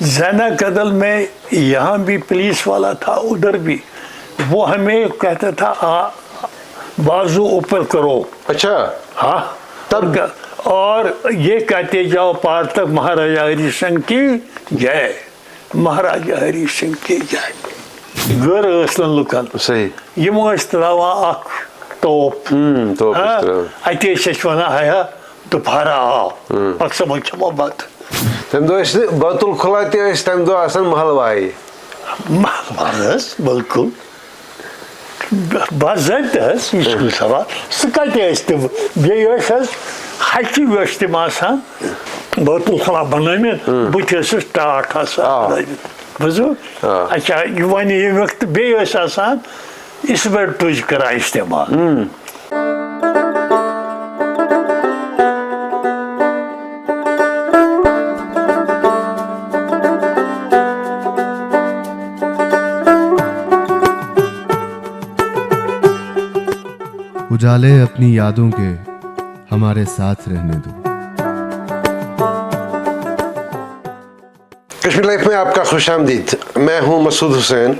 ज़ैना कदल में यहाँ भी पुलिस वाला था, उधर भी वो हमें कहता था बाजू ऊपर करो। अच्छा। हाँ तब, और ये कहते जाओ पार तक महाराजा हरि सिंह की जय, महाराजा हरि सिंह की जय। गर ٲسۍ लुकन सही यम ٲسۍ तरावान अख टोप अति ٲسۍ वनान हाया दोबारा आओ पक्ष समझो बात। तम दो बैतुल खुला तम दो आसान महलवाई महलवास बिल्कुल बाज़ाब्त मुश्किल सवाल सह कत तम बेस हचि वेश तम आसान बैतुल खुला बनमित बुथ टाट बुझो। अच्छा वन ये वक्त बेस आसान इस पर तुझ करा इस्तेमाल। उजाले अपनी यादों के हमारे साथ रहने दो। कश्मीर लाइफ में आपका खुशामदीद। मैं हूं मसूद हुसैन।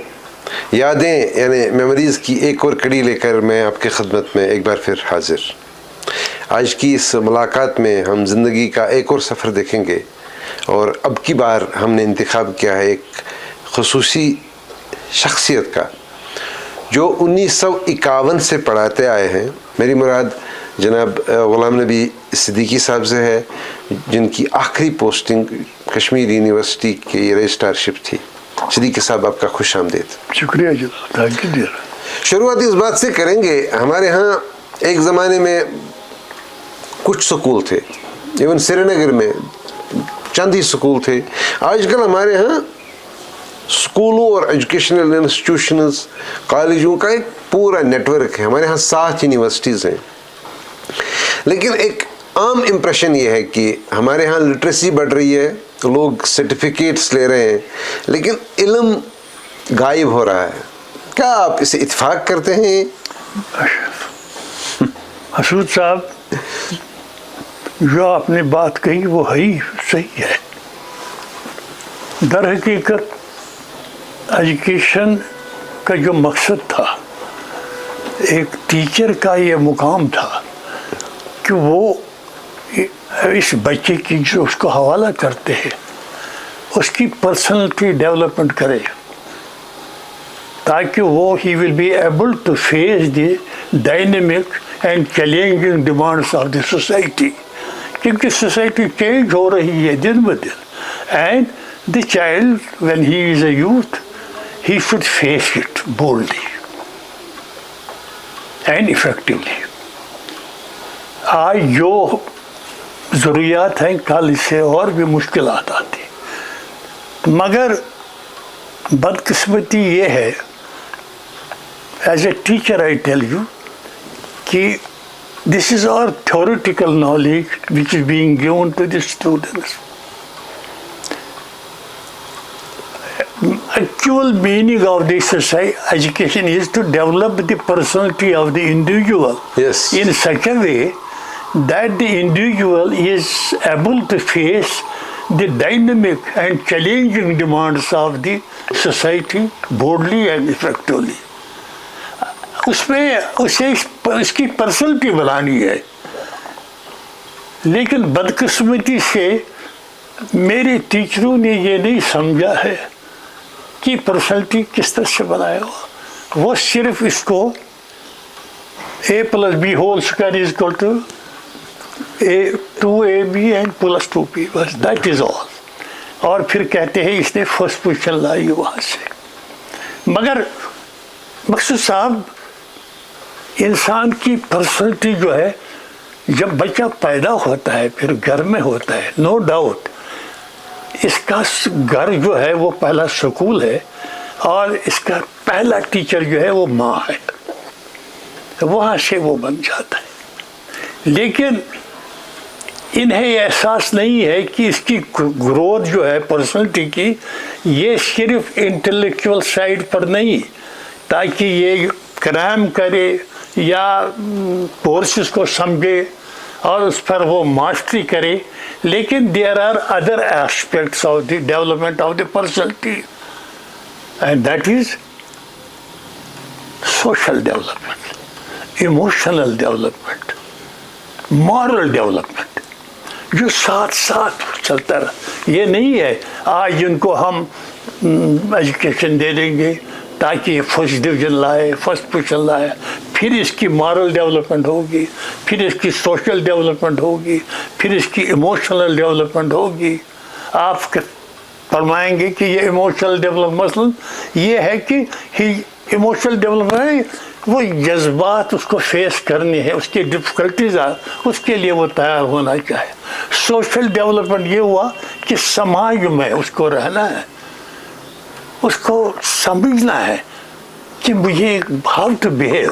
यादें यानी मेमोरीज़ की एक और कड़ी लेकर मैं आपकी खिदमत में एक बार फिर हाजिर। आज की इस मुलाकात में हम ज़िंदगी का एक और सफ़र देखेंगे और अब की बार हमने इंतखाब किया है एक खुसूसी शख्सियत का जो 1951 से पढ़ाते आए हैं। मेरी मुराद जनाब ग़ुलाम नबी सिद्दीकी साहब से है, जिनकी आखिरी पोस्टिंग कश्मीर यूनिवर्सिटी की रजिस्ट्रारशिप थी। सिद्दीकी साहब आपका खुश आमदीद। शुक्रिया जी, थैंक यू। शुरुआत इस बात से करेंगे, हमारे यहाँ एक ज़माने में कुछ स्कूल थे, इवन श्रीनगर में चंद ही स्कूल थे। आजकल हमारे यहाँ स्कूलों और एजुकेशनल इंस्टीट्यूशंस कॉलेजों का एक पूरा नेटवर्क है। हमारे यहाँ 7 यूनिवर्सिटीज़ हैं। लेकिन एक आम इम्प्रेशन ये है कि हमारे यहाँ लिटरेसी बढ़ रही है, लोग सर्टिफिकेट्स ले रहे हैं, लेकिन इल्म गायब हो रहा है। क्या आप इसे इत्तेफाक करते हैं? मसूद साहब, जो आपने बात कही वो है ही सही है। दर हकीकत एजुकेशन का जो मकसद था, एक टीचर का ये मुकाम था कि वो इस बच्चे की जो उसको हवाला करते हैं उसकी पर्सनैलिटी डेवलपमेंट करे, ताकि वो he will be able to face the dynamic and challenging demands of the society, क्योंकि सोसाइटी चेंज हो रही है दिन ब दिन। And the child when he is a youth he should face it boldly and effectively। आज जो ज़रूरियात हैं कल इससे और भी मुश्किलात आती, मगर बदकिस्मती ये है, as a teacher I tell you कि this is our theoretical knowledge which is being given to the students. Actual meaning of this education is to develop the personality of the individual in such a way that the individual is able to face the dynamic and challenging demands of the society boldly and effectively। उसमें उसे उसकी personality बनानी है। लेकिन बदकिस्मती से मेरे टीचरों ने ये नहीं समझा है कि पर्सनैलिटी किस तरह से बनाया हो। वो सिर्फ इसको a+b whole square is equal to 2ab and +2p, बस दैट इज ऑल। और फिर कहते हैं इसने फर्स्ट पोजीशन लाई वहाँ से। मगर मकसूद साहब, इंसान की पर्सनैलिटी जो है, जब बच्चा पैदा होता है फिर घर में होता है, नो डाउट इसका घर जो है वो पहला स्कूल है और इसका पहला टीचर जो है वो माँ है, वहाँ से वो बन जाता है। लेकिन इन्हें एहसास नहीं है कि इसकी ग्रोथ जो है पर्सनैलिटी की, ये सिर्फ इंटेलेक्चुअल साइड पर नहीं, ताकि ये क्राइम करे या कोर्सेस को समझे اور اس پر وہ ماسٹری کرے. لیکن there are other aspects of the development of the personality and that is social development, emotional development, moral development, جو ساتھ ساتھ چلتا رہا. یہ نہیں ہے آج ان کو ہم ایجوکیشن دے دیں گے تاکہ فرسٹ ڈویژن لائے, فرسٹ پوزیشن لائے, پھر اس کی مورل ڈیولپمنٹ ہوگی, پھر اس کی سوشل ڈیولپمنٹ ہوگی, پھر اس کی ایموشنل ڈیولپمنٹ ہوگی. آپ فرمائیں گے کہ یہ ایموشنل ڈیولپمنٹ مثلاً یہ ہے کہ ایموشنل ڈیولپمنٹ وہ جذبات اس کو فیس کرنے ہیں, اس کی ڈفیکلٹیز اس کے لیے وہ تیار ہونا چاہے. سوشل ڈیولپمنٹ یہ ہوا کہ سماج میں اس کو رہنا ہے, اس کو سمجھنا ہے کہ مجھے how to behave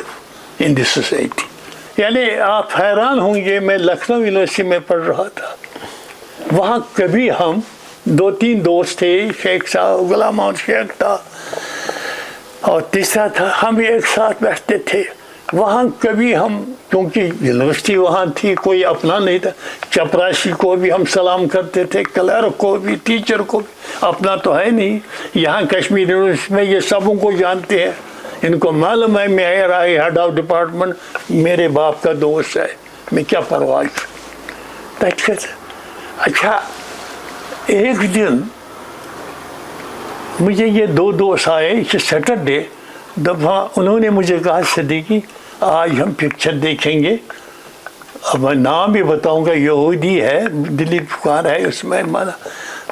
in the society. یعنی آپ حیران ہوں گے, میں لکھنؤ یونیورسٹی میں پڑھ رہا تھا, وہاں کبھی ہم 2-3 دوست تھے, شیخ صاحب, غلام محمد شیخ تھا اور تیسرا تھا, ہم ایک ساتھ بیٹھتے تھے. وہاں کبھی ہم, کیونکہ یونیورسٹی وہاں تھی, کوئی اپنا نہیں تھا, چپراسی کو بھی ہم سلام کرتے تھے, کلرک کو بھی, ٹیچر کو بھی, اپنا تو ہے نہیں. یہاں کشمیر یونیورسٹی میں یہ سبوں کو جانتے ہیں, ان کو معلوم ہے میئر آئی ہیڈ آف ڈپارٹمنٹ میرے باپ کا دوست ہے, میں کیا پرواہ. اچھا ایک دن مجھے یہ 2 دوست آئے سیٹرڈے, دفعہ انہوں نے مجھے کہا صدیقی آج ہم پکچر دیکھیں گے, اب میں نام بھی بتاؤں گا, یہودی ہے, دلیپ پکار ہے اس میں,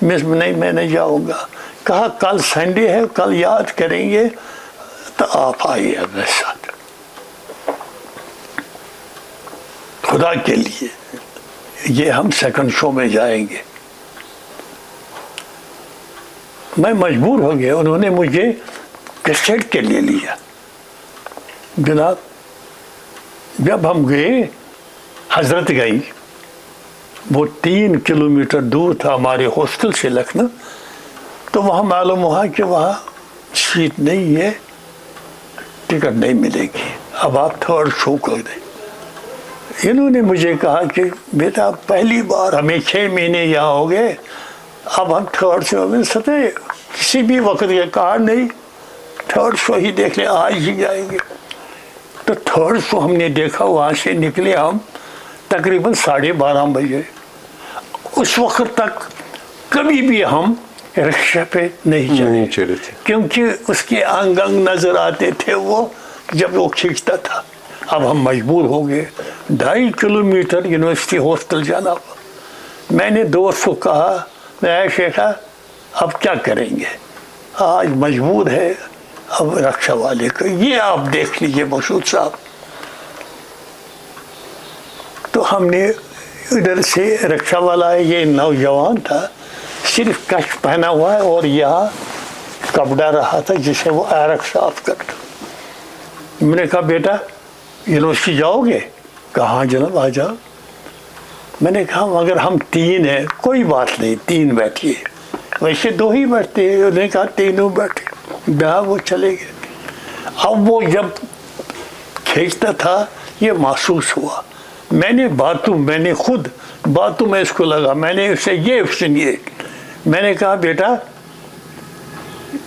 نہیں میں نہیں جاؤں گا. کہا کل سنڈے ہے, کل یاد کریں گے تو آپ آئیے میرے ساتھ. خدا کے لیے یہ ہم سیکنڈ شو میں جائیں گے. میں مجبور ہو گیا, انہوں نے مجھے کیسٹ کے لیے لیا. جناب جب ہم گئے, حضرت گئی, وہ 3 کلومیٹر دور تھا ہمارے ہاسٹل سے لکھنؤ, تو وہاں معلوم ہوا کہ وہاں سیٹ نہیں ہے, ٹکٹ نہیں ملے گی, اب آپ 3rd شو کر دیں. انہوں نے مجھے کہا کہ بیٹا پہلی بار ہمیں 6 مہینے یہاں ہو گئے, اب ہم 3rd شو میں ستے کسی بھی وقت یہ کہا نہیں 3rd شو ہی دیکھ لیں, آج ہی جائیں گے. تو 3rd شو ہم نے دیکھا, وہاں سے نکلے ہم تقریباً 12:30 بجے. اس وقت تک کبھی بھی ہم رکشہ پہ نہیں چلے تھے, کیونکہ اس کے انگ نظر آتے تھے وہ جب وہ کھینچتا تھا. اب ہم مجبور ہو گئے 2.5 کلومیٹر یونیورسٹی ہاسٹل جانا. میں نے دوست کو کہا, میں شیخا اب کیا کریں گے, آج مجبور ہے, اب رکشہ والے کو یہ آپ دیکھ لیجئے مسعود صاحب. تو ہم نے ادھر سے رکشہ والا, یہ نوجوان تھا, صرف کچھ پہنا ہوا ہے اور یہاں کپڑا رہا تھا جسے وہ عرق صاف کرتا. میں نے کہا بیٹا یونیورسٹی جاؤ گے؟ کہاں جناب آ جاؤ. میں نے کہا اگر ہم 3 ہیں کوئی بات نہیں, 3 بیٹھیے, ویسے 2 ہی بیٹھتے ہیں. انہوں نے کہا 3 بیٹھے, وہ چلے گئے. اب وہ جب کھینچتا تھا یہ محسوس ہوا, میں نے خود باتوں میں اس کو لگا, میں نے اسے یہ سنیے, میں نے کہا بیٹا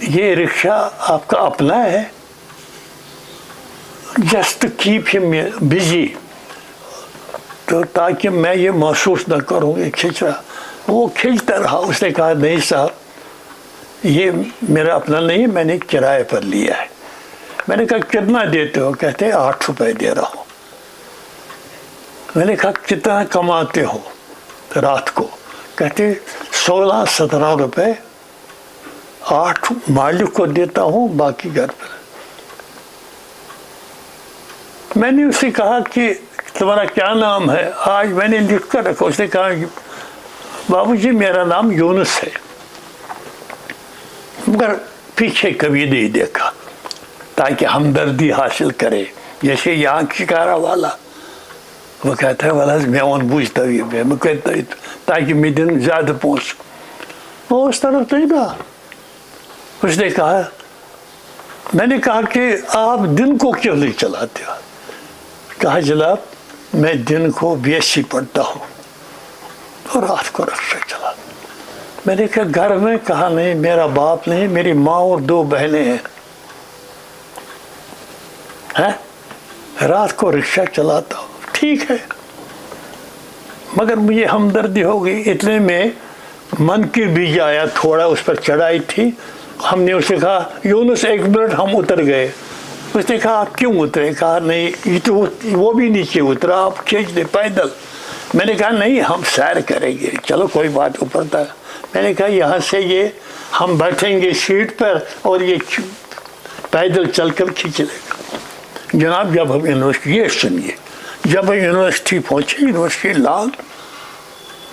یہ رکشہ آپ کا اپنا ہے, جسٹ کیپ ہم بزی, تو تاکہ میں یہ محسوس نہ کروں یہ کھینچ رہا. وہ کھینچتا رہا. اس نے کہا نہیں صاحب یہ میرا اپنا نہیں, میں نے کرائے پر لیا ہے. میں نے کہا کتنا دیتے ہو؟ کہتے 8 روپے دے رہا ہوں. میں نے کہا کتنا کماتے ہو رات کو؟ کہتے 16-17 روپے, 8 مالک کو دیتا ہوں, باقی گھر پر. میں نے اسے کہا کہ تمہارا کیا نام ہے؟ آج میں نے لکھ کر رکھا. اس نے کہا بابو جی میرا نام یونس ہے, مگر پیچھے کبھی نہیں دیکھا تاکہ ہمدردی حاصل کرے. جیسے یہاں شکارا والا وہ کہتا ہے والا میں ان بوجھتا بھی, میں کہتا تاکہ میں دن زیادہ پہنچ. وہ اس طرف نہیں تھا. اس نے کہا, میں نے کہا کہ آپ دن کو کیوں نہیں چلاتے ہو؟ کہا جناب मैं दिन को BSc पढ़ता हूँ और रात को रिक्शा चला। मैंने कहा घर में, कहा नहीं, मेरा बाप नहीं, मेरी माँ और 2 बहनें हैं, रात को रिक्शा चलाता हूँ। ठीक है, मगर मुझे हमदर्दी हो गई। इतने में मनकीर बीज आया, थोड़ा उस पर चढ़ाई थी। हमने उसे कहा यूनुस 1 मिनट, हम उतर गए। उसने कहा आप क्यों उतरे? कहा नहीं, ये तो वो भी नीचे उतरा, आप खींच दे पैदल। मैंने कहा नहीं, हम सैर करेंगे, चलो कोई बात, ऊपर था। मैंने कहा यहाँ से ये हम बैठेंगे सीट पर और ये पैदल चलकर खींच लेगा। जनाब जब हम यूनिवर्सिटी, ये सुनिए, जब हम यूनिवर्सिटी पहुँचे, यूनिवर्सिटी लाल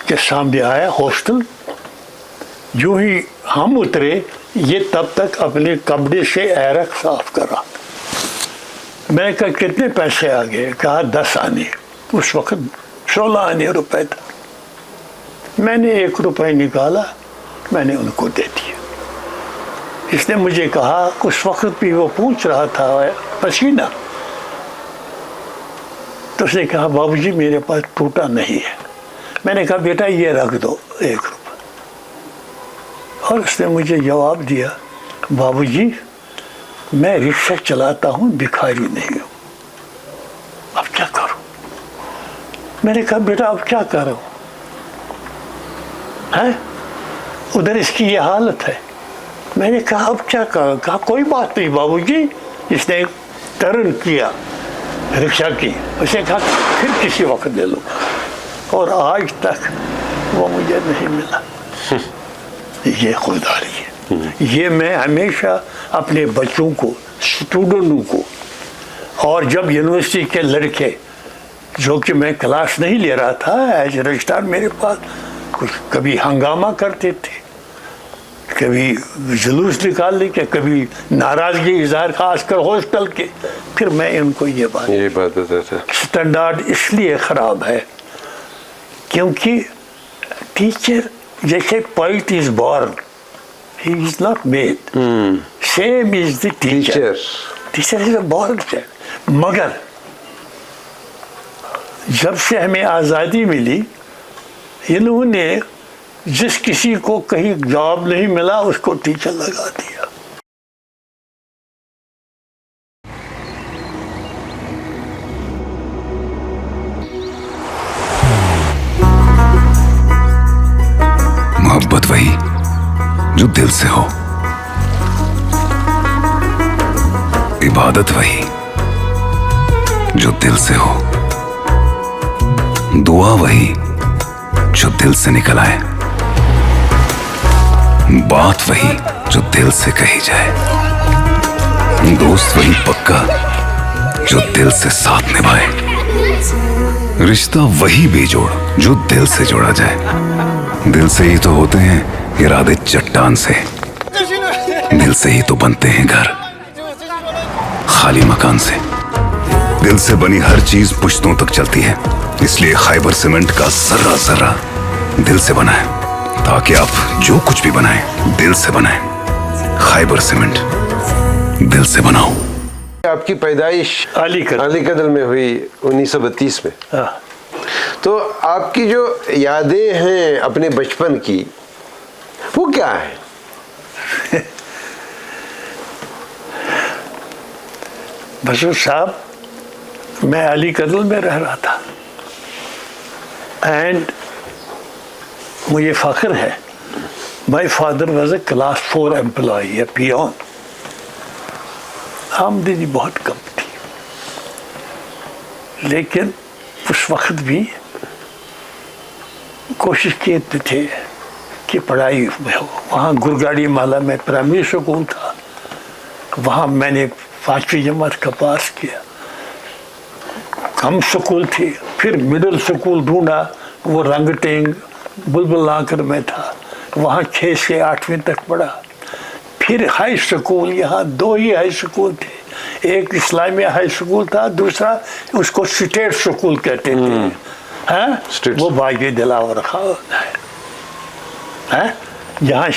के सामने आया हॉस्टल। जो ही हम उतरे, ये तब तक अपने कपड़े से ऐरक साफ करा। मैंने कहा कितने पैसे आ गए? कहा 10 आने। उस वक्त 16 आने रुपए था। मैंने 1 रुपये निकाला, मैंने उनको दे दिया। इसने मुझे कहा, उस वक्त भी वो पूछ रहा था पसीना, तो उसने कहा बाबूजी मेरे पास टूटा नहीं है। मैंने कहा बेटा ये रख दो 1 रुपये। और उसने मुझे जवाब दिया, बाबूजी मैं रिक्शा चलाता हूँ, भिखारी नहीं हूँ, अब क्या करूँ? मैंने कहा बेटा अब क्या करो? है उधर इसकी ये हालत है। मैंने कहा अब क्या करो? कहा कोई बात नहीं बाबूजी। इसने टर्न किया रिक्शा की, उसे कहा फिर किसी वक्त ले लो, और आज तक वो मुझे नहीं मिला। ये खुददारी है। ये मैं हमेशा अपने बच्चों को, स्टूडेंटों को, और जब यूनिवर्सिटी के लड़के, जो कि मैं क्लास नहीं ले रहा था एज रजिस्ट्रार, मेरे पास कुछ कभी हंगामा करते थे, कभी जुलूस निकालने के, कभी नाराजगी इजहार, खासकर हॉस्टल के, फिर मैं इनको ये बात बताता था। स्टैंडर्ड इसलिए ख़राब है क्योंकि टीचर जैसे poet is born, he is not made. Same is the teacher. Teacher is a born teacher. मगर जब से हमें आज़ादी मिली, इन्होंने जिस किसी को कहीं जॉब नहीं मिला उसको टीचर लगा दिया। मोहब्बत वही जो दिल से हो, इबादत वही जो दिल से हो, दुआ वही जो दिल से निकल आए, बात वही जो दिल से कही जाए, दोस्त वही पक्का जो दिल से साथ निभाए, रिश्ता वही बेजोड़ जो दिल से जोड़ा जाए। दिल से ही तो होते हैं इरादे चट्टान से, दिल से ही तो बनते हैं घर खाली मकान से। दिल से बनी हर चीज पुश्तों तक चलती है, इसलिए खैबर सीमेंट का जर्रा जर्रा दिल से बना है, ताकि आप जो कुछ भी बनाएं दिल से बनाएं। खैबर सीमेंट, दिल से बनाओ। आपकी पैदाइश अलीकदर में हुई 1932 में। तो आपकी जो यादें हैं अपने बचपन की, वो क्या है? बसूर साहब, मैं अलीकदर में रह रहा था एंड मुझे फख्र है, my father was a class 4 employee, a peon. आमदनी बहुत कम थी, लेकिन उस वक्त भी कोशिश करते थे कि पढ़ाई में हो। वहाँ गुरगाड़ी माला में प्राइमरी स्कूल था, वहाँ मैंने 5वीं जमात का पास किया। कम स्कूल थी, फिर मिडिल स्कूल ढूंढा, वो रंगटेंग बुलबुल नाकर में था, वहाँ 6 से 8वीं तक पढ़ा। फिर हाई स्कूल, यहाँ 2 ही हाई स्कूल थे, एक इस्लामिया हाई स्कूल था, दूसरा उसको स्टेट स्कूल कहते थे, हैं वो बागी दिलावर रखा है, यहाँ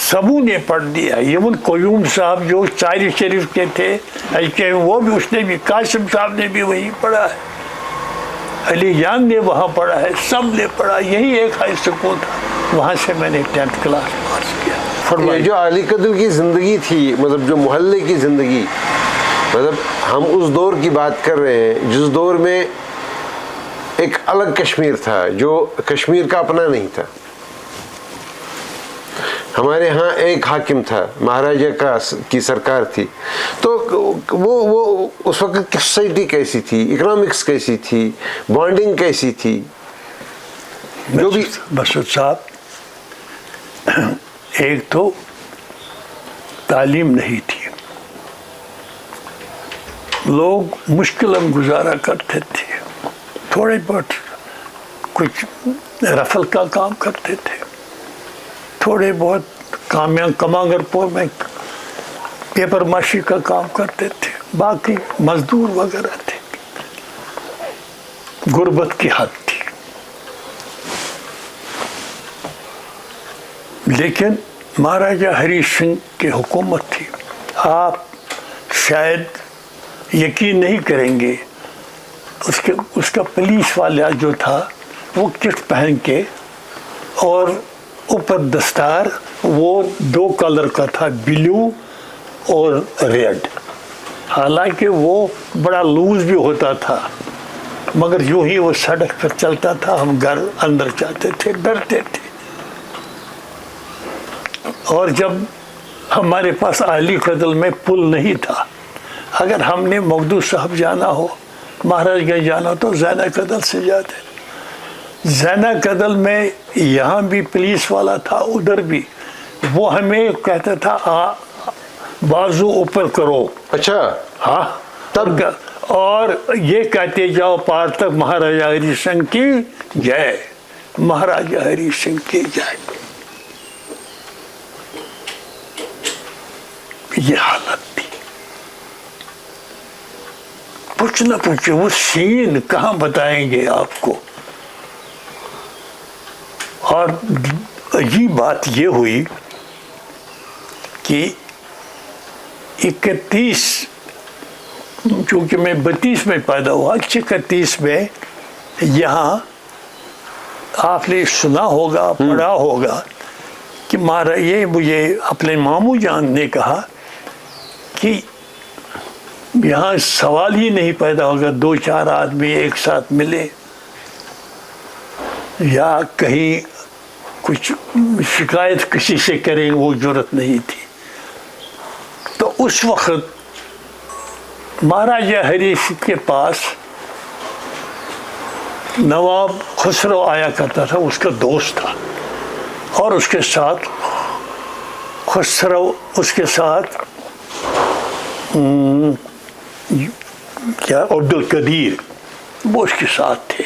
सबू ने पढ़ दिया। इवन कोयूम साहब जो शायरी शरीफ के थे, वो भी, उसने भी, कासिम साहब ने भी वहीं पढ़ा है। अली जान ने वहाँ पढ़ा है, सब ने पढ़ा, यही एक हाई स्कूल था, वहाँ से मैंने 10th क्लास पास किया। ये फरमाइए। जो अली कदर की ज़िंदगी थी, मतलब जो मोहल्ले की ज़िंदगी, मतलब हम उस दौर की बात कर रहे हैं जिस दौर में एक अलग कश्मीर था, जो कश्मीर का अपना नहीं था। हमारे यहाँ एक हाकिम था, महाराजा की सरकार थी। तो वो उस वक्त की सोसाइटी कैसी थी, इकोनॉमिक्स कैसी थी, बॉन्डिंग कैसी थी, जो भी। मसूद साहब, एक तो तालीम नहीं थी, लोग मुश्किल गुजारा करते थे, थोड़े बहुत कुछ रफल का काम करते थे, थोड़े बहुत कमांगरपुर में पेपर माशी का काम करते थे, बाकी मजदूर वगैरह थे। गुर्बत की हद थी। लेकिन महाराजा हरी सिंह की हुकूमत थी। आप शायद यकीन नहीं करेंगे, उसका पुलिस वाला जो था वो किट पहन के और ऊपर दस्तार, वो 2 कलर का था, ब्लू और रेड। हालांकि वो बड़ा लूज भी होता था, मगर यूं ही वो सड़क पर चलता था, हम घर अंदर जाते थे, डरते थे। और जब हमारे पास अली कदल में पुल नहीं था, अगर हमने मखदूम साहब जाना हो, महाराजगंज जाना हो, तो ज़ैना कदल से जाते। ज़ैना कदल में यहाँ भी पुलिस वाला था, उधर भी। वो हमें कहता था बाजू ऊपर करो। अच्छा, हाँ, तब और ये कहते जाओ पार तक महाराजा हरी सिंह की जय, महाराजा हरी सिंह की जय। ये हालत थी। कुछ ना पूछे, वो सीन कहाँ बताएंगे आपको। और अजीब बात ये हुई कि 31, चूँकि मैं 32 में पैदा हुआ, 31 में यहाँ आपने सुना होगा, पढ़ा होगा कि महाराज ये मुझे अपने मामू जान ने कहा कि यहाँ सवाल ही नहीं पैदा होगा 2-4 आदमी एक साथ मिले या कहीं कुछ शिकायत किसी से करें, वो जरूरत नहीं थी। तो उस वक्त महाराजा हरी सिंह के पास नवाब खुसरो आया करता था, उसका दोस्त था, और उसके साथ खुसरो, उसके साथ क्या अब्दुल कदीर, वो उसके साथ थे।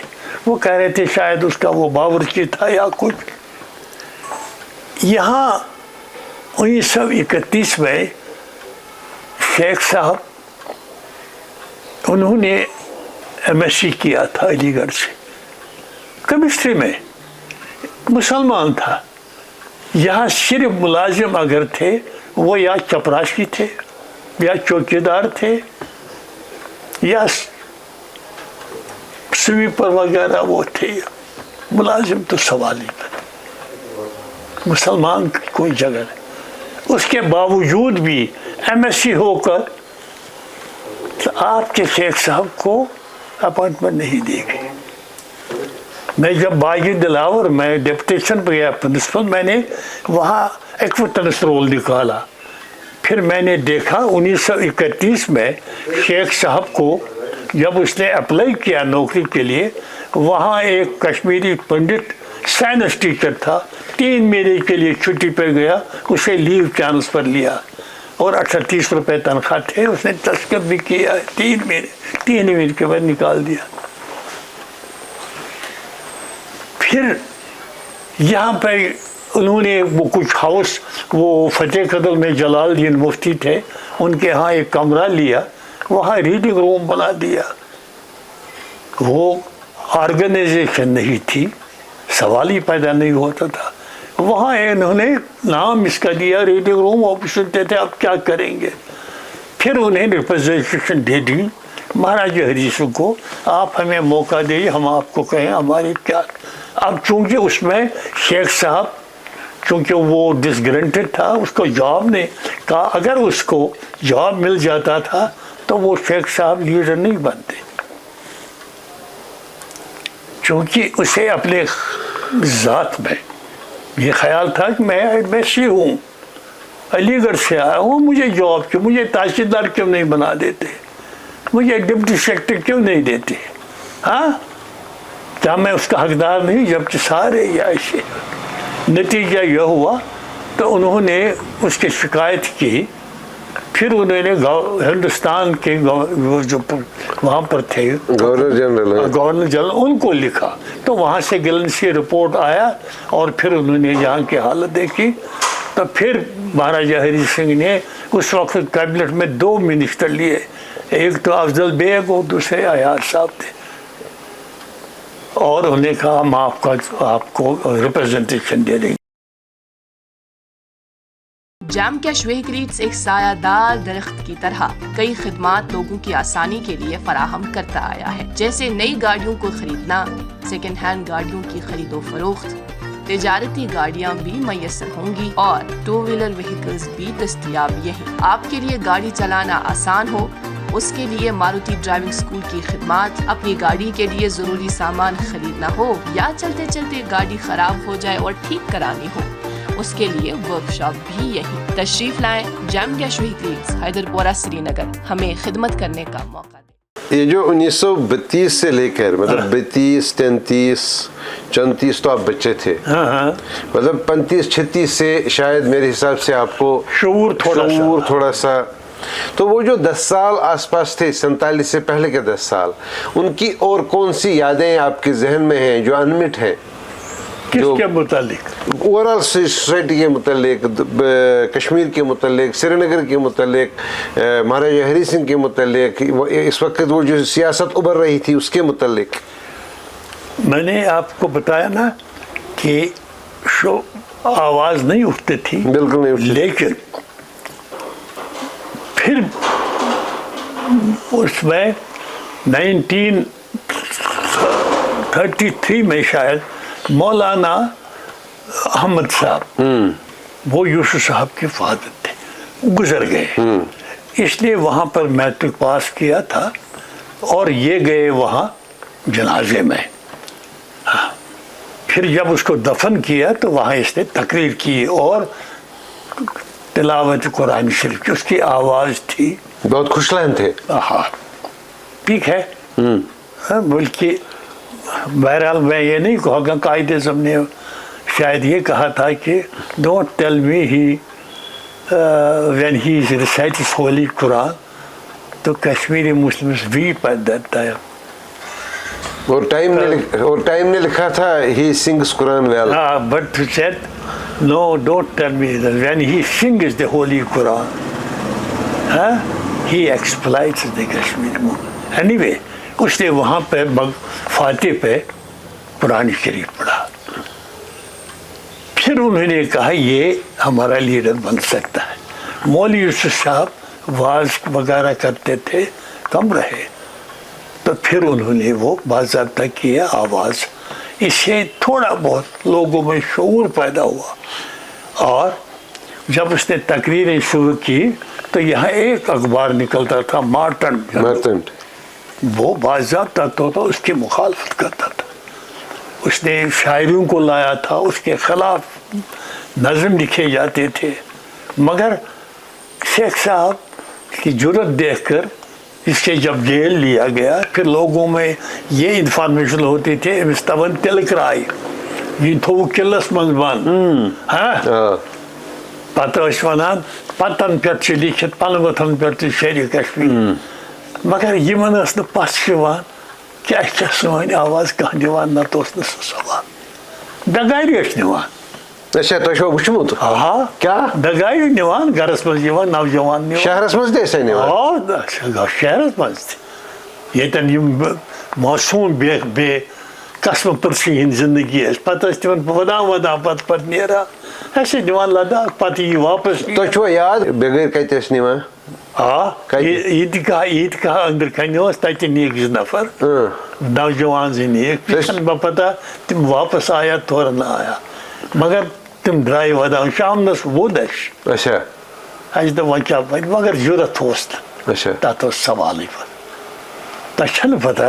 वो कह रहे थे शायद उसका वो बावर्ची था या कुछ। यहाँ 1931 में शेख साहब, उन्होंने MSc किया था अलीगढ़ से, केमिस्ट्री में, मुसलमान था। यहाँ सिर्फ मुलाजिम अगर थे वो या चपरासी थे या चौकीदार थे या स्वीपर वगैरह वो थे, मुलाजिम तो सवाल ही नहीं, मुसलमान की कोई जगह नहीं। उसके बावजूद भी MSc होकर तो आपके शेख साहब को अपॉइंटमेंट नहीं दी गई। मैं जब बागी दिलावर में डेपुटेशन पर गया प्रिंसिपल, मैंने वहाँ एक्विटेंस रोल निकाला। फिर मैंने देखा 1931 में शेख साहब को जब उसने अप्लाई किया नौकरी के लिए, वहाँ एक कश्मीरी पंडित साइंस टीचर था, 3 महीने के लिए छुट्टी पर गया, उसे लीव ट्रांसफ़र लिया और 38 रुपये तनख्वाह थे। उसने तस्कर भी किया, 3 महीने के बाद निकाल दिया। फिर यहाँ पे उन्होंने वो कुछ हाउस, वो फतेह कदल में जलालुद्दीन मुफ्ती थे, उनके यहाँ एक कमरा लिया, वहाँ रीडिंग रूम बना दिया। वो ऑर्गेनाइजेशन नहीं थी, सवाल ही पैदा नहीं होता था। वहाँ इन्होंने नाम इसका दिया रीडिंग रूम, और सुनते थे अब क्या करेंगे। फिर उन्हें रिप्रेजेंटेशन दे दी महाराजा हरि सिंह को आप हमें मौका दीजिए, हम आपको कहें हमारी क्या। अब चूंकि उसमें शेख साहब चूंकि वो डिसग्रेंटेड था, उसको जॉब ने कहा, अगर उसको जॉब मिल जाता था तो वो शेख साहब लीडर नहीं बनते, क्योंकि उसे अपने ज़ात में ये ख्याल था कि मैं सी हूँ, अलीगढ़ से आया हूँ, मुझे जॉब क्यों, मुझे तहसीलदार क्यों नहीं बना देते, मुझे डिप्टी सेक्रेटरी क्यों नहीं देते। हाँ, क्या मैं उसका हकदार नहीं, जबकि सारे ऐसे। नतीजा यह हुआ तो उन्होंने उसकी शिकायत की, फिर उन्होंने हिंदुस्तान के जो वहाँ पर थे गवर्नर जनरल उनको लिखा, तो वहाँ से गिलन से रिपोर्ट आया और फिर उन्होंने यहाँ की हालत देखी। तो फिर महाराजा हरि सिंह ने उस वक्त कैबिनेट में 2 मिनिस्टर लिए, एक तो अफजल बेग और दूसरे अयार साहब थे, और उन्हें कहा हम आपको रिप्रेजेंटेशन दे देंगे। जैम कैश व्हीकल्स एक सायादार दरख्त की तरह कई खिदमात लोगों की आसानी के लिए फराहम करता आया है, जैसे नई गाड़ियों को खरीदना, सेकेंड हैंड गाड़ियों की खरीदो फरोख्त, तिजारती गाड़ियाँ भी मैसर होंगी और 2 व्हीलर व्हीकल्स भी दस्तयाब यहीं। आपके लिए गाड़ी चलाना आसान हो, उसके लिए मारुति ड्राइविंग स्कूल की खिदमात, अपनी गाड़ी के लिए जरूरी सामान खरीदना हो या चलते चलते गाड़ी खराब हो जाए और ठीक करानी हो, उसके लिए वर्कशॉप भी यही। तशरीफ लाएं jam cash vehicles, Haiderpura, Srinagar. हमें खिदमत करने का मौका दें। ये जो 1932 से लेकर मतलब 32, 33, 34 तो आप बच्चे थे, मतलब 35-36 से शायद मेरे हिसाब से आपको शऊर थोड़ा सा, तो वो जो 10 साल आसपास थे, 47 से पहले के 10 साल, उनकी और कौन सी यादें आपके जहन में हैं जो अनमिट हैं? किसके मुतालिक? ओवरऑल सोसाइटी के मुतालिक, कश्मीर के मुतालिक, श्रीनगर के मुतालिक, महाराजा हरि सिंह के मुतालिक, इस वक्त वो जो सियासत उभर रही थी उसके मुतालिक। मैंने आपको बताया ना कि आवाज़ नहीं उठती थी, बिल्कुल नहीं उठती, लेकिन फिर उसमें 1933 में शायद मौलाना अहमद साहब, वो यूसुफ साहब के फादर थे, गुजर गए, इसलिए वहाँ पर मैट्रिक पास किया था और ये गए वहाँ जनाजे में। हाँ, फिर जब उसको दफन किया तो वहाँ इसने तकरीर की और तिलावत कुरान शरीफ की उसकी आवाज़ थी, बहुत खुशलान थे। हाँ, ठीक है। बल्कि बहरहाल मैं ये नहीं कहूँगा, कायद आज़म ने शायद ये कहा था कि don't tell me he when he recites holy Quran, तो Kashmiri Muslims weep at that time. और टाइम ने लिखा था ही सिंग्स कुरान वेल। हाँ, but he said no, don't tell me that when he sings the holy Quran, he exploits the Kashmiri Muslim. Anyway, उसने वहाँ पे Fatih पे कुरान शरीफ पढ़ा, फिर उन्होंने कहा ये हमारा लीडर बन सकता है। मौलवी यूसुफ साहब वाज वगैरह करते थे, कम रहे, तो फिर उन्होंने वो बाज़ाब्ता किया आवाज़, इससे थोड़ा बहुत लोगों में शऊर पैदा हुआ। और जब उसने तकरीरें शुरू की तो यहाँ एक अखबार निकलता था, मार्टन, वो बाज़ाब्ता तो उसकी मुखालफत करता था, उसने शायरों को लाया था, उसके खिलाफ नज़म लिखे जाते थे, मगर शेख साहब की जुर्रत देखकर इसके जब जेल लिया गया, फिर लोगों में ये इन्फॉर्मेशन होती थी अमिस तवन तिलकराय ये थो किलस मंज बन, हाँ, पता वनान पतन पे लिखित पनवथन पे शेर कश्मीर, मगर यमन पस क्या सन आवाज़ कह दिवान न तो सवाल दगारी निवान। अच्छा, तो वुचमुत? हाँ, क्या दगारी निवान घरस मज नौजवान शहरस मज शहरस मज यन मासूम बे कसम परसी हंद जिंदगी पत वदान वदान पत नेरान ऐसे निवान लद्दाख पत वापस। तो याद बगैर कत निवान عیدگاہ اندر کن تتہ نیک 2 نفر نوجوان نیک پتہ تم واپس آیا تور نہ آیا مگر تم درائے ودان شامنس وود اچھا اس دپ وۄنۍ کیٛاہ بنہِ مگر ضروٗرت اوس نہٕ اچھا تتھ اوس سوالٕے پتہٕ تۄہہِ چھَنہٕ پتہ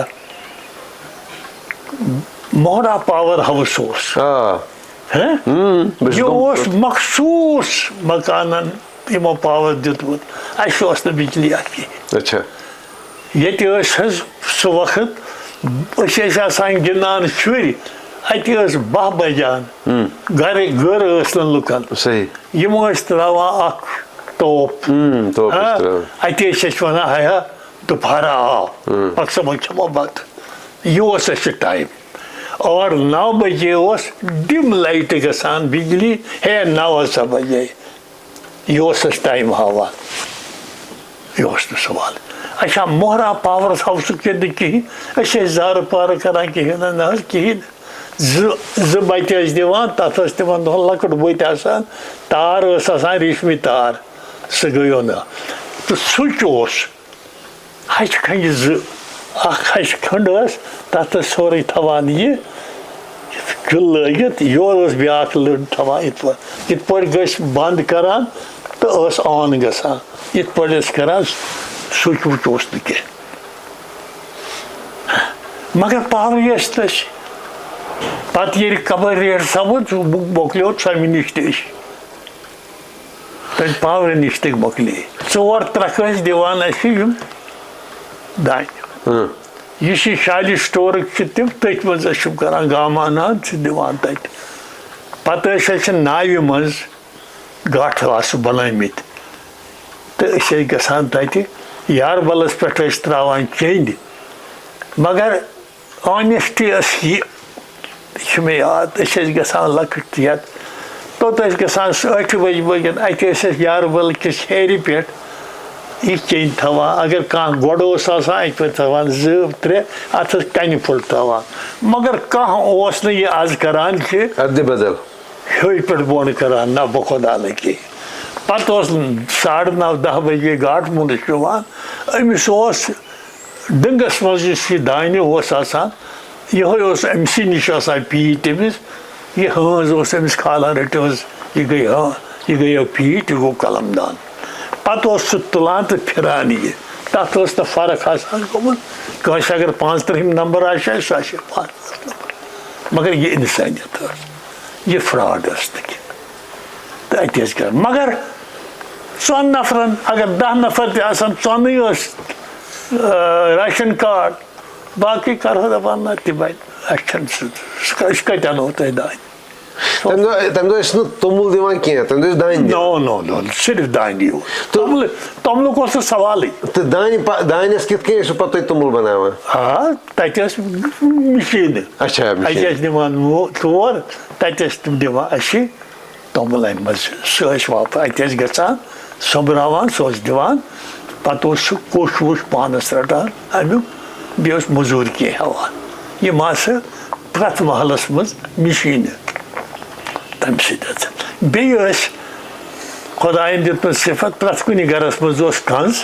موہرا پاور ہاؤس اوس یہ اوس مخصوص مکانن یمو پاور دیُتمُت اَسہِ اوس نہٕ بجلی اَتھ کِہیٖنۍ اچھا ییٚتہِ ٲسۍ حظ سُہ وقت أسۍ ٲسۍ آسان گِنٛدان شُرۍ اَتہِ ٲس 10 بجان گَر ٲس نہٕ لُکن صحیح یِم ٲسۍ ترٛاوان اکھ ٹوپ اَتہِ ٲسۍ أسۍ وَنان ہیا دُپہرا آو پتہٕ صُبحن کھٮ۪مو بتہٕ یہِ اوس اَسہِ ٹایم اور 9 بجے اوس ڈِم لایٹہِ گژھان بجلی 9 بجے یہ اوس اَسہِ ٹایم ہاوان یہِ اوس نہٕ سوال اچھا موہرا پاور ہاؤسُک تہِ نہٕ کِہیٖنۍ أسۍ ٲسۍ زارٕ پارٕ کران کِہیٖنۍ نہ حظ کِہیٖنۍ زٕ بَتہِ ٲسۍ دِوان تَتھ ٲس تِمن دۄہن لۄکٕٹ بٔتۍ آسان تار ٲس آسان ریشمی تار سُہ گٔیو نہٕ تہٕ سُچ اوس ہچہِ کھنٛجہِ 2 اکھ ہچہِ کھٔنٛڈ ٲس تَتھ ٲس سورُے تھاوان یہِ چُلہٕ لٲگِتھ یورٕ ٲس بیٛاکھ لٔڑ تھاوان یِتھ پٲٹھۍ گٔژھۍ بنٛد کران تہٕ ٲس آن گژھان یِتھ پٲٹھۍ ٲسۍ کران سُچ وُچ اوس نہٕ کینٛہہ مگر پاورٕے ٲسۍ نہٕ أسۍ پتہٕ ییٚلہِ قبر ریٹ سپُد مۄکلیو ژۄمہِ نِش تہِ أسۍ تَتہِ پاورٕ نِش تہِ مۄکلے 4 ترٛکھ ٲسۍ دِوان اَسہِ یِم دانہِ یُس یہِ شالہِ سٹورٕکۍ چھِ تِم تٔتھۍ منٛز ٲسۍ یِم کران گامہٕ اَنان چھِ دِوان تَتہِ پتہٕ ٲسۍ اَسہِ ناوِ منٛز گاٹھٕ آسہٕ بنٲومٕتۍ تہٕ أسۍ ٲسۍ گژھان تَتہِ یاربلس پٮ۪ٹھ ٲسۍ ترٛاوان چیٚندِ مگر آنیسٹی ٲس یہِ چھُ مےٚ یاد أسۍ ٲسۍ گژھان لۄکٕٹۍ یتھ توٚت ٲسۍ گژھان 8 بجہِ بٲگٮ۪ن اَتہِ ٲسۍ أسۍ یاربل کِس ہیرِ پٮ۪ٹھ یہِ چیٚنٛدۍ تھاوان اگر کانٛہہ گۄڈٕ اوس آسان اَتہِ پٮ۪ٹھ تھاوان 2 3 اَتھ ٲس کَنہِ پھوٚل تھاوان مگر کانٛہہ اوس نہٕ یہِ آز کران کہِ بدل ہیوٚر پٮ۪ٹھ بۄن کران نہ بہٕ خۄدا نہٕ کِہیٖنۍ پتہٕ اوس 9:30 10 بجے گاٹہٕ مُنٛڈ یِوان أمِس اوس ڈٕنٛگس منٛز یُس یہِ دانہِ اوس آسان یِہوے اوس أمسٕے نِش آسان پیٖٹ أمِس یہِ ہٲنز اوس أمِس کھالان رٔٹِوس یہِ گٔیو پیٖٹ یہِ گوٚو قلم دان پتہٕ اوس سُہ تُلان تہٕ پھِران یہِ تتھ ٲس نہٕ فرق آسان گوٚمُت کٲنٛسہِ اگر 35 نمبر آسہِ سُہ آسہِ 35 نمبر مگر یہِ اِنسٲنیت ٲس یہِ فراڈ ٲس نہٕ کینٛہہ تہٕ اَتہِ ٲسۍ کران مگر 4 نفرن اگر 10 نفر تہِ آسان 4 ٲسۍ راشن کارڈ باقٕے کرہو دپان نہ تہِ بنہِ اَسہِ چھَنہٕ سُہ أسۍ کتہِ اَنو تۄہہِ دانہِ تمہِ دۄہ ٲسۍ نہٕ توٚمُل دِوان کینٛہہ تمہِ دۄہ ٲسۍ دانہِ نو صرف دانہِ یوت توٚملُک اوس نہٕ سوالٕے تہٕ دانٮ۪س کِتھ کٔنۍ ٲسِو پتہٕ تُہۍ توٚمُل بناوان تتہِ ٲس مِشیٖنہٕ اچھا اَسہِ ٲسۍ نِوان تور تتہِ ٲسۍ تِم دِوان اَسہِ توٚمُل اَمہِ منٛز سُہ ٲسۍ واپس اَتہِ ٲسۍ گژھان سوٚمبراوان سُہ اوس دِوان پتہٕ اوس سُہ کوٚش ووٚش پانس رٹان امیُک بیٚیہِ اوس موٚزوٗرۍ کینٛہہ ہٮ۪وان یِم آسہٕ پرٛٮ۪تھ محلس منٛز مِشیٖنہٕ تمہِ سۭتۍ بیٚیہِ ٲسۍ خۄدایَن دیُتمُت صِفت پرٛٮ۪تھ کُنہِ گرس منٛز اوس کنٛز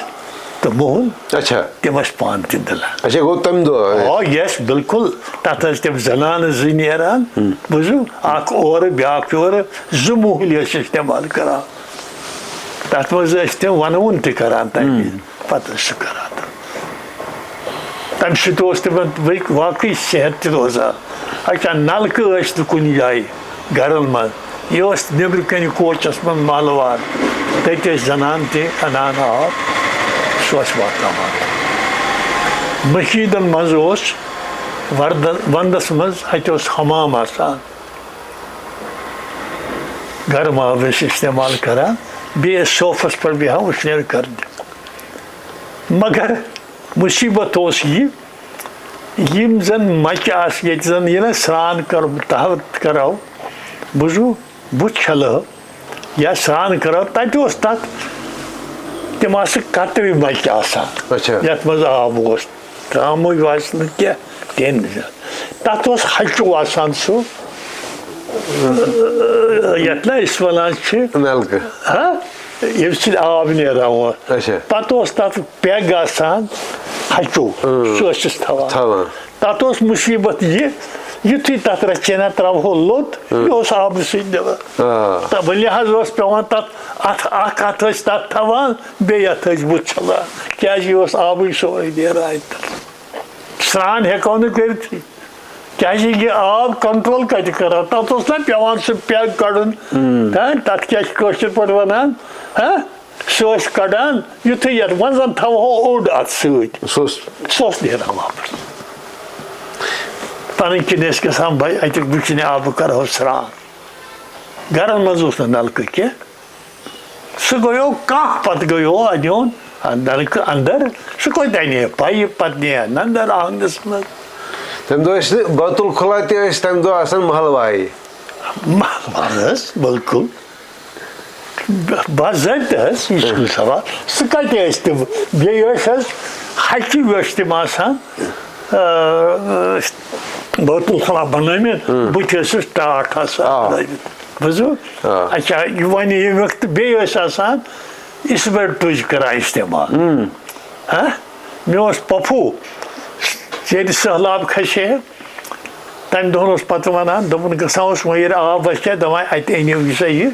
تہٕ موہُل اچھا تِم ٲسۍ پانہٕ تہِ دِلان اچھا گوٚو تمہِ دۄہ یس بِلکُل تتھ ٲسۍ تِم زنانہٕ 2 نیران بوٗزِو اکھ اورٕ بیٛاکھ یورٕ 2 موہٕلۍ ٲسۍ اِستعمال کران تتھ منٛز ٲسۍ تِم ونوُن تہِ کران تمہِ پتہٕ ٲسۍ سُہ کران تمہِ سۭتۍ اوس تِمن واقعی صحت تہِ روزان اچھا نلکہٕ ٲسۍ نہٕ کُنہِ جایہِ گرن منٛز یہِ اوس نیٚبرٕ کَنہِ کوچس منٛز مالوار تَتہِ ٲسۍ زنان تہِ اَنان آب سُہ ٲسۍ واتناوان مٔشیٖدن منٛز اوس ونٛدس منٛز اَتہِ اوس حمام آسان گرم آب ٲسۍ اِستعمال کران بیٚیہِ ٲسۍ صوفس پٮ۪ٹھ بیٚہوان وٕشنیر کرنہِ مگر مُصیٖبت اوس یہِ یِم زن مچہِ آسہٕ ییٚتہِ زن یہِ نہ سرٛان کرو کرو بوٗزوٕ بُتھ چھلو یا سرٛان کرو تتہِ اوس تتھ تِم آسہٕ کترِ مچہِ آسان یتھ منٛز آب اوس ترٛامٕے آسہِ نہٕ کینٛہہ تمہِ تتھ اوس ہچوٗ آسان سُہ یتھ نہ أسۍ ونان چھِ نلکہٕ یم سی آب نیران پتہ تک پیگ آسان ہچو سس تھوان تک مصیبت یتھے تک رچینا ترو لوت یہ آب سی دان لہذا پیوان تک ات تک تھوان بیت بت چھلان کیا آب سورے نیران سران ہیکو نا کرتھی کیا آب کنٹرول کتہ کران تک نا پیوان سہ پیگ کڑن تک کیا کاشر پہ ونان سہ کڑان یتھے یت وۄنۍ زن تھوہو اوٚڑ ات سۭتۍ سہ اوس نیران واپس پنٕنۍ کِنۍ ٲسۍ گژھان بھائی اتیُک وٕچھنہِ آبہٕ کرہو سران گرن منٛز اوس نہٕ نلکہٕ کینٛہہ سُہ گٔیو کانٛہہ پتہٕ گٔیو انیون نلکہٕ اندر سُہ کوٚت انے پایپ پتہٕ نِیان اندر آنگنس منٛز تمہِ دۄہ ٲسۍ نہٕ بیتُل خلا تہِ ٲسۍ تمہِ دۄہ آسان محل وایہِ حظ بالکل باضٲبطہٕ حظ یہِ چھُنہٕ سوال سُہ کتہِ ٲسۍ تِم بیٚیہِ ٲسۍ حظ ہچہِ ویٚٹھ تِم آسان بیتُل خلا بنٲومٕتۍ بٕتھِ ٲسِس ٹاٹھ آسان لٲگِتھ بوٗزوٕ اچھا یہِ وۄنۍ ییٚمیُک تہٕ بیٚیہِ ٲسۍ آسان اِسبرِ ٹُج کران استعمال مےٚ اوس پۄپھوٗ ییٚلہِ سہلاب کھسہِ ہے تمہِ دۄہن اوس پتہٕ ونان دوٚپُن گژھان اوس وۄنۍ ییٚلہِ آب وسہِ ہے دپان اتہِ أنِو یہِ سا یہِ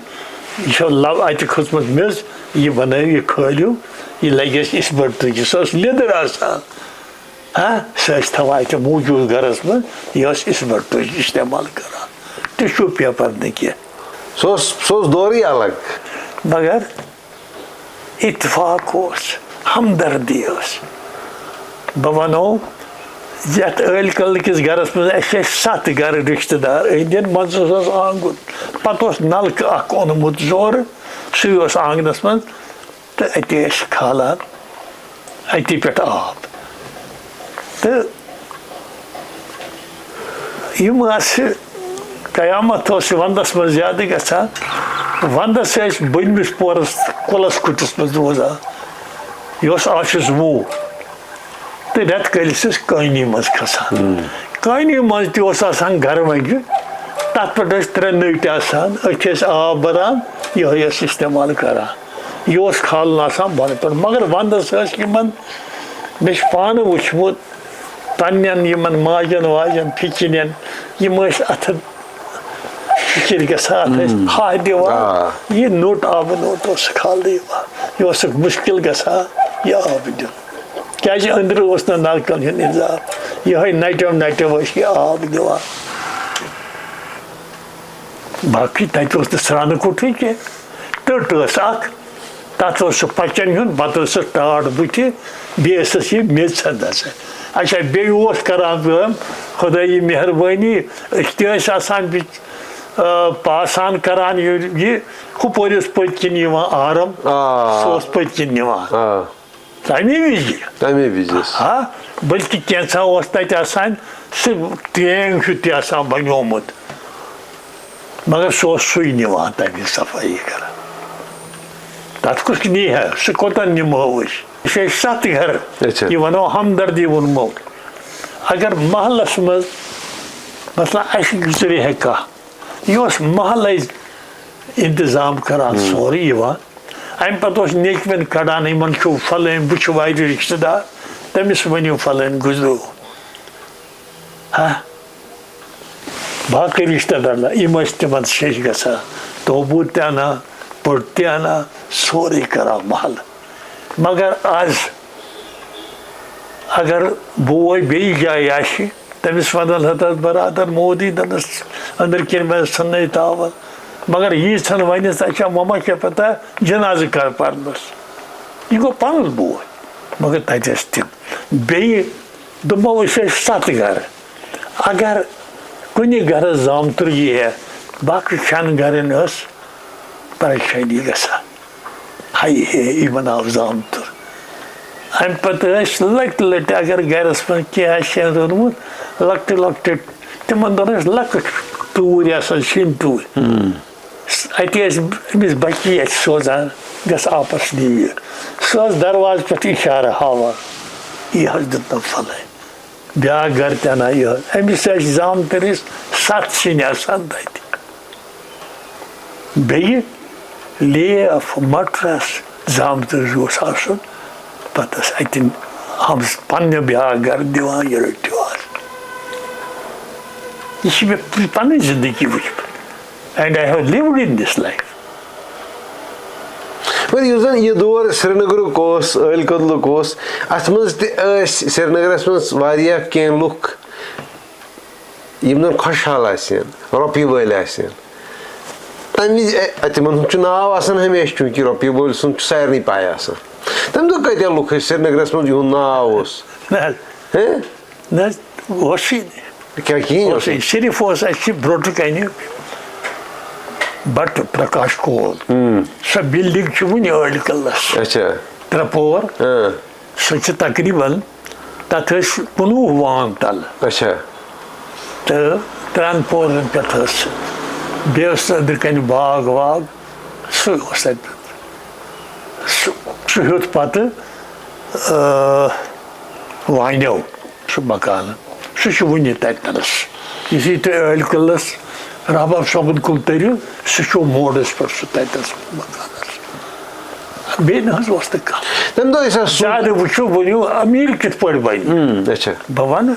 چھو لب اتہِ کھٔژمٕژ میٚژ یہِ بنٲیِو یہِ کھٲلِو یہِ لگہِ اَسہِ اِسبرِ ٹُجہِ سۄ ٲس لیٚدٕر آسان سۄ ٲسۍ تھاوان اتہِ موٗجوٗد گرس منٛز یہِ ٲس اِسبرِ ٹُج استعمال کران ٹِشوٗ پیپر نہٕ کینٛہہ سُہ اوس دورٕے الگ مگر اتفاق اوس ہمدردی ٲس بہٕ ونو یتھ عٲلۍ کدلہٕ کِس گرس منٛز اَسہِ ٲسۍ 7 گرٕ رشتہٕ دار أنٛدۍ أنٛدۍ منٛزس اوس آنگُن پتہٕ اوس نلکہٕ اکھ اوٚنمُت زورٕ سُے اوس آنگنس منٛز تہٕ اتی ٲسۍ کھالان اتی پٮ۪ٹھ آب تہٕ یِم آسہٕ قیامت اوس ونٛدس منٛز زیادٕ گژھان ونٛدس ٲسۍ بٔنمِس پورس کُلس کُٹِس منٛز روزان یہِ اوس آفِس 20 تہٕ رٮ۪تہٕ کٲلِس ٲسۍ کٲنی منٛز کھسان کٲنی منٛز تہِ اوس آسان گرٕوَنٛگہِ تتھ پٮ۪ٹھ ٲسۍ 3 نٔٹۍ آسان أتھۍ ٲسۍ آب بران یِہوٚے ٲسۍ استعمال کران یہِ اوس کھالُن آسان بۄنہٕ پٮ۪ٹھ مگر ونٛدس ٲسۍ یِمن مےٚ چھُ پانہٕ وٕچھمُت پننٮ۪ن یِمن ماجٮ۪ن واجٮ۪ن پھِچِنٮ۪ن یِم ٲسۍ اتھٕ فِکِر گژھان اتھ ٲسۍ پھاہ دِوان یہِ نوٚٹ آبہٕ نوٚٹ اوس کھالنہٕ یِوان یہِ اوسُکھ مُشکِل گژھان یہِ آبہٕ دیُن کیازِ أنٛدرٕ اوس نہٕ نلکن ہُنٛد انتظام یِہوٚے نٹیو نٹیو ٲسۍ یہِ آب دِوان باقٕے تتہِ اوس نہٕ سرٛانہٕ کُٹھٕے کینٛہہ ٹٔٹ ٲس اکھ تتھ اوس سُہ پچن ہُنٛد پتہٕ ٲسٕس ٹاٹھ بٕتھِ بیٚیہِ ٲسٕس یہِ میٚژ ہسا اچھا بیٚیہِ اوس کران کٲم خۄدایہِ مہربٲنی أسۍ تہِ ٲسۍ آسان پاسان کران یہِ ہُپٲرۍ اوس پٔتۍ کِنۍ یِوان آرم سُہ اوس پٔتۍ کِنۍ نِوان تمے وِزِ بٔلکہِ کینٛژھا اوس تتہِ آسان سُہ ٹینٛگ ہیوٗ تہِ آسان بنیومُت مگر سُہ اوس سُے نِوان تمہِ صفٲیی کران تتھ کُس نی ہے سُہ کوتاہ نِمو أسۍ ٲسۍ 7 گرٕ یہِ ونو ہمدردی ووٚنمو اگر محلس منٛز مثلاً اَسہِ گُزرے ہے کانٛہہ یہِ اوس محلے انتظام کران سورُے یِوان امہِ پتہٕ اوس نیٚچوٮ۪ن کڑان یِمن چھُو فلٲنۍ بہٕ چھُ واریاہ رشتہٕ دار تٔمِس ؤنِو فلٲنۍ گُزریو باقٕے رشتہٕ دار یِم ٲسۍ تِمن شیٚش گژھان توبوٗد تہِ انان پٔٹ تہِ انان سورُے کران محلہٕ مگر آز اگر بوے بیٚیہِ جایہِ آسہِ تٔمِس ونان حضرت برادر مودی دنس أنٛدٕرۍ کِنۍ مےٚ ژھٕننٲیتاون مگر ییٖژہن ونٮ۪س اچھا مما کیٛاہ پتہ جنازٕ کر پرنس یہِ گوٚو پنُن بوے مگر تتہِ ٲسۍ تِم بیٚیہِ دوٚپمو أسۍ ٲسۍ 7 گرٕ اگر کُنہِ گرس زامتُر یی ہے باقٕے 6 گرن ٲس پریشٲنی گژھان ہاے ہے یِمن آو زامتُر امہِ پتہٕ ٲسۍ لۄکٹہِ لۄکٹہِ اگر گرس منٛز کینٛہہ آسہِ ہے روٚنمُت لۄکٹہِ لۄکٹہِ تِمن دۄہن ٲسۍ لۄکٕٹۍ ٹوٗرۍ آسان شِنۍ ٹوٗرۍ اَتہِ ٲسۍ أمِس بچی اَسہِ سوزان گژھ آپس نیٖر سۄ ٲس دروازٕ پٮ۪ٹھ اِشارٕ ہاوان یہِ حظ دیُتنم فلٲنۍ بیٛاکھ گرٕ تہِ انان یہِ حظ أمِس ٲسۍ زامتٕرِس 7 سِنۍ آسان تتہِ بیٚیہِ لے آف مٹرس زامتر گوس آسن پتہ اتن ہم پنہ بیاکھ گھر دِوان یہ رٔٹِو آز یہ چھ مےٚ پنٕنۍ زندگی وٕچھمٕژ and I have lived in this life. مگر یُس زن یہ دور سرینگرُک اوس عٲلۍ کدلُک اوس اتھ منٛز تہِ ٲسۍ سرینگرس منٛز واریاہ کینٛہہ لُکھ یِم زن خۄشحال آسن رۄپیہِ وٲلۍ آسن تمہِ وِزِ تِمن ہُنٛد چھُ ناو آسان ہمیشہِ چوٗنٛکہِ رۄپیہِ وٲلۍ سُنٛد چھُ سارنٕے پاے آسان تمہِ دۄہ کۭتیاہ لُکھ ٲسۍ سرینگرس منٛز یِہُنٛد ناو اوس نہ حظ اوسُے کیٛاہ کِہیٖنۍ اوس صرف اوس اَسہِ برٛونٛٹھٕ کَنہِ بٹ پرکاش کول سۄ بِلڈِنٛگ چھِ وُنہِ عٲلۍ قلعس اچھا 3 پور سۄ چھِ تقریٖباً تَتھ ٲسۍ 15 وان تَلہٕ اچھا تہٕ 3 پورن پٮ۪ٹھ ٲس سۄ بیٚیہِ اوس أنٛدرٕ کَنہِ باغ واغ سُے اوس تَتہِ سُہ ہیوٚت پَتہٕ وانیو سُہ مکانہٕ سُہ چھُ وُنہِ تَتٮ۪نَس یُتھُے تُہۍ عٲلۍ قلعس رحباب صٲبُن کُن تٔرِو سُہ چھُ موڈَس پٮ۪ٹھ سُہ تَتٮ۪س مکانَس بیٚیہِ نہ حظ اوس نہٕ کانٛہہ تمہِ دۄہ ٲسۍ زیادٕ وٕچھو ؤنِو أمیٖر کِتھ پٲٹھۍ بَنہِ اچھا بہٕ وَنہٕ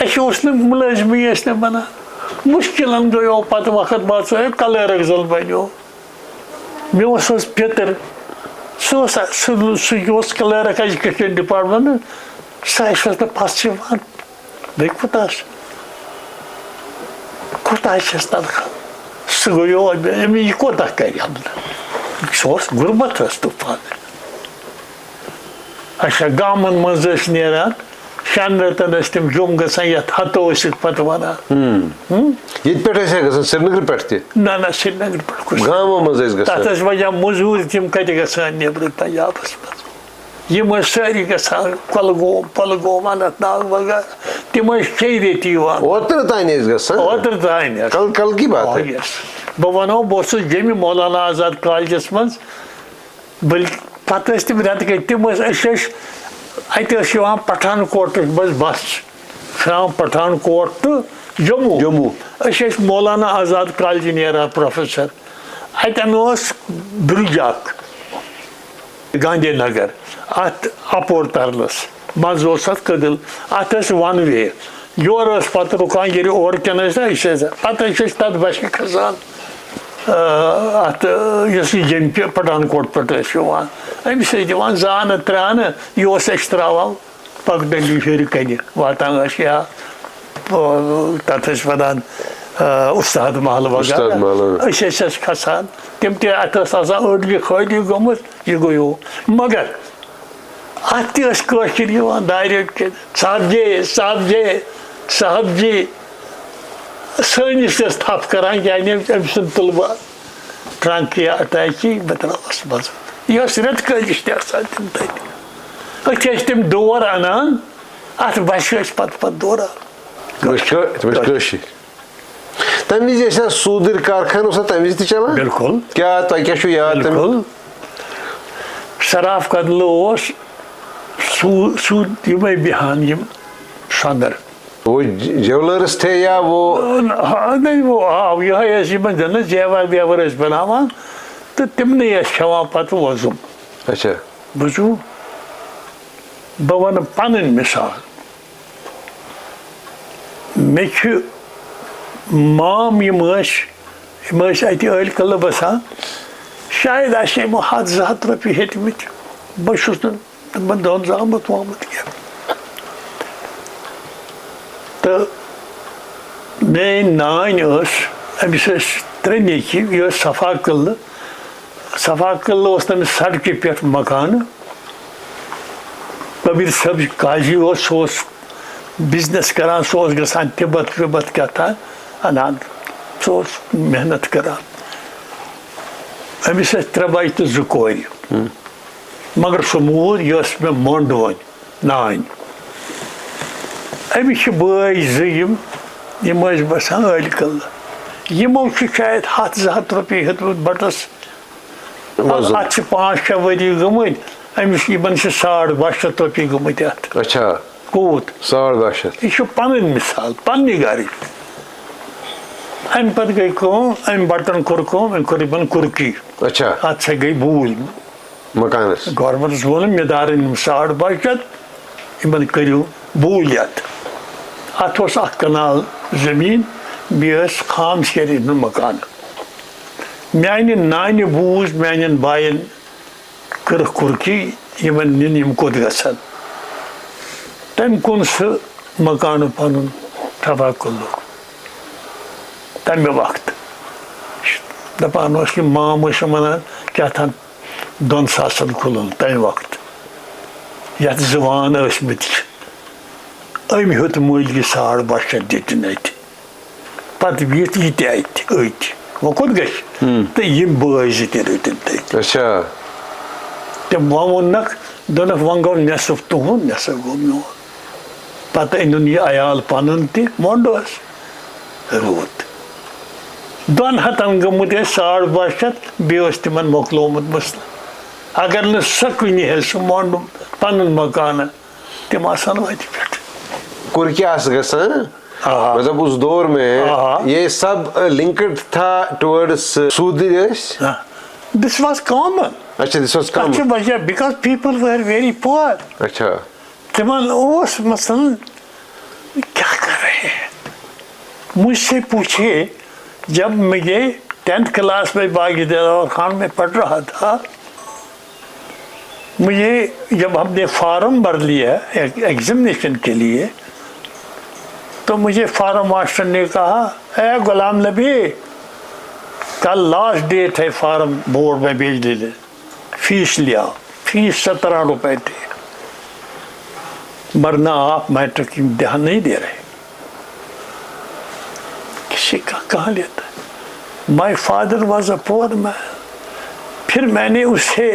اَسہِ اوس نہٕ مُلٲزمٕے ٲسۍ نہٕ بَنان مُشکِلن گٔیو پَتہٕ وقت باسو ہے کَلٲرٕک زَن بَنیو مےٚ اوس حظ پِتٕر سُہ اوس کَلٲرٕک ایجوکیشن ڈِپاٹمنٹ سۄ اَسہِ اوس نہٕ پَژھ یِوان بیٚیہِ کوٗتاہ چھَس تنخواہ سُہ گٔیو أمۍ یہِ کوتاہ کَرِ حملہٕ سُہ اوس غُربت ٲس طوٗفان اچھا گامَن منٛز ٲسۍ نیران 6 رٮ۪تن ٲسۍ تِم جوٚم گژھان یَتھ ہتو ٲسِکھ پَتہٕ وَنان ییٚتہِ پٮ۪ٹھ ٲسۍ گژھان سرینگرٕ پٮ۪ٹھ تہِ نہ سرینگرٕ پٮ۪ٹھ گامو منٛز ٲسۍ گژھان تَتھ ٲسۍ وجہ موٚزوٗرۍ تِم کَتہِ گژھان نیٚبرٕ پنجابس منٛز یِم ٲسۍ سٲری گژھان کۄلگوم اننت ناگ وغیرہ تِم ٲسۍ 6 رٮ۪تھ یِوان اوترٕ تانۍ ٲسۍ گژھان اوترٕ تانۍ کل کی بات ہے بہٕ وَنو بہٕ اوسُس جیٚمہِ مولانا آزاد کالجس منٛز بٔلکہِ پَتہٕ ٲسۍ تِم رٮ۪تہٕ کٔرۍ تِم ٲسۍ أسۍ ٲسۍ اَتہِ ٲس یِوان پٹھان کوٹٕچ بس کھران پٹھان کوٹ ٹُو جموں أسۍ ٲسۍ مولانا آزاد کالجہِ نیران پروفیسر اَتٮ۪ن اوس برٛج اکھ گاندھی نگر اَتھ اَپور ترلس منٛزٕ اوس اَتھ کٔدٕل اَتھ ٲسۍ 1 وے یورٕ ٲس پَتہٕ رُکان ییٚلہِ اورٕ کٮ۪ن ٲسۍ نا أسۍ ٲسۍ پَتہٕ ٲسۍ أسۍ تَتھ بَسہِ کھسان اَتھ یۄس یہِ جیٚمہِ پٹھان کوٹ پٮ۪ٹھ ٲسۍ یِوان أمِس ٲسۍ دِوان 2 آنہٕ 3 آنہٕ یہِ اوس اَسہِ ترٛاوان پَکڈٔلی ہیٚرِ کَنہِ واتان ٲسۍ یا تَتھ ٲسۍ وَنان اُستاد محل وغیرہ أسۍ ٲسۍ کھسان تِم تہِ اَتھ ٲس آسان أڑۍ خٲلی گٔمٕژ یہِ گوٚو مگر اَتھ تہِ ٲسۍ کٲشِرۍ یِوان دارِ صاحب جی سٲنِس تہِ ٲس تھپھ کران کیٛازِ أمۍ سُنٛد طلبہ ٹرٛنٛک یا اٹیچی بہٕ ترٛاوَس منٛز یہِ ٲس رٮ۪تہٕ کٲلِس تہِ آسان تِم تَتہِ أتھۍ ٲسۍ تِم دور اَنان اَتھ بَسہِ ٲسۍ پَتہٕ دوران کٲشِرۍ تَمہِ وِزِ ٲسۍ سوٗدٕرۍ کارخان اوسا تَمہِ وِزِ تہِ چلان بِلکُل کیٛاہ تۄہہِ کیٛاہ چھُو یاد بِلکُل سراف کدلہٕ اوس سوٗد یِمے بیٚہان یِم سۄنٛدر وہ جیولرس تھے یا وہ آو یِہوٚے ٲسۍ یِمن زَن زیور ویور ٲسۍ بَناوان تہٕ تِمنٕے ٲسۍ کھٮ۪وان پَتہٕ وۄزُم اچھا بوٗزِو بہٕ وَنہٕ پَنٕنۍ مِثال مےٚ چھِ مام یِم ٲسۍ اَتہِ عٲلۍ قلعہٕ بَسان شاید آسہِ یِمو 100-200 رۄپیہِ ہیٚتمٕتۍ بہٕ چھُس نہٕ تِمن دۄہن زامُت وامُت کینٛہہ تہٕ میٲنۍ نانۍ ٲس أمِس ٲسۍ 3 نیٚچِو یہِ ٲس صفا قلعہٕ اوس تٔمِس سڑکہِ پٮ۪ٹھ مکانہٕ کبیٖر صٲب قاضی اوس سُہ اوس بِزنِس کران سُہ اوس گژھان تِبت وِبت کیٛاہ تام اَنان سُہ اوس محنت کران أمِس ٲسۍ 3 بچہٕ تہٕ 2 کورِ مگر سُہ موٗد یہِ ٲس مےٚ مۄنٛڈ وۄنۍ نانۍ أمِس چھِ بٲے 2 یِم ٲسۍ بَسان عٲلۍ قلعہٕ یِمو چھِ شاید 100-200 رۄپیہِ ہیوٚتمُت بَٹَس اَتھ چھِ 5-6 ؤری گٔمٕتۍ أمِس یِمن چھِ 2,200 رۄپیہِ گٔمٕتۍ اَتھ اچھا کوٗت 2,200 یہِ چھُ پَنٕنۍ مِثال پَننہِ گرٕچ ام پتہ گئی ام بٹن کور کرکی اچھا ات سا گئی بھول مکانس گورمنٹس وون مے دارن 12.5 ان کرو بولیت ات اخ کنال زمین بیس خام شیری مکان میانہ نانہ بوز میان بائن کر کرکی یمن نن یم کوت گژھن تم کن سہ مکان پن تباہ کلک تمہ وقت دپان کہ مام ونان کیا تھان 2,000 کھلن تمہ وقت یت زوان ٲسمٕتۍ چھِ أمۍ ہیوٚت مٔلۍ یہِ 12.5 دِتِن اَتہِ پتہٕ بیٖٹھ یہِ تہِ اَتہِ أتۍ وۄنۍ کوٚت گژھِ تہٕ یِم بٲے زٕ تہِ رٔٹِن تٔتۍ اچھا تہٕ وۄنۍ ووٚننکھ دوٚپنکھ وۄنۍ گوٚو نٮ۪صٕف تُہُنٛد نٮ۪صٕف گوٚو میون پتہٕ أنِن یہِ عیال پنُن تہِ مۄنٛڈوس روٗد 200 گٔمٕتۍ ٲسۍ 12.5 بیٚیہِ اوس تِمن مۄکلومُت مسلہٕ اگر نہٕ سۄ کُنہِ ہے سُہ مۄنٛڈُم پنُن مکانہ تِم آسان وتہِ پٮ۪ٹھ کرکی آس گژھان مطلب اس دور میں یہ سب لنکڈ تھا ٹورڈس سودی دس واز کامن اچھا دس واز کامن وجہ because people were very poor اچھا تمن اوس مثلاً کیا کر رہے ہیں مجھ سے پوچھے جب مجھے 10th کلاس میں باغی دلاور خان میں پڑھ رہا تھا مجھے جب ہم نے فارم بھر لیا ایگزامینیشن کے لیے تو مجھے فارم ماسٹر نے کہا اے غلام نبی کل لاسٹ ڈیٹ ہے فارم بورڈ میں بھیج دے فیس لیا فیس 17 روپے تھے ورنہ آپ میٹرک کی امتحان نہیں دے رہے کسی کا کہاں لیتا ہے مائی فادر واز اے پور مین پھر میں نے اسے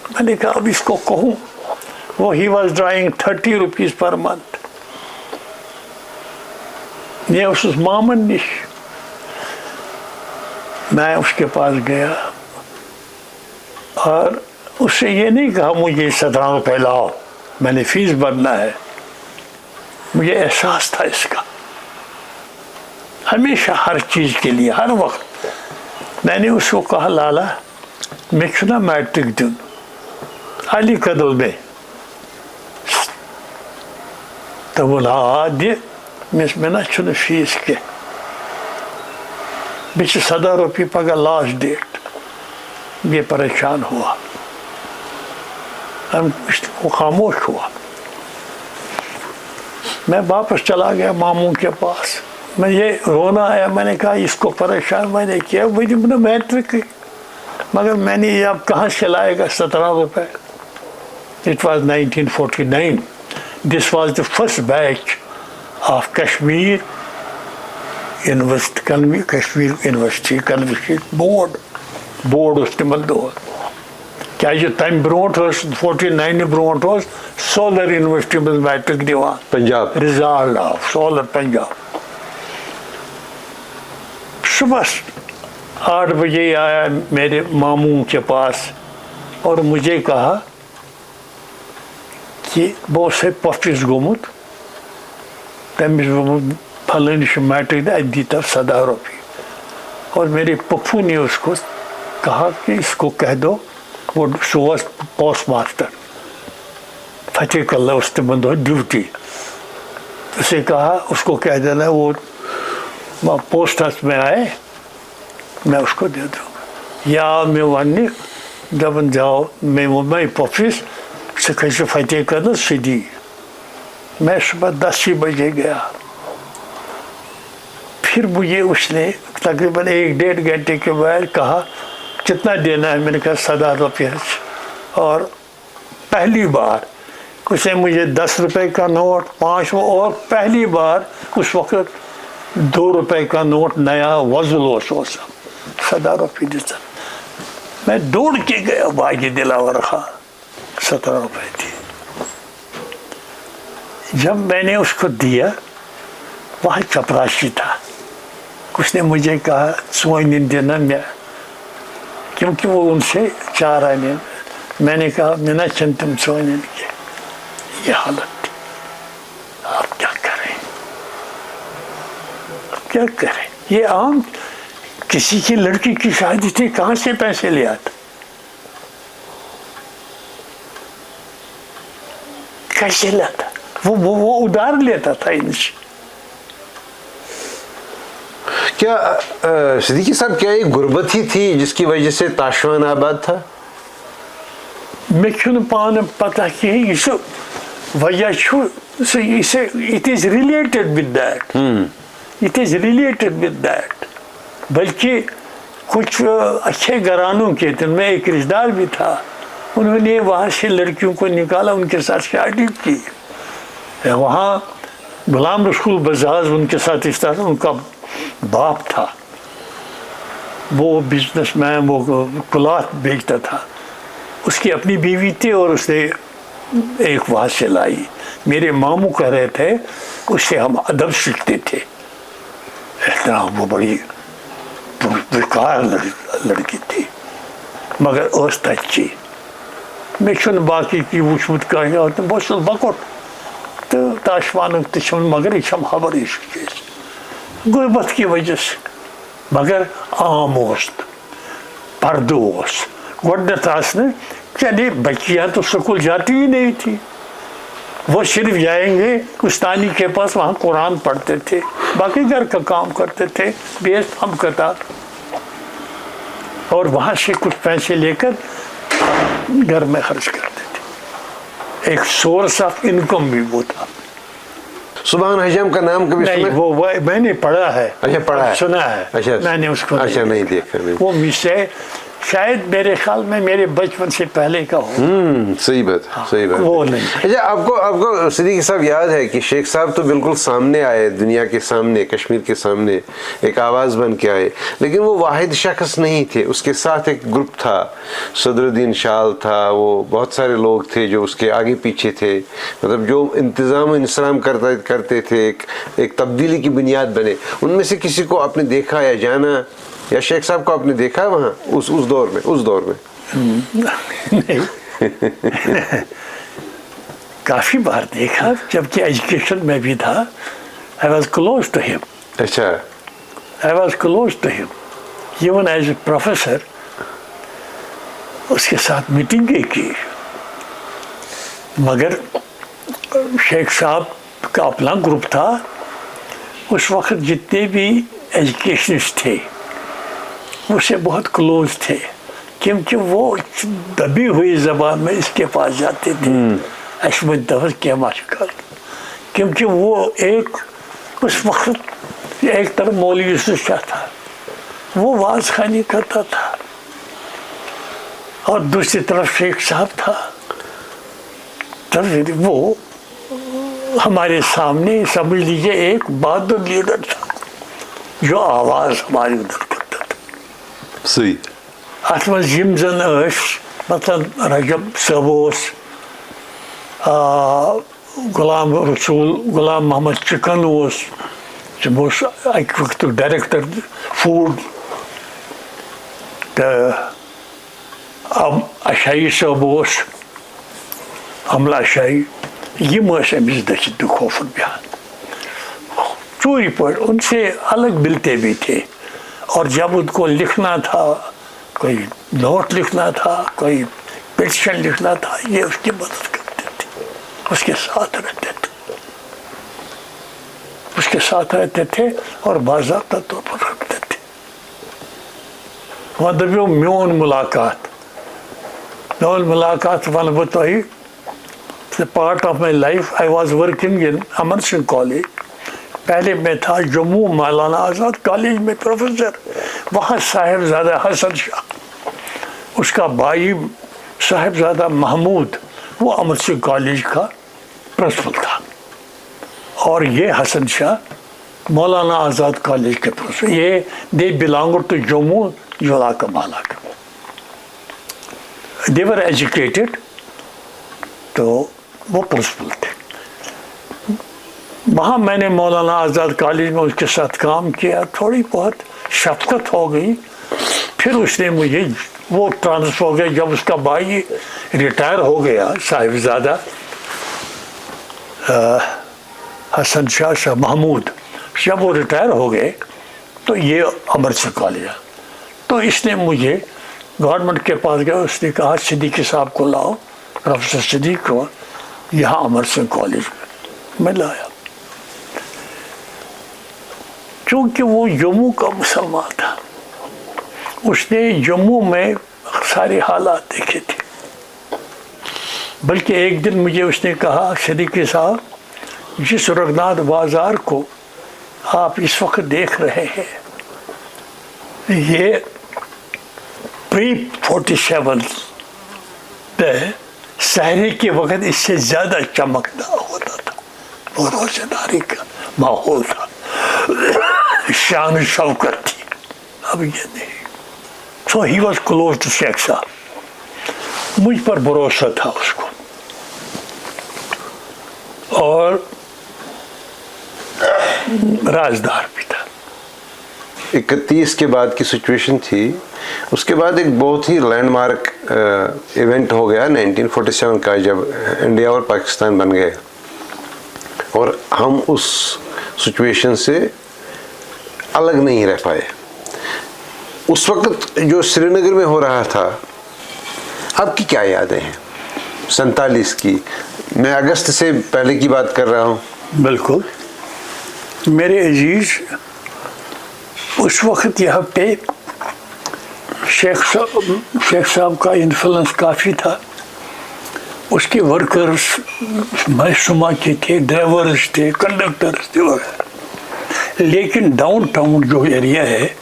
میں نے کہا اب اس کو کہوں وہ he was drawing 30 rupees per month یہ اس مامن نش میں اس کے پاس گیا اور اس سے یہ نہیں کہا مجھے 17 روپے لاؤ میں نے فیس بھرنا ہے مجھے احساس تھا اس کا ہمیشہ ہر چیز کے لیے ہر وقت میں نے اس کو کہا لالا میں چھنا میٹرک دن علی قدل میں تو بولا دے میں نا چھنا فیس کے بیچ 17 روپیے پگہ لاسٹ ڈیٹ یہ پریشان ہوا وہ خاموش ہوا میں واپس چلا گیا ماموں کے پاس میں یہ رونا آیا میں نے کہا اس کو پریشان میں نے کیا وہی میٹرک کی مگر میں نے یہ اب کہاں سے لائے گا 17 روپے It was 1949. This was the first batch of Kashmir University Convocation Board. Board was تِمن دۄہن کیازِ تمہِ برونٛٹھ ٲس 49 برونٛٹھ اوس سولر یونیورسٹی منٛز میٹرک دِوان پنجاب رزالٹ آف سولر پنجاب صبح 8 بجے آیا میرے ماموں کے پاس اور مجھے کہا کہ بہت سے پفس گومت تمس پھلانس میٹرک ات دیتا 17 روپیے اور میرے پپھو نے اس کو کہا کہ اس کو کہہ دو وہ سوس پوسٹ ماسٹر فتح کلّہ اس تمن دہ ڈیوٹی اسے کہا اس کو کہہ دینا وہ پوسٹس میں آئے میں اس کو دے دوں یا میں ون دپن جاؤ میں پفس سے کھسو فتح کدل سیدھی میں صبح 10 بجے گیا پھر مجھے اس نے تقریباً 1-1.5 گھنٹے کے بعد کہا کتنا دینا ہے میں نے کہا 17 روپیہ اور پہلی بار اس نے مجھے 10 روپے کا نوٹ 5 اور پہلی بار اس وقت 2 روپے کا نوٹ نیا وضل 17 روپے دیتا میں دوڑ کے گیا باغی دلاور خان 17 روپے تھی جب میں نے اس کو دیا وہاں چپراشی تھا اس نے مجھے کہا سوئن دینا میں کیونکہ وہ ان سے 4 آنے میں نے کہا میں نہ چنتم سوئن کے یہ حالت تھی آپ کیا کریں اب کیا کریں ये आम किसी की लड़की की शादी थी, कहाँ से पैसे ले आता, कैसे लाता, वो उधार लेता था इनसे। क्या सिद्दीकी साहब, क्या ये गुर्बत ही थी जिसकी वजह से ताशवान आबाद था? मैं क्यों पान पता कि इस वजह इसे it is related with that, it is related with that. बल्कि कुछ अच्छे घरानों के थे, मैं एक रिश्तेदार भी था, उन्होंने वहाँ से लड़कियों को निकाला, उनके साथ शादी की। वहाँ गुलाम रसूल बजाज उनके साथ इस तरह, उनका बाप था, वो बिजनेसमैन, वो क्लॉथ बेचता था, उसकी अपनी बीवी थी और उसने एक वहाँ से लाई। मेरे मामू कह रहे थे उससे हम अदब सीखते थे, इतना वो बड़ी बेकार लड़की थी मगर औसत अच्छी। मैं चुन बाकी की वुचमुत कहेंगे और बहुत सल बकोट तो ताशवान तशम मगर इशम खबर गुर्बत की वजह से। मगर आम औसत पर्दो गोडत ने चले, बच्चियाँ तो स्कूल जाती ही नहीं थी, वो सिर्फ जाएंगे उस्तानी के पास, वहाँ कुरान पढ़ते थे, बाकी घर का काम करते थे बेस हम करता, और वहाँ से कुछ पैसे लेकर घर में खर्च करते थे। एक सोर्स ऑफ इनकम भी वो था। सुभान हजम का नाम कभी नहीं, सुना? वो मैंने पढ़ा है। अच्छा, पढ़ा है, सुना है। अच्छा, मैंने उसको अच्छा नहीं देखा नहीं। वो मुझसे शायद मेरे ख्याल में मेरे बचपन से पहले का हो। सही बात, सही बात। वो नहीं। अच्छा, आपको सिद्दीकी साहब याद है कि शेख साहब तो बिल्कुल सामने आए, दुनिया के सामने, कश्मीर के सामने एक आवाज़ बन के आए, लेकिन वो वाहिद शख्स नहीं थे, उसके साथ एक ग्रुप था, सदरुद्दीन शाल था, वो बहुत सारे लोग थे जो उसके आगे पीछे थे, मतलब जो इंतज़ाम इंसलाम करते थे, एक तब्दीली की बुनियाद बने। उनमें से किसी को आपने देखा या जाना, या शेख साहब को आपने देखा वहाँ उस दौर में? नहीं काफ़ी बार देखा, जबकि एजुकेशन में भी था। I was close to him. अच्छा, I was close to him even as a professor. उसके साथ मीटिंगें की, मगर शेख साहब का अपना ग्रुप था। उस वक्त जितने भी एजुकेशनिस्ट थे उससे बहुत क्लोज थे, क्योंकि वो दबी हुई जबान में इसके पास जाते थे, अशमत के माशकल, क्योंकि वो एक उस वक्त एक तरफ मौलवी यूसुफ शाह था, वो वाज खानी करता था, और दूसरी तरफ शेख साहब था। तब वो हमारे सामने समझ लीजिए एक बहादुर लीडर था जो आवाज़ हमारी उधर करता था। सही। ات منٛز یِم زن ٲسۍ مثلاً رجب صٲب اوس، غلام رسول، غلام محمد چکن اوس، تِم اوس اَکہِ وقتُک ڈایریکٹر فوڈ، تہٕ اشائی صٲب اوس، عملہ اشائی، یِم ٲسۍ أمِس دٔچھِنۍ تہٕ خوفن بیٚہان چوری پٲٹھۍ۔ ان سے الگ ملتے بھی تھے، اور جب ان کو لکھنا تھا، کوئی نوٹ لکھنا تھا، کوئی پٹیشن لکھنا تھا، یہ اس کی مدد کرتے تھے، اس کے ساتھ رہتے تھے، اس کے ساتھ رہتے تھے اور باضابطہ طور پر رکھتے تھے۔ وہاں دبیو میون ملاقات ون بہ تۄہہِ، part of my life I was working in Amar Singh college. پہلے میں تھا جموں مولانا آزاد کالج میں پروفیسر، وہاں صاحبزادہ حسن شاہ، اس کا بھائی صاحبزادہ محمود، وہ امر سنگھ کالج کا پرنسپل تھا، اور یہ حسن شاہ مولانا آزاد کالج کے پرنسپل۔ یہ دے بلانگ ٹو جموں جولا کا مالا کا، دے ور ایجوکیٹڈ، تو وہ پرنسپل تھے۔ وہاں میں نے مولانا آزاد کالج میں اس کے ساتھ کام کیا، تھوڑی بہت شفقت ہو گئی۔ پھر اس نے مجھے وہ ٹرانسفر ہو گیا جب اس کا بھائی ریٹائر ہو گیا، صاحبزادہ حسن شاہ محمود، جب وہ ریٹائر ہو گئے तो ये अमृतसर कॉलेज है। तो इसने मुझे गवर्नमेंट के पास गया, उसने कहा सिद्दीकी साहब को लाओ, प्रोफेसर सिद्दीक को, यहाँ अमृतसर कॉलेज में लाया। क्योंकि वो जम्मू का मुसलमान था, उसने जम्मू में सारे हालात देखे थे। बल्कि एक दिन मुझे उसने कहा, सिद्दीकी साहब, जिस रघुनाथ बाजार को आप इस वक्त देख रहे हैं, ये pre-47 सहरे के वक्त इससे ज़्यादा चमकदार होता था, और रोशनारी का माहौल था, शान शौकत थी। अब ये नहीं। So he was close to Sheikh Sahab. मुझ पर भरोसा था उसको। और राजदार भी था। 31 के बाद की सिचुएशन थी। उसके बाद एक बहुत ही लैंडमार्क इवेंट हो गया 1947 का, जब इंडिया और पाकिस्तान बन गए, और हम उस सिचुएशन से अलग नहीं रह पाए। उस वक्त जो श्रीनगर में हो रहा था, आपकी क्या यादें हैं 47 की? मैं अगस्त से पहले की बात कर रहा हूँ। बिल्कुल मेरे अजीज, उस वक्त यहाँ पे शेख साहब का इन्फ्लुएंस काफ़ी था। उसके वर्कर्स मैसुमा के थे, ड्राइवर्स थे, कंडक्टर्स थे वगैरह। लेकिन डाउन टाउन जो एरिया है,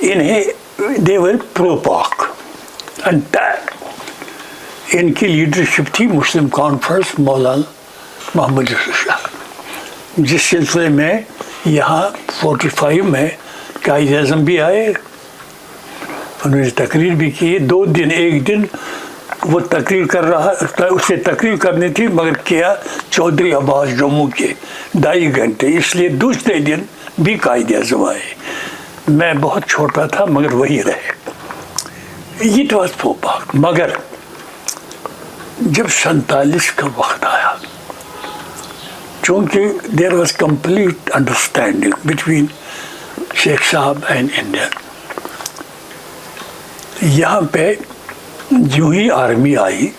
इन्हें देवर प्रो पाक एंटायर। इनकी लीडरशिप थी मुस्लिम कॉन्फ्रेंस मौलाना मोहम्मद यूसुफ शाह, जिस सिलसिले में यहाँ 45 में कायद आज़म भी आए। उन्होंने तकरीर भी की 2 दिन। एक दिन वो तकरीर कर रहा, उसे तकरीर करनी थी, मगर किया चौधरी अब्बास जम्मू के 2.5 घंटे, इसलिए दूसरे दिन भी कायद आज़म आए। मैं बहुत छोटा था, मगर वही रहे। इट वॉज फोपाक। मगर जब 47 का वक्त आया, चूँकि there was complete understanding between Sheikh Sahab and India, यहाँ पे जो ही आर्मी आई,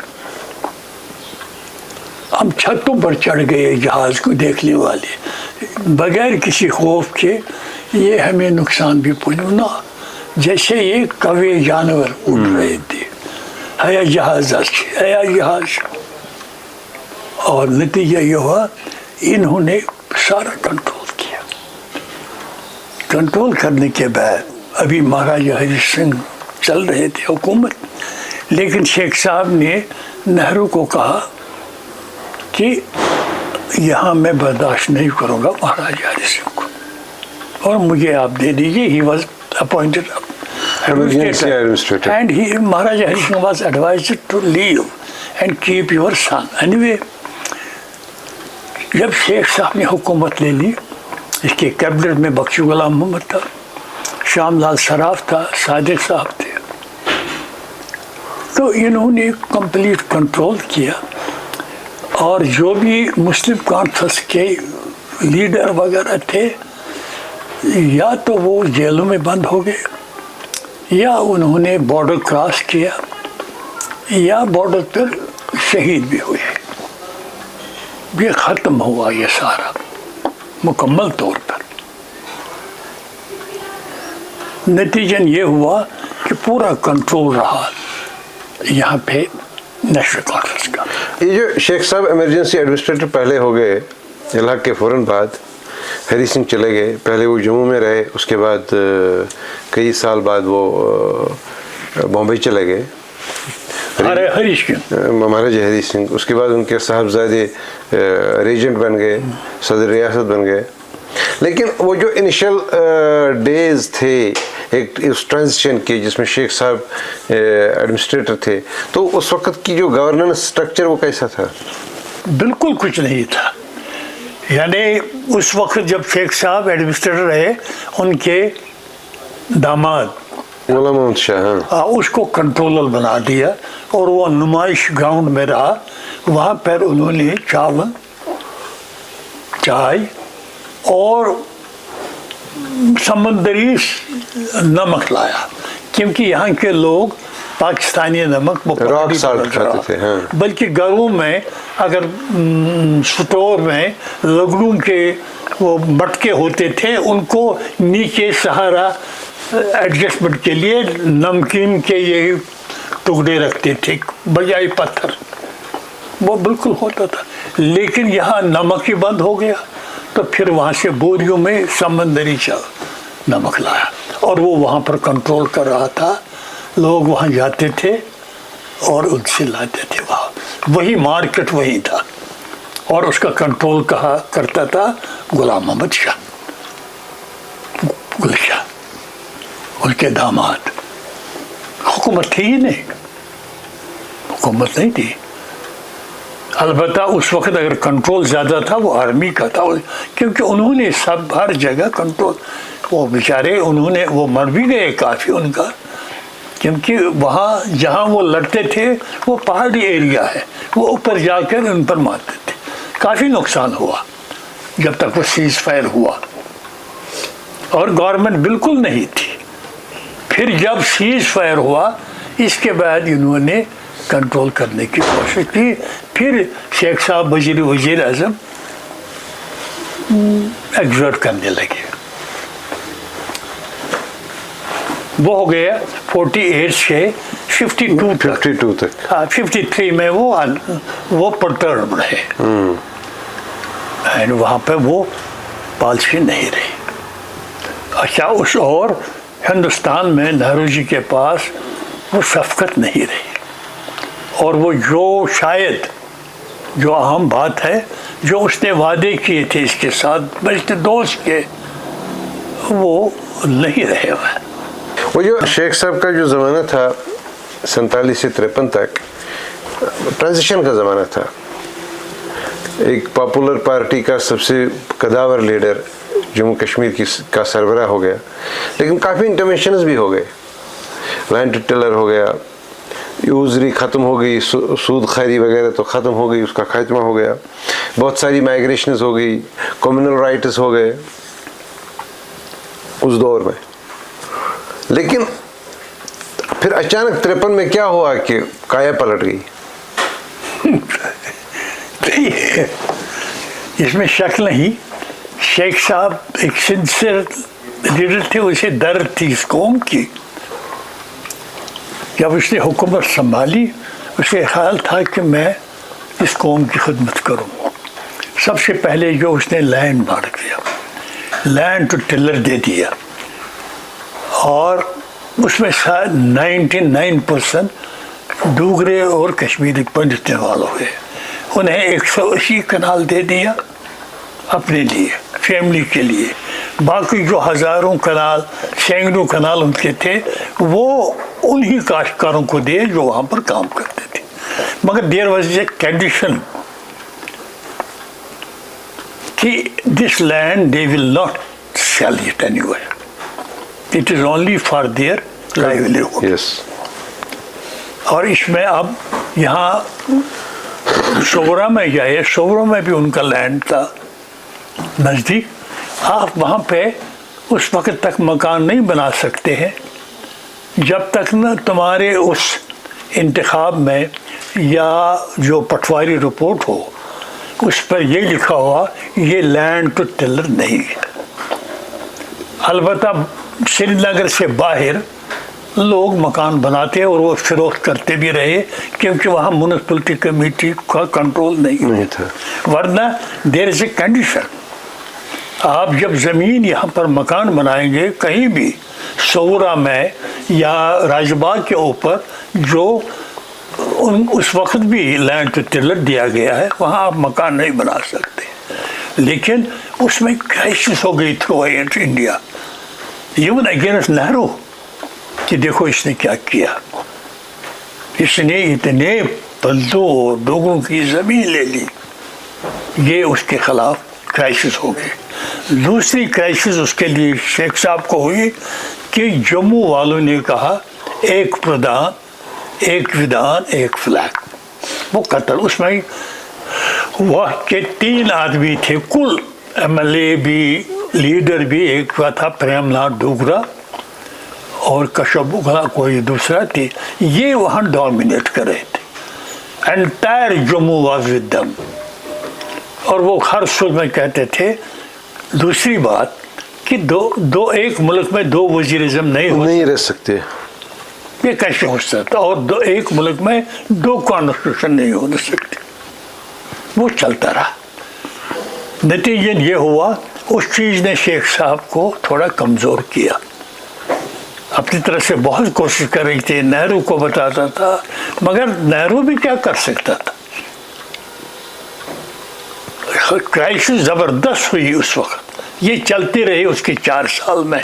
हम छतों पर चढ़ गए जहाज़ को देखने वाले, बगैर किसी खौफ के। ये हमें नुकसान भी पहुँचना, जैसे ये कौवे जानवर उड़ रहे थे, है जहाज़ है जहाज़। और नतीजा ये हुआ, इन्होंने सारा कंट्रोल किया। कंट्रोल करने के बाद अभी महाराजा हरि सिंह चल रहे थे हुकूमत, लेकिन शेख साहब ने नेहरू को कहा कि यहाँ मैं बर्दाश्त नहीं करूँगा महाराजा हरि सिंह को, और मुझे आप दे दीजिए। He was appointed administrator, and he, Maharaja Hari Singh was advised to leave and keep your son. Anyway, जब शेख साहब ने हुकूमत ले ली, इसके कैबिनेट में बख्शी गुलाम मोहम्मद था, श्यामलाल सराफ था, सादिक साहब थे, तो इन्होंने कंप्लीट कंट्रोल किया। और जो भी मुस्लिम कॉन्फ्रेंस के लीडर वगैरह थे, या तो वो जेलों में बंद हो गए, या उन्होंने बॉर्डर क्रॉस किया, या बॉर्डर पर शहीद भी हुए। ये ख़त्म हुआ ये सारा मुकम्मल तौर पर। नतीजन ये हुआ कि पूरा कंट्रोल रहा यहाँ पे नेशनल कॉन्फ्रेंस का। ये जो शेख साहब इमरजेंसी एडमिनिस्ट्रेटर पहले हो गए, इलाक़ के फ़ौरन बाद हरी सिंह चले गए। पहले वो जम्मू में रहे, उसके बाद कई साल बाद वो बॉम्बे चले गए, महाराजा हरी सिंह। उसके बाद उनके साहबजादे रीजेंट बन गए, सदर रियासत बन गए। लेकिन वो जो इनिशियल डेज थे एक इस ट्रांजिशन के, जिसमें शेख साहब एडमिनिस्ट्रेटर थे, तो उस वक्त की जो गवर्नेंस स्ट्रक्चर वो कैसा था? बिल्कुल कुछ नहीं था। यानी उस वक्त जब शेख साहब एडमिनिस्ट्रेटर रहे, उनके दामाद गुलाम मोहम्मद शाह, उसको कंट्रोलर बना दिया, और वो नुमाइश ग्राउंड में रहा। वहाँ पर उन्होंने चावल, चाय और समंदरी नमक लाया, क्योंकि यहाँ के लोग पाकिस्तानी नमक वो रॉक साल्ट खाते थे, हाँ। बल्कि घरों में अगर स्टोर में लकड़ों के वो मटके होते थे, उनको नीचे सहारा एडजस्टमेंट के लिए नमकीन के ये टुकड़े रखते थे बजाय पत्थर, वो बिल्कुल होता था। लेकिन यहाँ नमक ही बंद हो गया, तो फिर वहाँ से बोरियों में समंदरी नमक लाया और वो वहाँ पर कंट्रोल कर रहा था। लोग वहाँ जाते थे और उनसे लाते थे, वहाँ वही मार्केट वही था, और उसका कंट्रोल कहा करता था गुलाम अहमद शाह, गुल शाह, उनके दामाद। हुकूमत थी ही नहीं, हुकूमत नहीं थी। अलबत्ता उस वक्त अगर कंट्रोल ज़्यादा था वो आर्मी का था, क्योंकि उन्होंने सब हर जगह कंट्रोल, वो बेचारे उन्होंने वो मर भी गए काफ़ी उनका, क्योंकि वहाँ जहाँ वो लड़ते थे वो पहाड़ी एरिया है, वो ऊपर जाकर उन पर मारते थे। काफ़ी नुकसान हुआ जब तक वो सीज फायर हुआ, और गवर्नमेंट बिल्कुल नहीं थी। फिर जब सीज फायर हुआ, इसके बाद इन्होंने कंट्रोल करने की कोशिश की। फिर शेख साहब वज़ीर आज़म एग्जर्ट करने लगे। वो हो गया 48 से 52 तक। हाँ, 53 में वो परटर्ब रहे, एंड वहाँ पे वो पॉलिसी नहीं रही। अच्छा, उस और हिंदुस्तान में नेहरू जी के पास वो शफ़क़त नहीं रही, और वो जो शायद जो अहम बात है, जो उसने वादे किए थे इसके साथ बल्कि दोस्त के, वो नहीं रहे। वो जो शेख साहब का जो ज़माना था 47 से 53 तक, ट्रांजिशन का ज़माना था। एक पॉपुलर पार्टी का सबसे कदावर लीडर जम्मू कश्मीर का सरबराह हो गया, लेकिन काफ़ी इंटरवेंशंस भी हो गए। लैंड टिलर हो गया, यूजरी ख़त्म हो गई, सूद खैरी वगैरह तो ख़त्म हो गई, उसका खात्मा हो गया। बहुत सारी माइग्रेशंस हो गई, कम्युनल राइट्स हो गए उस दौर में। लेकिन फिर अचानक 53 में क्या हुआ कि काया पलट गई? इसमें शक नहीं, शेख साहब एक सिंसियर लीडर थे, उसे दर्द थी इस कौम की। जब उसने हुकूमत संभाली, उसे ख्याल था कि मैं इस कौम की खिदमत करूं। सबसे पहले जो उसने लैंड बांट दिया, लैंड टू टिलर दे दिया, और उसमें शायद 99% डोगरे और कश्मीरी पंडित वाले हुए। उन्हें 180 कनाल दे दिया अपने लिए, फैमिली के लिए। बाकी जो हज़ारों कनाल, सैकड़ों कनाल उनके थे, वो उन्हीं काश्तकारों को दिए जो वहाँ पर काम करते थे। मगर देयर वाज ए कंडीशन कि this land they will not sell it anywhere, it is only for their livelihood. Yes. और इसमें अब यहाँ सोगरा में जाए, सोगरा में भी उनका लैंड था नज़दीक। आप वहाँ पे उस वक्त तक मकान नहीं बना सकते हैं जब तक न तुम्हारे उस इंतखाब में या जो पटवारी रिपोर्ट हो उस पर ये लिखा हुआ ये लैंड टू टिलर नहीं है। अलबत्ता श्रीनगर से बाहर लोग मकान बनाते और वो फरोख्त करते भी रहे, क्योंकि वहाँ म्यूनिसिपैलिटी कमेटी का कंट्रोल नहीं था। वरना देयर इज ए कंडीशन, आप जब ज़मीन यहाँ पर मकान बनाएंगे कहीं भी सोगरा में या राजबाग के ऊपर, जो उस वक्त भी लैंड टू टिलर दिया गया है, वहाँ आप मकान नहीं बना सकते। लेकिन उसमें क्राइसिस हो गई through India, even against Nehru, कि देखो इसने क्या किया, इसने इतने बंदों और लोगों की ज़मीन ले ली। ये उसके खिलाफ क्राइसिस हो गई। दूसरी क्राइसिस उसके लिए शेख साहब को हुई कि जम्मू वालों ने कहा एक प्रधान, एक विधान, एक फ्लैग। वो कत्ल उसमें वह के 3 आदमी थे कुल, MLA भी लीडर भी एक हुआ था प्रेमनाथ डोगरा और कशबुगला कोई दूसरा थी, ये वहाँ डोमिनेट कर रहे थे। Entire Jammu was with them. और वो हर सुर में कहते थे। दूसरी बात कि दो एक मुल्क में दो वजीरिज्म नहीं रह सकते, ये कैसे हो सकता, और एक मुल्क में दो कॉन्स्टिट्यूशन नहीं हो सकते। वो चलता रहा। नतीजन ये हुआ, उस चीज़ ने शेख साहब को थोड़ा कमज़ोर किया। अपनी तरफ से बहुत कोशिश कर रही थी, नेहरू को बताता था, मगर नेहरू भी क्या कर सकता था। क्राइसिस ज़बरदस्त हुई उस वक्त, ये चलती रही उसके 4 साल में।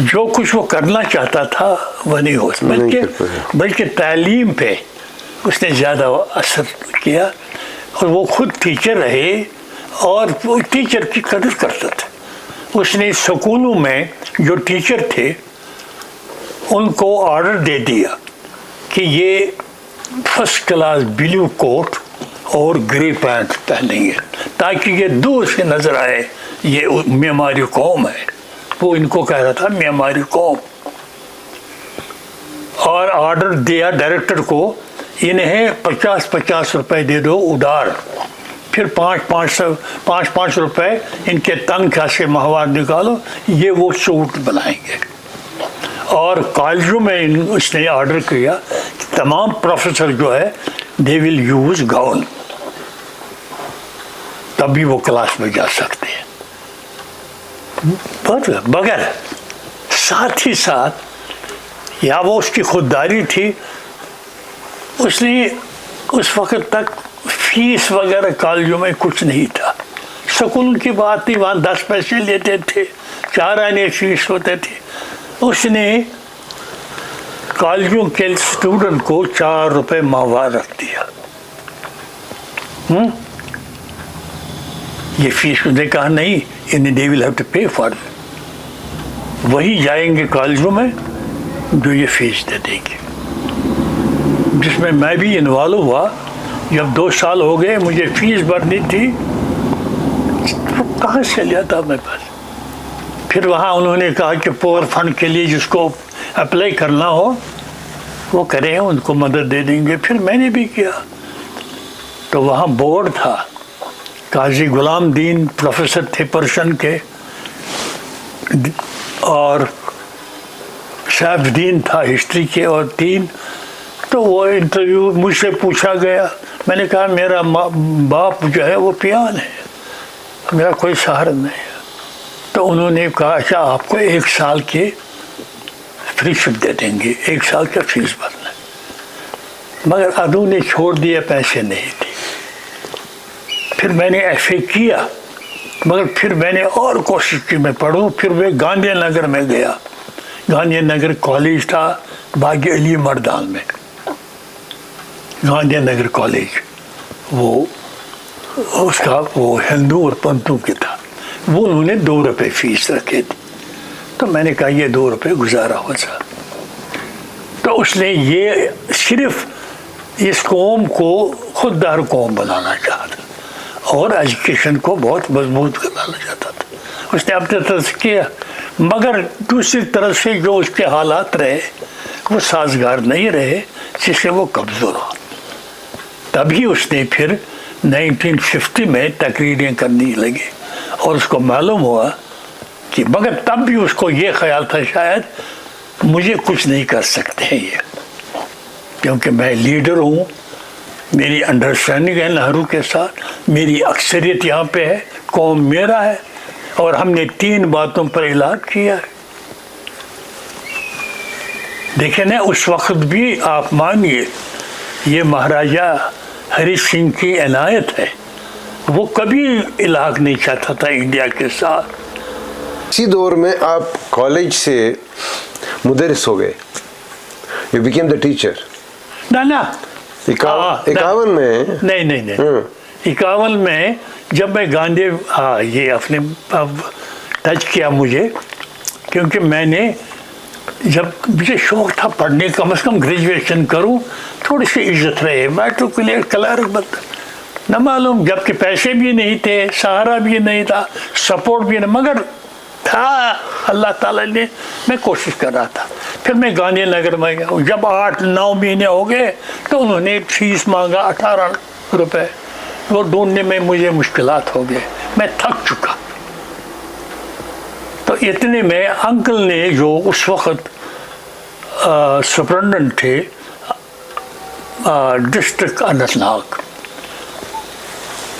जो कुछ वो करना चाहता था वो नहीं हो, बल्कि तालीम पे उसने ज़्यादा असर किया। और वो खुद टीचर रहे और वो टीचर की कदर करते थे। उसने स्कूलों में जो टीचर थे उनको ऑर्डर दे दिया कि ये फर्स्ट क्लास ब्लू कोट और ग्रे पैंट पहनेंगे ताकि ये दूर से नजर आए ये मेमारी कौम है। वो इनको कह रहा था मेमारी कौम। और ऑर्डर दिया डायरेक्टर को, इन्हें 50-50 रुपए दे दो उधार, फिर 5-5 रुपए इनके तनख्वाह से माहवार निकालो, ये वो सूट बनाएंगे। और कॉलेजों में उसने ऑर्डर किया कि तमाम प्रोफेसर जो है दे विल यूज गाउन, तभी वो क्लास में जा सकते हैं। मगर साथ ही साथ, या वो उसकी खुददारी थी, उसने उस वक्त तक फीस वगैरह कॉलेजों में कुछ नहीं था। स्कूल की बात थी, वहाँ 10 पैसे लेते थे, 4 आने फीस होते थे। उसने कॉलेजों के स्टूडेंट को 4 रुपए माहवार रख दिया। ये फीस उसने कहा नहीं, इन दे विल हैव टू पे फॉर, वही जाएंगे कॉलेजों में जो ये फीस दे देंगे। जिसमें मैं भी इन्वॉल्व हुआ। जब 2 साल हो गए, मुझे फीस भरनी थी, तो कहाँ से लिया था मेरे पास। फिर वहाँ उन्होंने कहा कि पावर फंड के लिए जिसको अप्लाई करना हो वो करें, उनको मदद दे देंगे। फिर मैंने भी किया। तो वहाँ बोर्ड था, काजी गुलाम दीन प्रोफेसर थे पर्शियन के, और शैफुद्दीन था हिस्ट्री के, और 3। तो वो इंटरव्यू मुझसे पूछा गया। मैंने कहा मेरा बाप जो है वो पियान है, मेरा कोई सहारा नहीं है। तो उन्होंने कहा अच्छा आपको 1 साल के फ्रीशिप दे देंगे, 1 साल का फीस भरना। मगर अदू ने छोड़ दिया, पैसे नहीं थे। फिर मैंने FA किया, मगर फिर मैंने और कोशिश की मैं पढ़ूं। फिर मैं गांधी नगर में गया। गांधी नगर कॉलेज था बागी अली मर्दान में, गांधी नगर कॉलेज, वो उसका वो हिंदू और पंतों के था। वो उन्होंने 2 रुपए फीस रखे थे। तो मैंने कहा ये 2 रुपए गुजारा हो जा। तो उसने ये सिर्फ इस कौम को खुददार कौम बनाना चाहता और एजुकेशन को बहुत मजबूत बनाना चाहता था। उसने अपने तरफ से किया, मगर दूसरी तरफ से जो उसके हालात रहे वो साजगार नहीं रहे, जिससे वो कमज़ोर हुआ। तभी उसने फिर 1950 में तकरीरें करने लगे और उसको मालूम हुआ कि, मगर तब भी उसको ये ख्याल था शायद मुझे कुछ नहीं कर सकते हैं ये, क्योंकि मैं लीडर हूँ, मेरी अंडरस्टैंडिंग है नेहरू के साथ, मेरी अक्सरियत यहाँ पे है, कौम मेरा है, और हमने 3 बातों पर इलाज किया है। देखें ना, उस वक्त भी आप मानिए ये महाराजा हरी सिंह की इनायत है, वो कभी इलाक नहीं चाहता था इंडिया के साथ। इसी दौर में आप कॉलेज से मुदरिस हो गए, यू बिकेम द टीचर। ना 51 में नहीं 51 में जब मैं गांधी, ये आपने अब टच किया मुझे, क्योंकि मैंने जब मुझे शौक था पढ़ने, कम से कम ग्रेजुएशन करूं, थोड़ी सी इज्जत रहे, मैं तो क्लियर क्लर्क बन। न मालूम, जबकि पैसे भी नहीं थे, सहारा भी नहीं था, सपोर्ट भी नहीं, मगर था अल्लाह ताला ने, मैं कोशिश कर रहा था। फिर मैं गांधीनगर में गया, जब 8-9 महीने हो गए तो उन्होंने फीस मांगा 18 रुपए, वो ढूंढने में मुझे मुश्किलात हो गए, मैं थक चुका। तो इतने में अंकल ने, जो उस वक्त सुपरिटेंडेंट थे डिस्ट्रिक्ट अनंतनाग,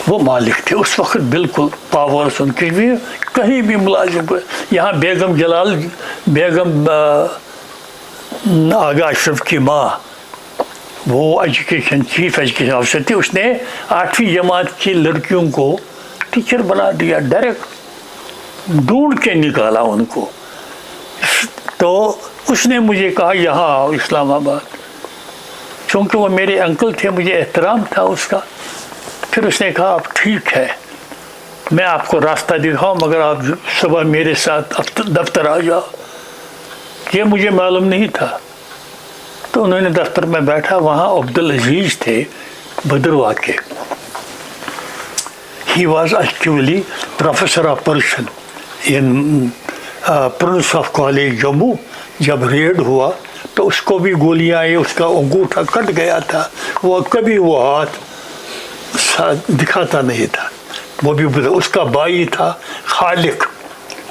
वो मालिक थे उस वक्त, बिल्कुल पावर्स उनके भी, कहीं भी मुलाजिम को। यहाँ बेगम जलाल, बेगम आगा अशरफ की माँ, वो एजुकेशन चीफ एजुकेशन ऑफिसर थी, उसने 8वीं जमात की लड़कियों को टीचर बना दिया, डायरेक्ट ढूंढ के निकाला उनको। तो उसने मुझे कहा यहाँ आओ इस्लामाबाद, चूँकि वो मेरे अंकल थे, मुझे एहतराम था उसका। फिर उसने कहा अब ठीक है, मैं आपको रास्ता दिखाऊं, मगर आप सुबह मेरे साथ दफ्तर आ जाओ। ये मुझे मालूम नहीं था। तो उन्होंने दफ्तर में बैठा, वहाँ अब्दुल अजीज थे भद्रवाह के। He was actually professor of Persian in Prince of college Jammu. जब रेड हुआ तो उसको भी गोलियां आई, उसका अंगूठा कट गया था, वो कभी वो हाथ दिखाता नहीं था। वो भी उसका भाई था खालिक,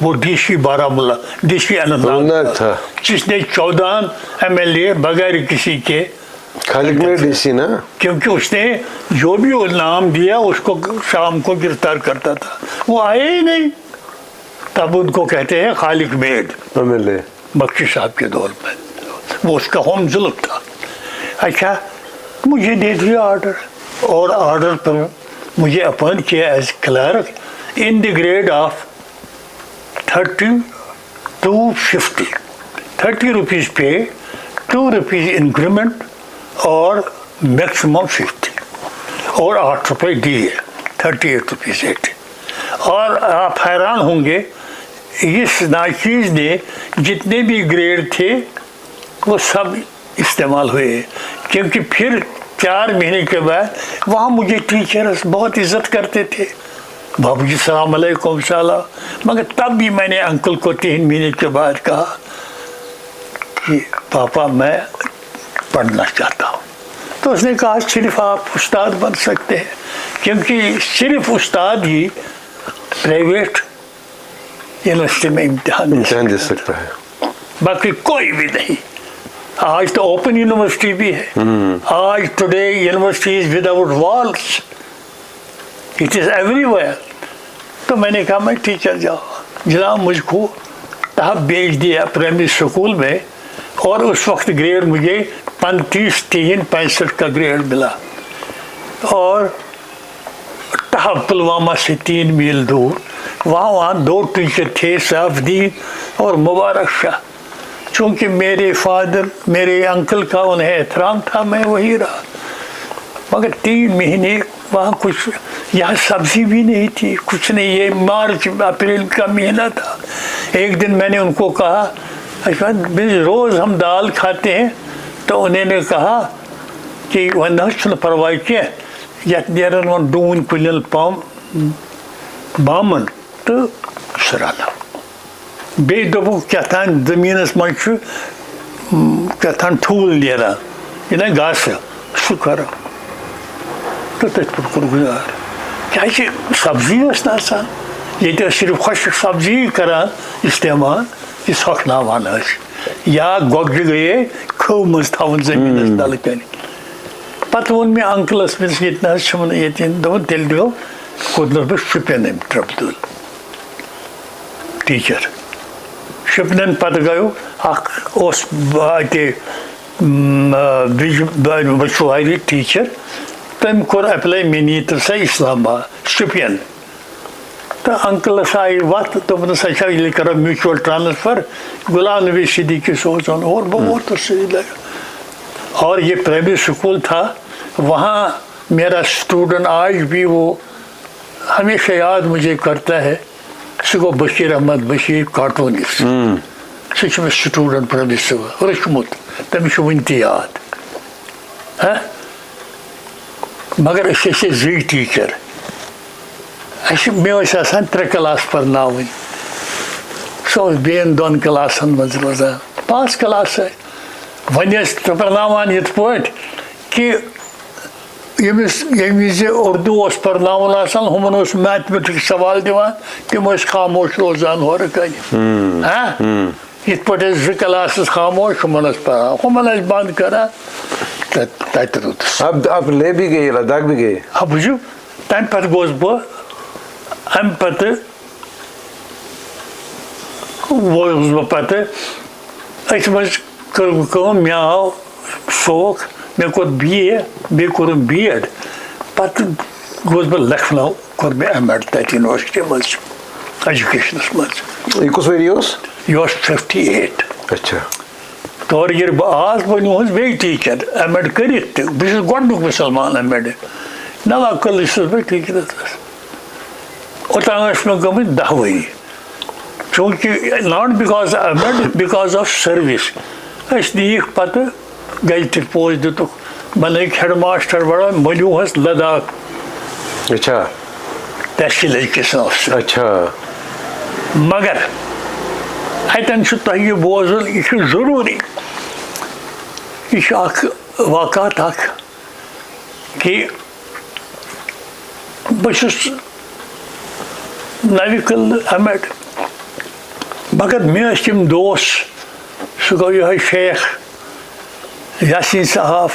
वो डीसी बारामूला, डीसी अनंतनाग था, जिसने 14 MLA बगैर किसी के। खालिक में डीसी ना, क्योंकि उसने जो भी वो नाम दिया उसको शाम को गिरफ्तार करता था, वो आए ही नहीं। तब उनको कहते हैं खालिक मेड, MLA बख्शी साहब के दौर में, वो उसका होम जुल्फ था। अच्छा, मुझे दे दिया ऑर्डर, और ऑर्डर पर मुझे अपॉइंट किया as clerk in the grade of 30 to 50, 30 rupees pay, 2 rupees increment और मैक्सिमम 50, और 8 रुपये दिए, 38 रुपीज़ 80। और आप हैरान होंगे, इस नाचीज़ ने जितने भी ग्रेड थे वो सब इस्तेमाल हुए, क्योंकि फिर 4 महीने के बाद वहाँ मुझे टीचर्स बहुत इज्जत करते थे, बाबू जी सलाम अलैकुम सलाम। मगर तब भी मैंने अंकल को 3 महीने के बाद कहा कि पापा मैं पढ़ना चाहता हूँ। तो उसने कहा सिर्फ आप उस्ताद बन सकते हैं, क्योंकि सिर्फ उस्ताद ही प्राइवेट यूनिवर्सिटी में इम्तिहान दे सकता है, बाकी कोई भी नहीं। आज तो ओपन यूनिवर्सिटी भी है, आज today university is without walls, it is everywhere. तो मैंने कहा मैं टीचर जाऊँ। जनाब मुझको तब भेज दिया प्राइमरी स्कूल में, और उस वक्त ग्रेड मुझे 35-65 का ग्रेड मिला। और तब पुलवामा से 3 मील दूर वहाँ 2 टीचर थे, सैफुद्दीन और मुबारक शाह। चूँकि मेरे फादर, मेरे अंकल का उन्हें एहतराम था, मैं वही रहा। मगर 3 महीने वहाँ कुछ, यहाँ सब्जी भी नहीं थी, कुछ नहीं। ये मार्च अप्रैल का महीना था। एक दिन मैंने उनको कहा, अच्छा रोज़ हम दाल खाते हैं। तो उन्होंने कहा कि वह परवाह क्या यथ नेरन डून कुल बामन तो सराना बे दोपु कथान जमीनस मज कथान ठूल नेरान यह घास सह करो तो तथ पे गुजार क्या सब्जी ये सिर्फ खुश सब्जी करान इस्तेमाल यह सखनावान या गोगज गए खो मज थवन जमीन तल कन पत्त वोन मे अंकलस ये तेल गो कोदनस बह शुपियन अब्दुल टीचर शुपियन पत्त गयो मशवारी टीचर तम कोर अप्लाई मे नी तो सा इस्लामाबाद शुपियन तो अंकलस आई वत दोपनस ये करो म्यूचुअल ट्रांसफ़र गुलाम नबी सिद्दीकी सोचन और बहुत तो सही लगा। और ये प्राइमरी स्कूल था, वहाँ मेरा स्टूडेंट आज भी वो हमेशा याद मुझे करता है, सो बशीर अहमद बशीर कार्टूनिस्ट सह स्टूडेंट प्राइमरी स्कूल रचमुत तमिस वन याद है। مگر أسۍ ٲسۍ زٕے ٹیٖچر مےٚ ٲسۍ آسان 3 کلاس پرناوٕنۍ سُہ اوس بیٚیَن 2 کلاسن منٛز روزان 5 کلاس ٲسۍ وۄنۍ ٲسۍ پرناوان یِتھ پٲٹھۍ کہِ ییٚمہِ وِزِ اردوٗ اوس پرناوُن آسان ہُمن اوس میتھمیٹکس سوال دِوان تِم ٲسۍ خاموش روزان ہورٕ کَنہِ یِتھ پٲٹھۍ ٲسۍ 2 کلاس خاموش ہُمن ٲسۍ پران ہُمن ٲسۍ بنٛد کران تَتہِ روٗدُس اب لے بھی گئے لداخ بھی گئے بوٗزِو تَمہِ پتہٕ گوٚوُس بہٕ اَمہِ پتہٕ گوٚوُس بہٕ پتہٕ أتھۍ منٛز کٔر بہٕ کٲم مےٚ آو شوق مےٚ کوٚر BA بیٚیہِ کوٚرُم B.Ed پتہٕ گوٚوُس بہٕ لکھنو کوٚر مےٚ M.Ed تَتہِ یونیورسٹی منٛز ایجوکیشنس منٛز یہ کُس ؤری اوس یہِ اوس 58 اچھا تورٕ ییٚلہِ بہٕ آس بہٕ نِوہَس بیٚیہِ ٹیٖچر M.Ed کٔرِتھ تہِ بہٕ چھُس گۄڈنیُک مُسلمان M.Ed نوا کٔلۍ چھُس بہٕ ٹیٖچرس اوٚتام ٲسۍ مےٚ گٔمٕتۍ 10 ؤری چوٗنٛکہِ not because M.Ed because of service أسۍ نِیِکھ پتہٕ گیزٹِڈ پوسٹ دِتُکھ بنٲیِکھ ہیڈ ماسٹر بڑا بہٕ نیوٗہَس لداخ اچھا تحصیل ایجوکیشن آفسر اچھا مگر اَتٮ۪ن چھُ تۄہہِ یہِ بوزُن یہِ چھُ ضروٗری یہِ چھُ اکھ واقعات اکھ کہِ بہٕ چھُس نوِ قلعہٕ M.Ed مگر مےٚ ٲسۍ یِم دوس سُہ گوٚو یِہوے شیخ یاسیٖن صاحب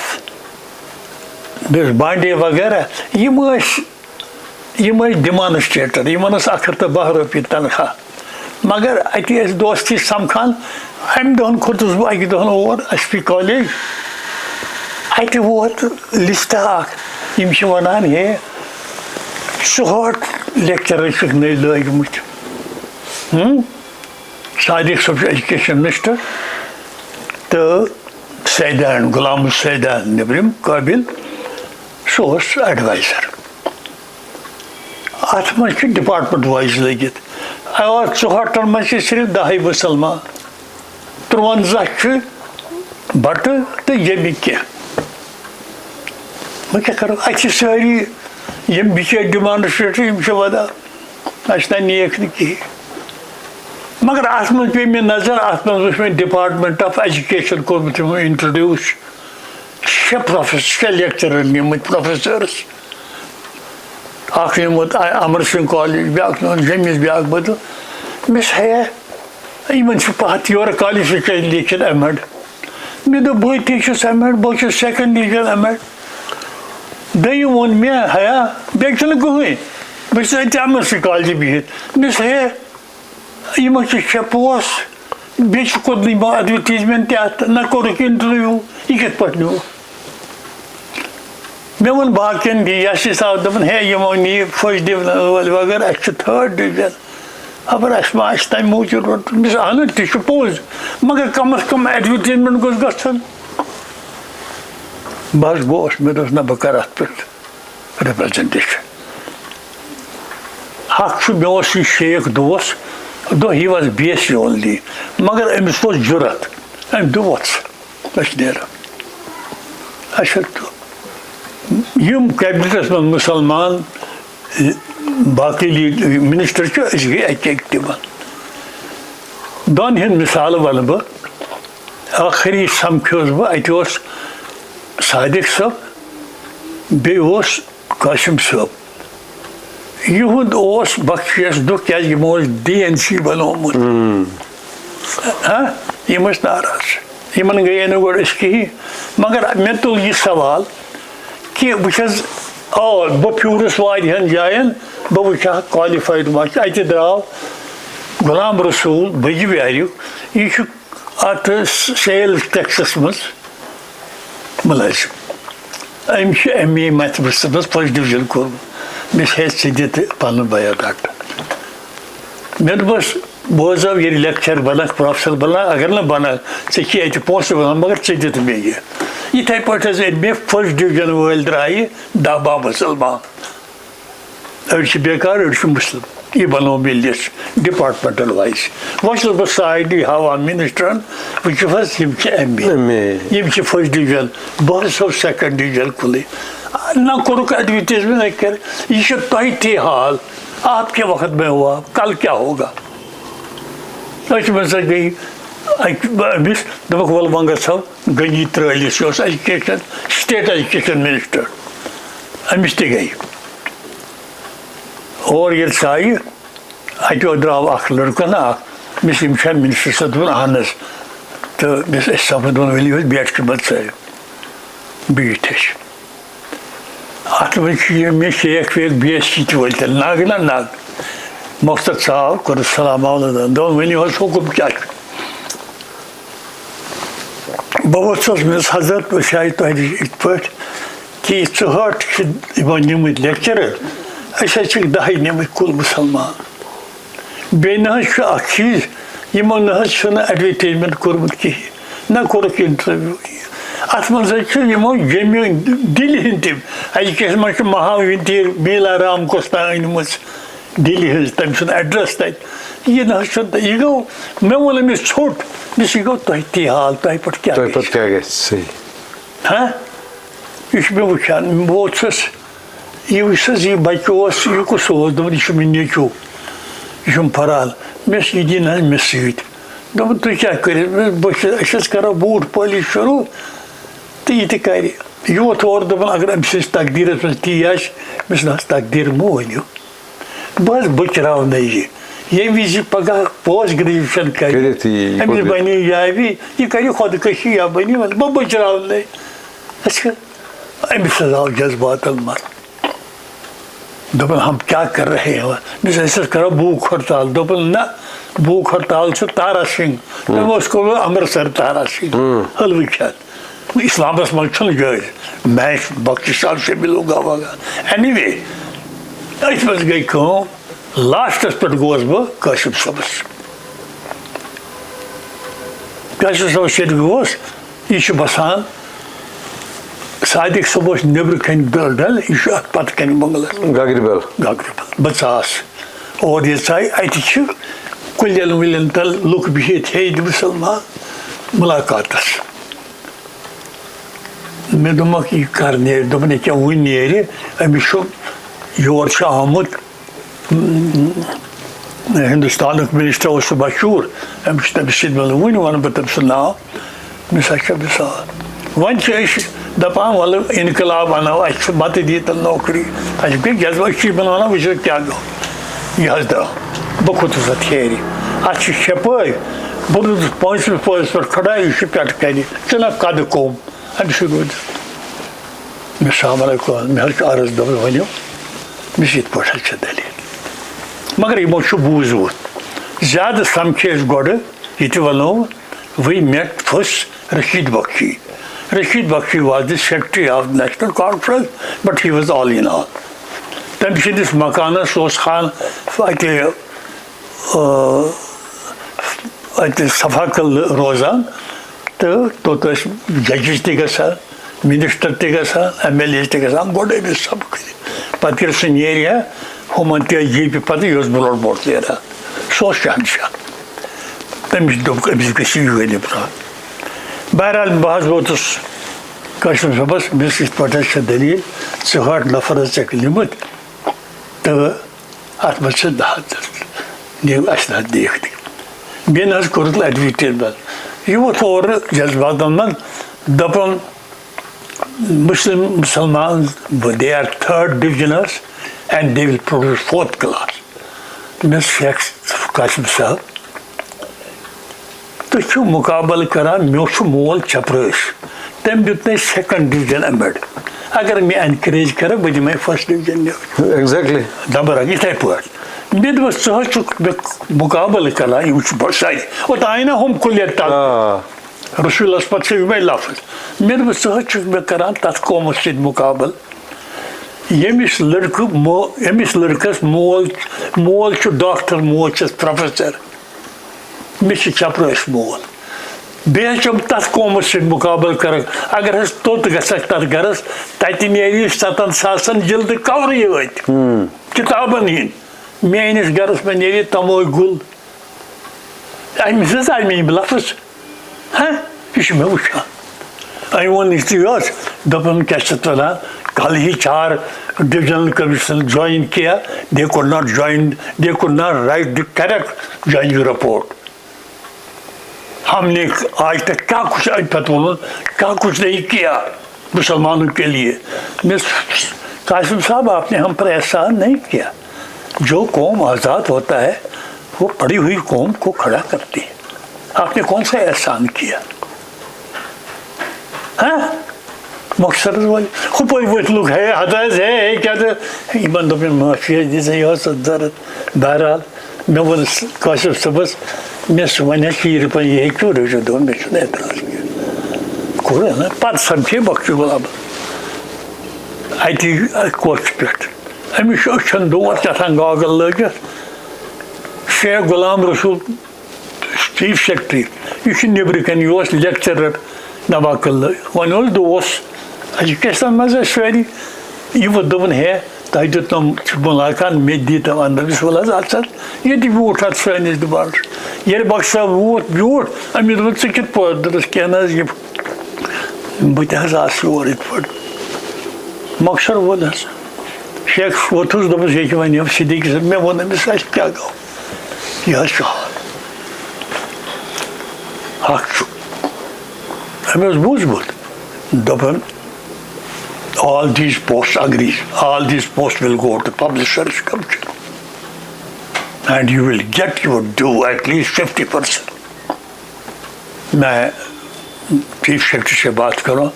بیٚیہِ اوس بانڈے وغیرہ یِم ٲسۍ ڈِمانسٹریٹر یِمن ٲس 110 رۄپیہِ تنخواہ مگر اَتہِ ٲسۍ دوستی سمکھان اَمہِ دۄہن کھوٚتُس بہٕ اَکہِ دۄہن اور SP کالیج اَتہِ ووت لِسٹا اکھ یِم چھِ وَنان ہے 64 لیکچرر چھِکھ نٔے لٲگۍمٕتۍ صادق صٲب چھُ ایجوکیشن منسٹر تہٕ سیدان غلام سیدان نیبرِم قٲبِل سُہ اوس ایڈوایزر اَتھ منٛز چھِ ڈپارٹمنٹ وایز لٔگِتھ اور 64 منٛز چھِ صرف 10 مُسلمان 53 چھِ بٹہٕ تہٕ ییٚمہِ کینٛہہ وۄنۍ کیٛاہ کَرو اَتہِ چھِ سٲری یِم بِچٲرۍ ڈِمانسٹریٹر یِم چھِ وَدان اَسہِ تانۍ نِیَکھ نہٕ کِہیٖنۍ مگر اَتھ منٛز پیٚیہِ مےٚ نظر اَتھ منٛز وٕچھ مےٚ ڈِپارٹمنٹ آف ایجوکیشن کوٚرمُت یِمو اِنٹرڈیوٗس 6 لیکچرر نِمٕتۍ پروفیسرس اکھ نِمُت امر سنگھ کالیج بیٛاکھ نِمُت جٔمِس بیٛاکھ بدل مےٚ چھِ ہے یِمن چھُ پتہٕ یورٕ کالِفِکیشن لیکھِتھ M.Ed مےٚ دوٚپ بہٕ تہِ چھُس M.Ed بہٕ چھُس سیکنڈ ڈِوِجن M.Ed دوٚیِم ووٚن مےٚ ہیا بیٚیہِ چھُنہٕ کٕہٕنۍ بہٕ چھُس اَتہِ امر سنگھ کالجہِ بِہِتھ مےٚ چھُ ہے یِمن چھِ 6 پوسٹ بیٚیہِ چھُ کوٚرمُت یِمو ایڈوَٹیٖزمینٹ تہِ اَتھ نہ کوٚرُکھ اِنٹرویو یہِ کِتھ پٲٹھۍ نیوٗ مےٚ ووٚن باقین یاسیٖن صاحب دوٚپُن ہے یِمو نِیہِ فٔسٹ ڈِوِجن وٲلۍ وغیرہ اَسہِ چھُ 3rd ڈِوِجن خبر اَسہِ ما آسہِ تَمہِ موٗجوٗب روٚٹمُت مےٚ چھُ اہن تہِ چھُ پوٚز مگر کم از کم ایڈوَٹیٖزمینٹ گوٚژھ گژھُن بہٕ حظ گوس مےٚ دوٚپ نہ بہٕ کرٕ اَتھ پٮ۪ٹھ رِپریزنٹیشن اکھ چھُ مےٚ اوس یہِ شیخ دوس دوٚپ ہی واز BSc اونلی مگر أمِس اوس جُرت أمۍ دوٚپ وَتھ ژٕ أسۍ نیرو اچھا یِم کیبنِٹس منٛز مُسلمان باقٕے مِنسٹر چھِ أسۍ گٔے اَکہِ اَکہِ تِمن 2 ہِنٛز مِثال وَنہٕ بہٕ ٲخری سَمکھیوس بہٕ اَتہِ اوس صادق صٲب بیٚیہِ اوس قاسِم صٲب یِہُنٛد اوس بخشیس دُکھ کیازِ یِمو اوس DNC بنومُت یِم ٲسۍ ناراض یِمن گٔیے نہٕ گۄڈٕ أسۍ کِہیٖنۍ مگر مےٚ تُل یہِ سوال کہِ بہٕ چھَس بہٕ پھیوٗرُس واریاہن جاین بہٕ وٕچھِ ہا کالِفایڈ ما چھِ اَتہِ درٛاو غلام رسوٗل بٔجبیاریُک یہِ چھُ اَتھ سیلٕز ٹیکسس منٛز مُلٲزِم أمۍ چھُ MA میتھمیٹکسس منٛز فٔسٹ ڈِوِجن کوٚرمُت مےٚ چھِ ہے ژٕ دِ تہٕ پَنُن بَیوڈاٹا مےٚ دوٚپُس بوزو ییٚلہِ لیکچر بَنکھ پروفیسر بَنکھ اگر نہٕ بَنکھ ژےٚ چھِ اَتہِ پونٛسہٕ بَنان مگر ژٕ دِ تہٕ مےٚ یہِ یِتھَے پٲٹھۍ حظ أنۍ مےٚ فٔسٹ ڈِوِجن وٲلۍ درٛایہِ 10 12 مُسلمان أڑۍ چھِ بیکار أڑۍ چھِ مُسلِم یہِ بنوو مےٚ لِسٹ ڈِپارٹمنٹل وایز وۄنۍ چھُس بہٕ سایڈٕے ہاوان مِنسٹرن وٕچھِو حظ یِم چھِ MA یِم چھِ فٔسٹ ڈِوِجن بہٕ حظ چھُس سیکنڈ ڈِوِجن کُلٕے نہ کورک ایڈورٹیزمنٹ نہ کر یہ تہ تی حال آپ کے وقت میں ہوا کل کیا ہوگا مزہ گئی امس دپک ول وۄنۍ گژھو گنجی ترٲلِس یہِ اوس ایجوکیشن سٹیٹ ایجوکیشن منسٹر امس تہِ گئی اور ییٚلہِ سۄ آیہِ اتہِ درٛاو اکھ لڑکہٕ نا اکھ مس یِم چھا منسٹر صٲب دوٚپُن اہن حظ تہٕ مس اَسہِ سمکھ دوٚپُن ؤلِو حظ بیٹھ مت ژٲرِو بِہِتھ أسۍ اتھ منٛز چھِ یِم مےٚ شیخ ویخ بی ایس سی تہِ وٲلۍ تیٚلہِ نگ نا نگ مۄخصر ژاو کوٚرُس سلام علیکم دوٚپُن ؤنِو حظ حُکُم کیٛاہ چھُ بہٕ ووٚتھُس مےٚ حضرت أسۍ آیہِ تۄہہِ نِش یِتھ پٲٹھۍ کہِ 64 چھِ یِمو نِمٕتۍ لیکچرر أسۍ حظ چھِکھ 10 نِمٕتۍ کُل مُسلمان بیٚیہِ نہ حظ چھُ اکھ چیٖز یِمو نہ حظ چھُنہٕ ایڈوَٹیٖزمٮ۪نٛٹ کوٚرمُت کِہیٖنۍ نہ کوٚرُکھ اِنٹروِو اتھ منٛز حظ چھِ یِمو جیٚمہِ دِلہِ ہٕنٛدۍ تِم ایجوکیشن منٛز چھُ مہاویٖر میلا رام کوستا أنمٕژ دِلہِ ہٕنٛز تٔمۍ سُنٛد ایڈرس تتہِ یہِ نہ حظ چھُنہٕ یہِ گوٚو مےٚ ووٚن أمِس ژھوٚٹ مےٚ یہِ گوٚو تۄہہِ تی حال تۄہہِ پٮ۪ٹھ کیٛاہ ہاں یہِ چھُ مےٚ وٕچھان بہٕ ووٚتھُس یہِ وٕچھ حظ یہِ بچہٕ اوس یہِ کُس اوس دوٚپُن یہِ چھُ مےٚ نیٚچوٗ یہِ چھُم فرال مےٚ یہِ دِیِن حظ مےٚ سۭتۍ دوٚپُن تُہۍ کیٛاہ کٔرِو بہٕ چھُس أسۍ حظ کرو بوٗٹھ پٲلِش شروٗع تہٕ یہِ تہِ کرِ یہِ ووت اورٕ دوٚپُن اگر أمۍ سٕنٛدِس تقدیٖرس منٛز تی آسہِ مےٚ نہ حظ تقدیٖر مہٕ ؤنِو بہٕ حظ بٔچراونَے یہِ ییٚمہِ وِزِ پگاہ پوسٹ گریجویشن کرِ أمِس بنہِ یاوِ یہِ کرِ خۄدکٔشی یا بنہِ بہٕ بٔچراونَے اچھا أمِس حظ آو جذباتن منٛز دوٚپُن ہم کیٛاہ کر رہے ہیں أسۍ حظ کرو بھوٗک ہڑتال دوٚپُن نہ بھوٗک ہڑتال چھُ تارا سنگھ تٔمۍ اوس کوٚرمُت امرتسر تارا سنگھ حلوٕ کھٮ۪تھ اسلامس منٛز چھُنہٕ جٲیز میں بخشش صاحب سے ملوں گا وغیرہ اینی وے أتھۍ منٛز گٔے کٲم لاسٹس پٮ۪ٹھ گوس بہٕ قاسم صٲبس قاسم صٲبس ییٚلہِ گوس یہِ چھُ بسان صادق صٲب اوس نیٚبرٕ کَنۍ بِلڈل یہِ چھُ اَتھ پتہٕ کَنۍ بنگلس گاگرِبل بہٕ ژاس اور ییٚلہِ ژاے اَتہِ چھِ کُلٮ۪ن وُلٮ۪ن تل لُکھ بِہِتھ ہیٚتۍ مُسلمان مُلاقاتس مےٚ دوٚپمکھ یہِ کر نیرِ دوٚپُن ییٚکیٛاہ وُنہِ نیرِ أمِس چھُ یور چھُ آمُت ہندوستانُک منسٹر اوس سُہ مشہوٗر أمِس چھُ تٔمِس سۭتۍ مِلُن وُنہِ وَنہٕ بہٕ تٔمۍ سُنٛد ناو مِثال چھےٚ مِثال وۄنۍ چھِ أسۍ دپان وَلہٕ اِنقلاب اَنو اَسہِ چھُ بَتہٕ دِتن نوکری اَسہِ گٔے جذبہٕ أسۍ چھِ یِمن وَنان وٕچھو کیٛاہ گوٚو یہِ حظ درٛاو بہٕ کھوٚتُس اَتھ ہیرِ اَتھ چھِ 6 پٲے بہٕ روٗدُس 5مہِ پوہرَس پٮ۪ٹھ کھڑا یہِ چھُ پٮ۪ٹھٕ کَنہِ ژٕ نہ قدٕ کوٚم اَمہِ سۭتۍ روٗد مےٚ سلام علیکُم مےٚ حظ چھُ عرض دوٚپُن ؤنِو مےٚ چھِ یِتھ پٲٹھۍ حظ چھِ دٔلیٖل مگر یِمو چھُ بوٗزمُت زیادٕ سَمکھے أسۍ گۄڈٕ یہِ تہِ وَنو وی meat first Rashid Bakhshi Rashid Bakhshi was the secretary of National Conference but he was all in all تٔمۍ سٕنٛدِس مکانس اوس خان اَتہِ صفا قلعہٕ روزان تہٕ توٚت ٲسۍ ججِز تہِ گژھان منسٹر تہِ گژھان ایم ایل اے تہِ گژھان گۄڈٕ أمِس سبقہٕ پتہٕ ییٚلہِ سُہ نیرِ ہا ہُمن تہِ ٲسۍ جے پی پتہٕ یہِ اوس برونٛٹھ برونٛٹھ نیران سُہ اوس شہنشاہ تٔمِس دوٚپُکھ أمِس گژھِ یہِ نِبراوُن بہرحال بہٕ حظ ووتُس قاسم صٲبس مےٚ یِتھ پٲٹھۍ حظ چھِ دٔلیٖل 64 نفر حظ ژےٚ نِمٕتۍ تہٕ اتھ منٛز چھِ 10 نِو اَسہِ نہ حظ دِیِکھ نہٕ بیٚیہِ نہ حظ کوٚرُکھ ایڈوَٹیٖزمٮ۪نٛٹ یہِ ووت اورٕ جذباتن منٛز دوٚپُن مسلمان they are 3rd divisioners and they will produce 4th class مےٚ شیخ قاسم صٲب تُہۍ چھِو مُقابلہٕ کران مےٚ چھُ مول چپرٲسۍ تٔمۍ دیُت مےٚ 2nd division اٮ۪مِڈ اگر مےٚ اٮ۪نکریج کرٕ بہٕ دِمے 1st division ایگزیکٹلی دبرا یِتھٕے پٲٹھۍ مےٚ دوٚپُس ژٕ حظ چھُکھ مےٚ مُقابلہٕ کران یِم چھِ بساے اوٚتام آیہِ نا ہُم کُلٮ۪ن تل رسوٗلس پتہٕ چھِ یِمے لفظ مےٚ دوٚپُس ژٕ حظ چھُکھ مےٚ کران تتھ قومس سۭتۍ مُقابلہٕ ییٚمِس لڑکس مول چھُ ڈاکٹر موج چھس پروفیسر مےٚ چھِ چپرٲسۍ مول بیٚیہِ حظ چھُم تتھ قومس سۭتۍ مُقابلہٕ کران اگر حظ توٚت گژھکھ تتھ گرس تتہِ نیرِ 7 ساسن جلدٕ کورٕے یٲتۍ کِتابن ہِنٛدۍ میٲنِس گرس منٛز نیرِ تموے گُل أمِس حظ آیہِ مےٚ یِم لفظ ہاں یہِ چھُ مےٚ وٕچھان أمۍ ووٚن یُتھُے اوس دوٚپُن کیٛاہ چھِ اتھ وَنان कल ही 4 डिविजनल कमीशन ज्वाइन किया, they could not right the correct joining report. हमने आज तक क्या कुछ नहीं किया मुसलमानों के लिए। कासिम साहब, आपने हम पर एहसान नहीं किया। जो कौम आज़ाद होता है वो पड़ी हुई कौम को खड़ा करती है। आपने कौन सा एहसान किया? हाँ, मकसद वो लोग है हदायत है क्या बंदों में माफिया जैसे बहरहाल मैं वो काशिफ सबस मैं सुबह शीर पर यही क्यों रहे दो मैं सुना ना पत समझे बख्श गुलाब अति कोच पे अमिश अन दौर चलान गागल लगित शेख गुलाम रसूल चीफ सेक्रेटरी यह नबर कन यह लेक्चरर नवाकल वन दोस्त एजुकेशन मज सारी यह दोपन है तह दित मुलाकात मे दी तम अंदर वल ये बूट अत सैनिस दुबार ये बख्श साहब वूत ब्यूट अमिस दोप े कित पदरस कह बह योर इत पे मकसद वोल शेख वोथुस दोपस ये वन सिद्दीक मैं वोन अमिस क्या गो यह हक अमे बूझमुत दोपन all these posts agree, all these posts will go to publishers commission and you will get your due at least 50%. मैं चीफ सेक्रेटरी से बात करूँ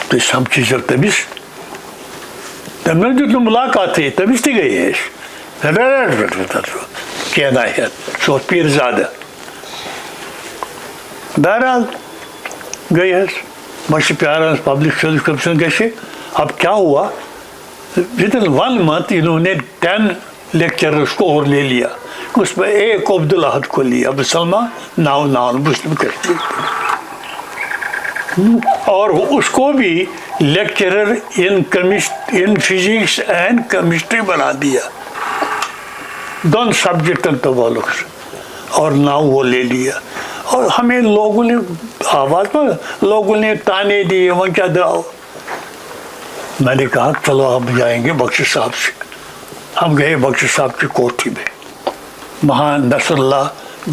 तो सब चीज़ें तबिस तब जो मुलाकात है तबिस थी गई है कहना है सो पीर ज़्यादा बहरहाल गई है बस प्यार पब्लिक सर्विस कमीशन कैसे। अब क्या हुआ विद इन 1 मंथ इन्होंने 10 लेक्चरर्स को और ले लिया, उसमें एक अब्दुल अहद को लिया मुसलमान नाउ मुस्लिम कश्मीर और उसको भी lecturer in physics and chemistry बना दिया दोनों सब्जेक्ट तवालुक और नाउ वो ले लिया और हमें लोगों ने आवाज़ पर लोगों ने ताने दिए वहाँ क्या दाओ। मैंने कहा चलो हम जाएंगे बख्श साहब से। हम गए बख्श साहब की कोठी में, वहाँ नसरुल्लाह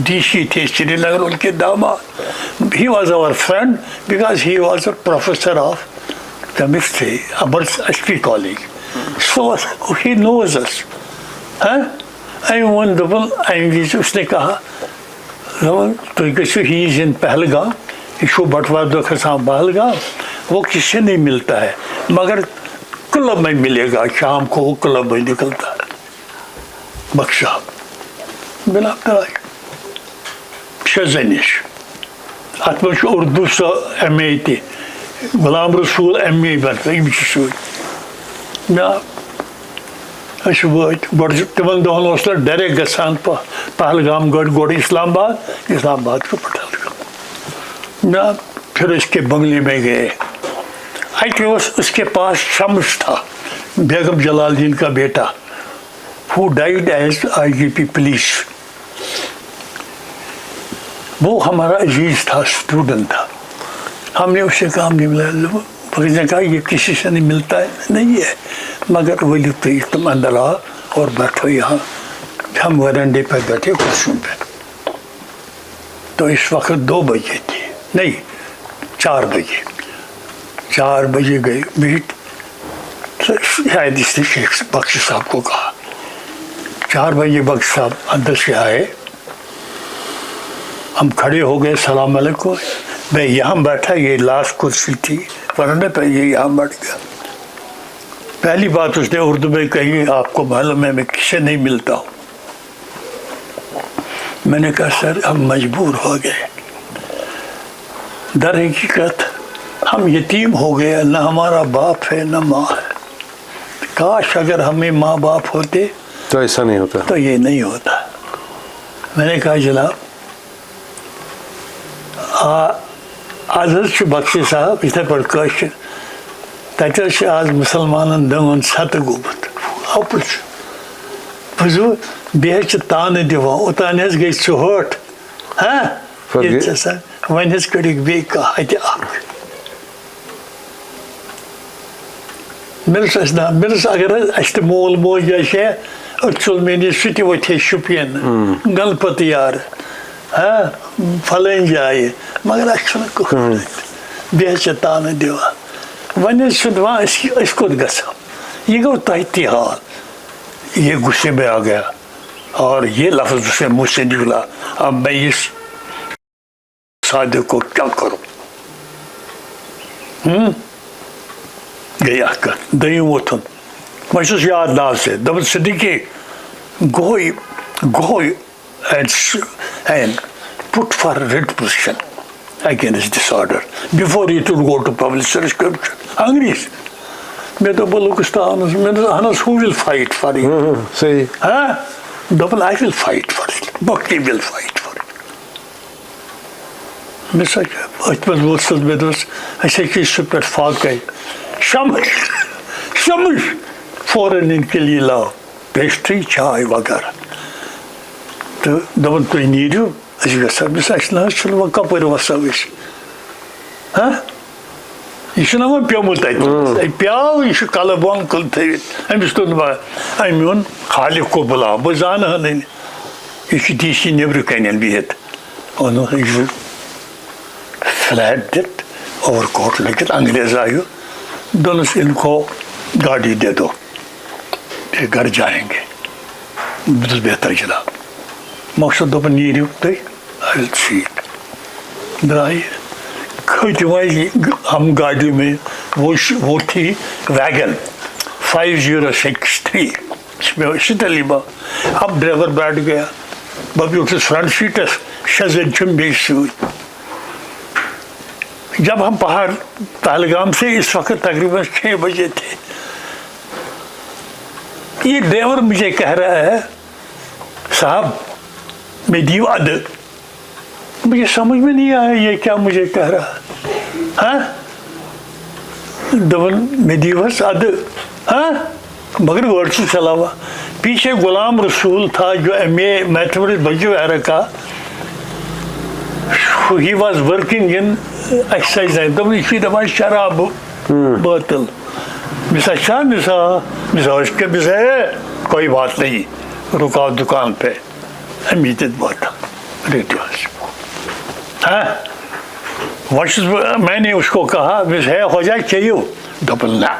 DC थे श्रीनगर, उनके दामाद। He was our friend because he was a professor of chemistry Amar HP college, so he knows us. One दफन विज उसने कहा तो ही इज इन पहलगाम, यह बटवार दो खसाम पहलगाम, वो किससे नहीं मिलता है मगर क्लब में मिलेगा, शाम को वो क्लब में निकलता है। बख्श साहब बिना शजनिश अत मे उर्दू MA ते गुलाम रसूल MA तिमन दोहन डायरेक्ट गसान पहलगाम गोड़ इस्लामाबाद को पठान फिर इसके बंगले में गए। उसके पास शम्स था, बेगम जलालुद्दीन का बेटा, who died as IGP police. वो हमारा अजीज था, स्टूडेंट था। हमने उससे काम नहीं मिला, ने कहा ये किसी से नहीं मिलता है, नहीं है मगर वली तो तुम अंदर आओ और बैठो यहाँ। हम वरांडे पर बैठे कुर्सियों पे, तो इस वक्त 2 बजे थे, नहीं 4 बजे। 4 बजे गए मीट, शायद इसने शेख बख्श साहब को कहा। 4 बजे बख्श साहब अंदर से आए, हम खड़े हो गए, सलाम अलैकुम। मैं यहाँ बैठा, ये लास्ट कुर्सी थी वरना पर ये यहाँ बैठ गया। पहली बात उसने उर्दू में कही, आपको मालूम है मैं किसे नहीं मिलता हूँ। मैंने कहा सर हम मजबूर हो गए, दर हकीकत हम यतीम हो गए, न हमारा बाप है न माँ है। काश अगर हमें माँ बाप होते तो ऐसा नहीं होता, तो ये नहीं होता। मैंने कहा जनाब आज बख्श साहब इतने पर कश तक आज मुसलमान दवन सत गोमुत अपुल बुझो बेह तान दिवान ओतान गई चोट। हाँ वन कड़ी बे कह مےٚ اگر اَسہِ تہِ مول موج آسہِ ہے أتھۍ میٛٲنِس سُہ تہِ وۄتھِ ہے شُپین گنپتہٕ یارٕ فلٲنۍ جایہِ مگر اَسہِ چھُنہٕ کٕہٕنۍ بیٚیہِ حظ چھِ تانہٕ دِوان وۄنۍ حظ چھُ دَپان أسۍ کوٚت گژھو یہ گوٚو تۄہہِ تہِ حال یہ غصے میں آ گیا اور یہ لفظ اسے منہ سے نکلا اب میں اس صادق کو کیا کروں گیا کر دٔیِم ووٚتھُن وۄنۍ چھُس یاد ناو سے دوٚپُن Siddiqui go and put for writ petition against this order before it will go to publisher's commission. انگریز میں تو بلوچستان میں who will fight for it? صحیح دوٚپُن I will fight for it. Bhakti will fight for it. میں سچ أتھۍ منٛز ووٚتھُس مےٚ دوٚپُس أسۍ حظ چھِ سُہ پٮ۪ٹھ فاقے شمش فوراً ان کے لیے لاو پیسٹری چائے وغیرہ تہٕ دوٚپُن تُہۍ نیٖرِو أسۍ گژھو مےٚ اَسہِ نہ حظ چھُنہٕ وۄنۍ کَپٲرۍ وَسو أسۍ یہ چھُنہ وۄنۍ پیوٚمُت اَتہِ پیٛاو یہِ چھُ کَلہٕ بۄن کُن تھٲوِتھ أمِس توٚن أمۍ اوٚن خالق کو بُلاو بہٕ زانہٕ ہن یہِ چھُ ڈی سی نیٚبرٕ کَنٮ۪ن بِہِتھ اوٚنُن یہِ چھُ فلیٹ دِتھ اوور کوٹ لٔگِتھ انگریز آیو دوٚپنَس اِنکو گاڑی دے دو پھر گھر جائیں گے بہٕ دوٚپُس بہتر جناب مقصد دوٚپُن نیٖرِو تُہۍ آی وِل سی اِٹ درٛاے کھٔتۍ وۄنۍ ہم گاڑی میں وہ تھی ویگن 5063 اس میں اسی طریقہ اب ڈرائیور بیٹھ گیا بہٕ بیوٗٹھُس فرنٹ سیٹس 6 زَنہِ چھِم بیٚیہِ سۭتۍ جب ہم پہاڑ پہلگام سے اس وقت تقریباً 6 بجے تھے یہ ڈرائیور مجھے کہہ رہا ہے صاحب میں دیو اد مجھے سمجھ میں نہیں آیا یہ کیا مجھے کہہ رہا ہے دبن میں دیوس اد مگر ورڈ سے چلا ہوا پیچھے غلام رسول تھا جو MA میتھمیٹکس بجو ایرا کا he was working in exercise دبن اسی دفعہ شراب بوتل مسا اچھا مسا اس کے مسا کوئی بات نہیں رکاؤ دکان پہ امیدت بوتل ریڈیوز میں نے اس کو کہا مس ہے ہو جائے چاہیے دبل نہ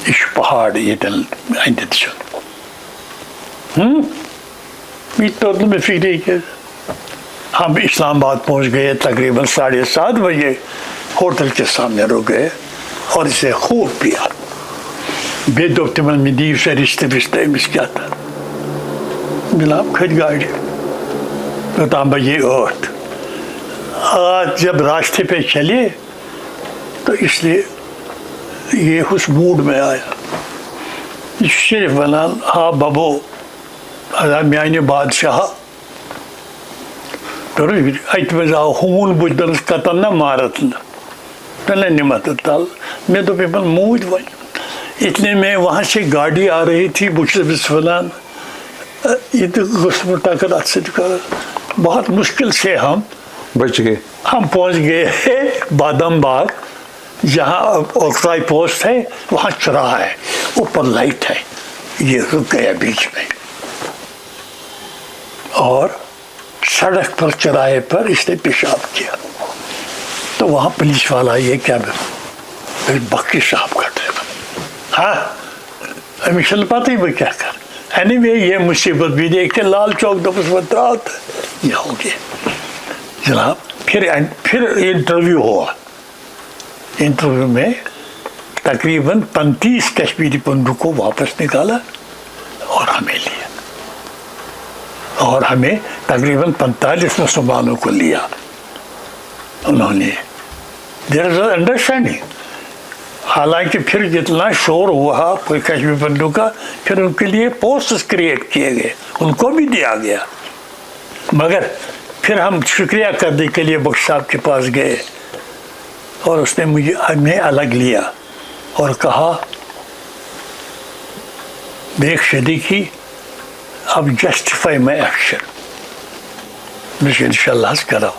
اس پہاڑ یہ دل اندت یہ تو میں فکر کہ ہم اسلام آباد پہنچ گئے تقریباً 7:30 بجے ہوٹل کے سامنے رک گئے اور اسے خوب پیا بے دوپتمن میں دیو سے رشتے مس کیا تھا جناب کھج گاڑی توتام بجے 8 آج جب راستے پہ چلے تو اس لیے یہ اس موڈ میں آیا صرف ونان ہاں ببو ادا میانہ بادشاہ ات مز آو ہون بجدنس قتل نہ مارت نہ نمت تل میں تو پیپل موج ون اتنے میں وہاں سے گاڑی آ رہی تھی بس ونان یہ تو غصب ٹکر ات سے بہت مشکل سے ہم بچ گئے ہم پہنچ گئے بادام باغ جہاں اوکرائی پوسٹ ہے وہاں چوراہا ہے اوپر لائٹ ہے یہ رک گیا بیچ میں اور سڑک پر چوراہے پر اس نے پیشاب کیا تو وہاں پولیس والا یہ کیا بکی صاحب کا ڈرائیور امس پتہ بہ کیا کر اینی وے یہ مصیبت بھی دیکھ کے لال چوک دپس رات یہ ہو گیا جناب پھر انٹرویو ہوا انٹرویو میں تقریباً 35 کشمیری پنڈوں کو واپس نکالا اور ہمیں لیا اور ہمیں تقریباً 45 مسلمانوں کو لیا انہوں نے دیر از انڈرسٹینڈنگ حالانکہ پھر جتنا شور ہوا کوئی کشمیر بندوں کا پھر ان کے لیے پوسٹس کریٹ کیے گئے ان کو بھی دیا گیا مگر پھر ہم شکریہ کرنے کے لیے بخش صاحب کے پاس گئے اور اس نے ہمیں الگ لیا اور کہا دیکھ صدیقی اب جسٹیفائی مائی ایکشن مجھے انشاءاللہ کرو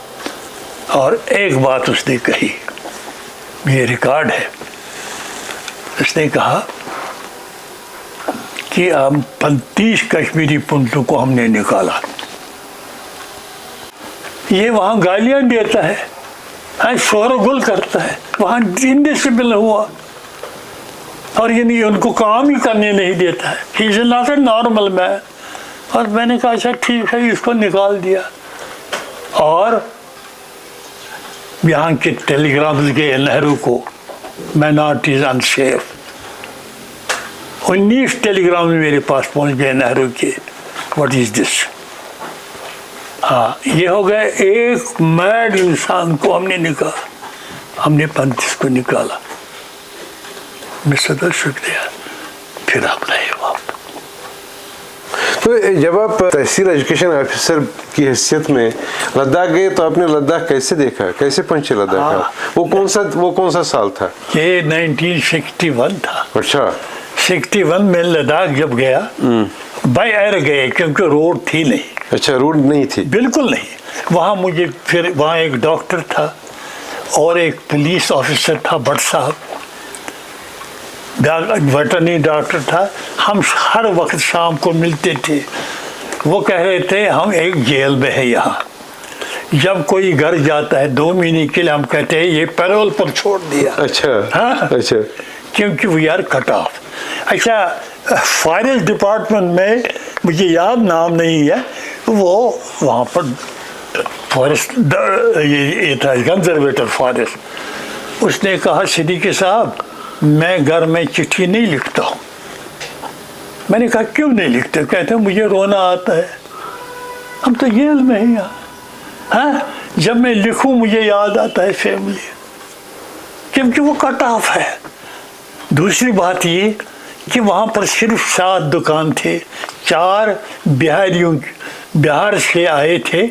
اور ایک بات اس نے کہی یہ ریکارڈ ہے उसने कहा कि हम 35 कश्मीरी पंडितों को हमने निकाला। ये वहाँ गालियाँ देता है, शोरगुल करता है, वहाँ इंडिसिप्लिन हुआ और ये उनको काम ही करने नहीं देता है। He is not a normal man. और मैंने कहा अच्छा ठीक है, इसको निकाल दिया। और यहाँ के टेलीग्राम के नेहरू को माइनॉरिटीज अनसेफ 19 टेलीग्राम मेरे पास पहुँच गए नेहरू के। What is this? हाँ, ये हो गए एक मैड इंसान को हमने निकाला, हमने 35 को निकाला। मैं सदा शुक्रिया, फिर हम रहे वहाँ। तो जब आप तहसील एजुकेशन ऑफिसर की हैसियत में लद्दाख गए तो आपने लद्दाख कैसे देखा, कैसे पहुंचे लद्दाख? हाँ, वो कौन सा साल था? ये 1961 था। अच्छा, 61 में लद्दाख जब गया बाय एयर गए, क्योंकि रोड थी नहीं। अच्छा, रोड नहीं थी? बिल्कुल नहीं। वहाँ मुझे फिर वहाँ एक डॉक्टर था और एक पुलिस ऑफिसर था, भट्ट साहब, वेटरनरी डॉक्टर था। हम हर वक्त शाम को मिलते थे। वो कह रहे थे हम एक जेल में है यहाँ। जब कोई घर जाता है 2 महीने के लिए, हम कहते हैं ये पैरोल पर छोड़ दिया। अच्छा। हाँ, अच्छा, क्योंकि वी आर कट ऑफ। अच्छा, फॉरेस्ट डिपार्टमेंट में मुझे याद नाम नहीं है, वो वहाँ पर फॉरेस्ट ये था कंजर्वेटर फॉरेस्ट। उसने कहा सिद्दीकी साहब मैं घर में चिट्ठी नहीं लिखता हूँ। मैंने कहा क्यों नहीं लिखते? कहते मुझे रोना आता है, हम तो जेल में ही यहाँ। हाँ, जब मैं लिखूँ मुझे याद आता है फैमिली, क्योंकि वो कट ऑफ है। दूसरी बात ये कि वहाँ पर सिर्फ 7 दुकान थे, 4 बिहार से आए थे,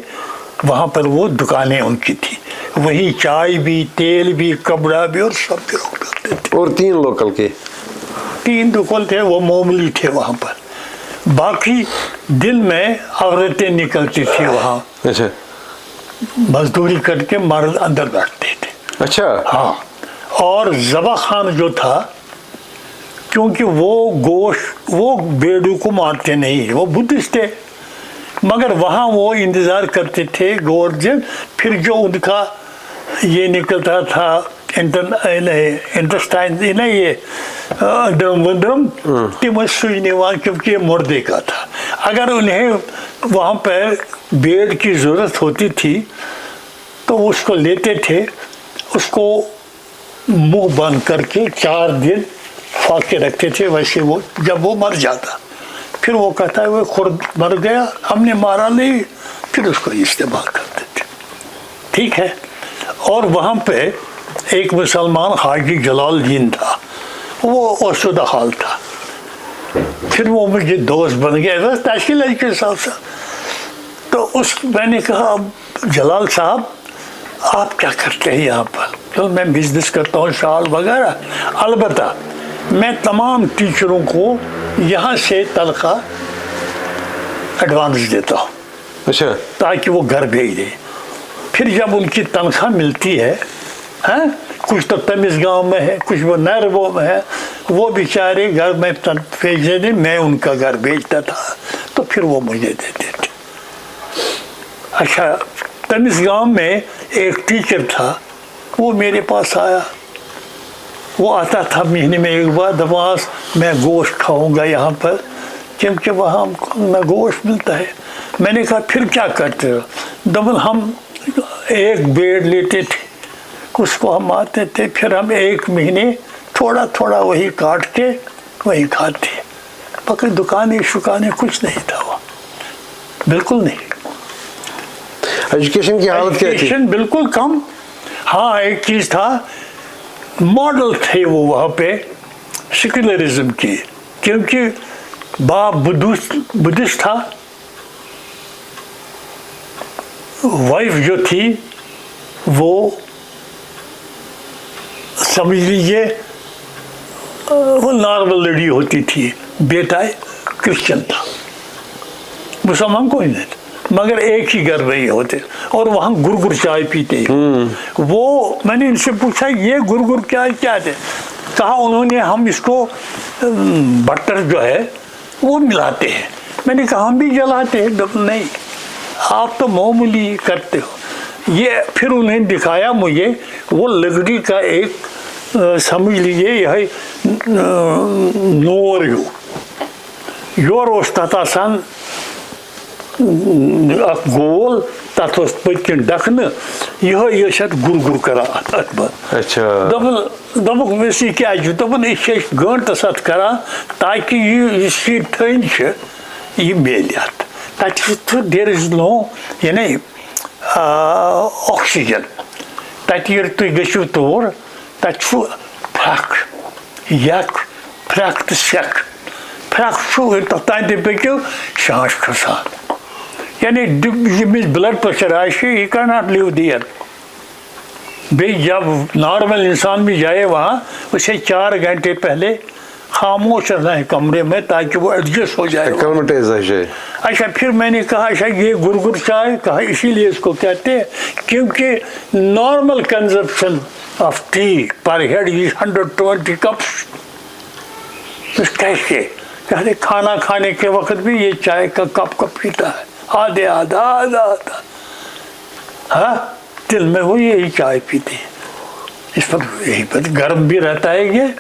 वहाँ पर वो दुकानें उनकी थी। वही चाय भी, तेल भी, कपड़ा भी और सब भी करते थे। और 3 लोकल के? 3 दुकान थे, वो मामूली थे वहाँ पर। बाकी दिन में औरतें निकलती थी वहाँ। अच्छा, मजदूरी करके मर्द अंदर बैठते थे। अच्छा। हाँ, और ज़बा खान जो था, क्योंकि वो बेडू को मारते नहीं, वो बुद्धिस्ट थे, मगर वहाँ वो इंतज़ार करते थे गोर्जन। फिर जो उनका ये निकलता था इंटेस्टाइन नहीं, ये ड्रम सुई नहीं, वहाँ क्योंकि ये मुर्दे का था। अगर उन्हें वहाँ पर बेड की ज़रूरत होती थी तो उसको लेते थे, उसको मुंह बंद करके 4 दिन फाके रखते थे। वैसे वो जब वो मर जाता फिर वो कहता है वो खुद मर गया, हमने मारा नहीं, फिर उसको इस्तेमाल करते थे। ठीक है। और वहाँ पे एक मुसलमान हाजी जलालुद्दीन था, वो औसुदा हाल था। फिर वो मुझे दोस्त बन गया बस तहसील के साथ। तो मैंने कहा जलाल साहब आप क्या करते हैं यहाँ पर? तो मैं बिजनेस करता हूँ, शाल वगैरह। अलबत्ता मैं तमाम टीचरों को यहाँ से तनख्वाह एडवांस देता हूँ। अच्छा, ताकि वो घर भेज दें। फिर जब उनकी तनख्वाह मिलती है, कुछ तो तमिज़ गांव में है, कुछ वो नरबो में है, वो बेचारे घर में भेज देते, मैं उनका घर भेजता था, तो फिर वो मुझे देते थे। अच्छा, तमिज़ गांव में एक टीचर था, वो मेरे पास आया। वो आता था महीने में एक बार, दमास मैं गोश्त खाऊंगा यहाँ पर, क्योंकि वहाँ हमको गोश्त मिलता है। मैंने कहा फिर क्या करते हो? दबल हम एक बेड लेते थे, उसको हम आते थे, फिर हम 1 महीने थोड़ा थोड़ा वही काट के वही खाते। बाकी दुकानें शुकानें कुछ नहीं था वहाँ, बिल्कुल नहीं। एजुकेशन की हालत क्या थी? एजुकेशन बिल्कुल कम। हाँ, एक चीज़ था, मॉडल थे वो वहाँ पे सेक्युलरिज्म की, क्योंकि बाप बुद्धिस्ट था, वाइफ जो थी वो समझ लीजिए वो नॉर्मल लड़ी होती थी, बेटा क्रिश्चियन था, मुसलमान कोई नहीं था, मगर एक ही घर में ही होते। और वहाँ गुरगुर चाय पीते। वो मैंने इनसे पूछा ये गुरगुर क्या थे? कहा उन्होंने हम इसको बटर जो है वो मिलाते हैं। मैंने कहा हम भी जलाते हैं। नहीं, आप तो मामूली करते हो। ये फिर उन्हें दिखाया मुझे वो लकड़ी का एक समझ लीजिए यह नोर योर ओस तथ आसान गोल तथ ओस पत्किन डखन यह गुर करा अच्छा दोपक वैस क्या दोपन गंटस अत करा ताकि ये ठंड यह मेल तथा देर इज नो यानी ऑक्सीजन तथा तुम गो तौर तथा फ्रक यक फ्रक तो सेक फ्रक तथा पकू सांस खसान यानी यमिस ब्लड प्रेशर यह कैन नॉट लिव देयर। बे जब नॉर्मल इंसान भी जाए वहाँ उसे 4 घंटे पहले खामोश रहना है कमरे में ताकि वो एडजस्ट हो जाए। अच्छा फिर मैंने कहा अच्छा ये गुरगुर चाय कहा इसीलिए इसको कहते हैं क्योंकि नॉर्मल कंजप्शन ऑफ टी पर हेड इज 120 कप्स। कैसे कहते खाना खाने के वक्त भी ये चाय का कप पीता है आधे आधा आधा आधा। हाँ दिल में वो यही चाय पीते हैं। इस पर यही पर गर्म भी रहता है ये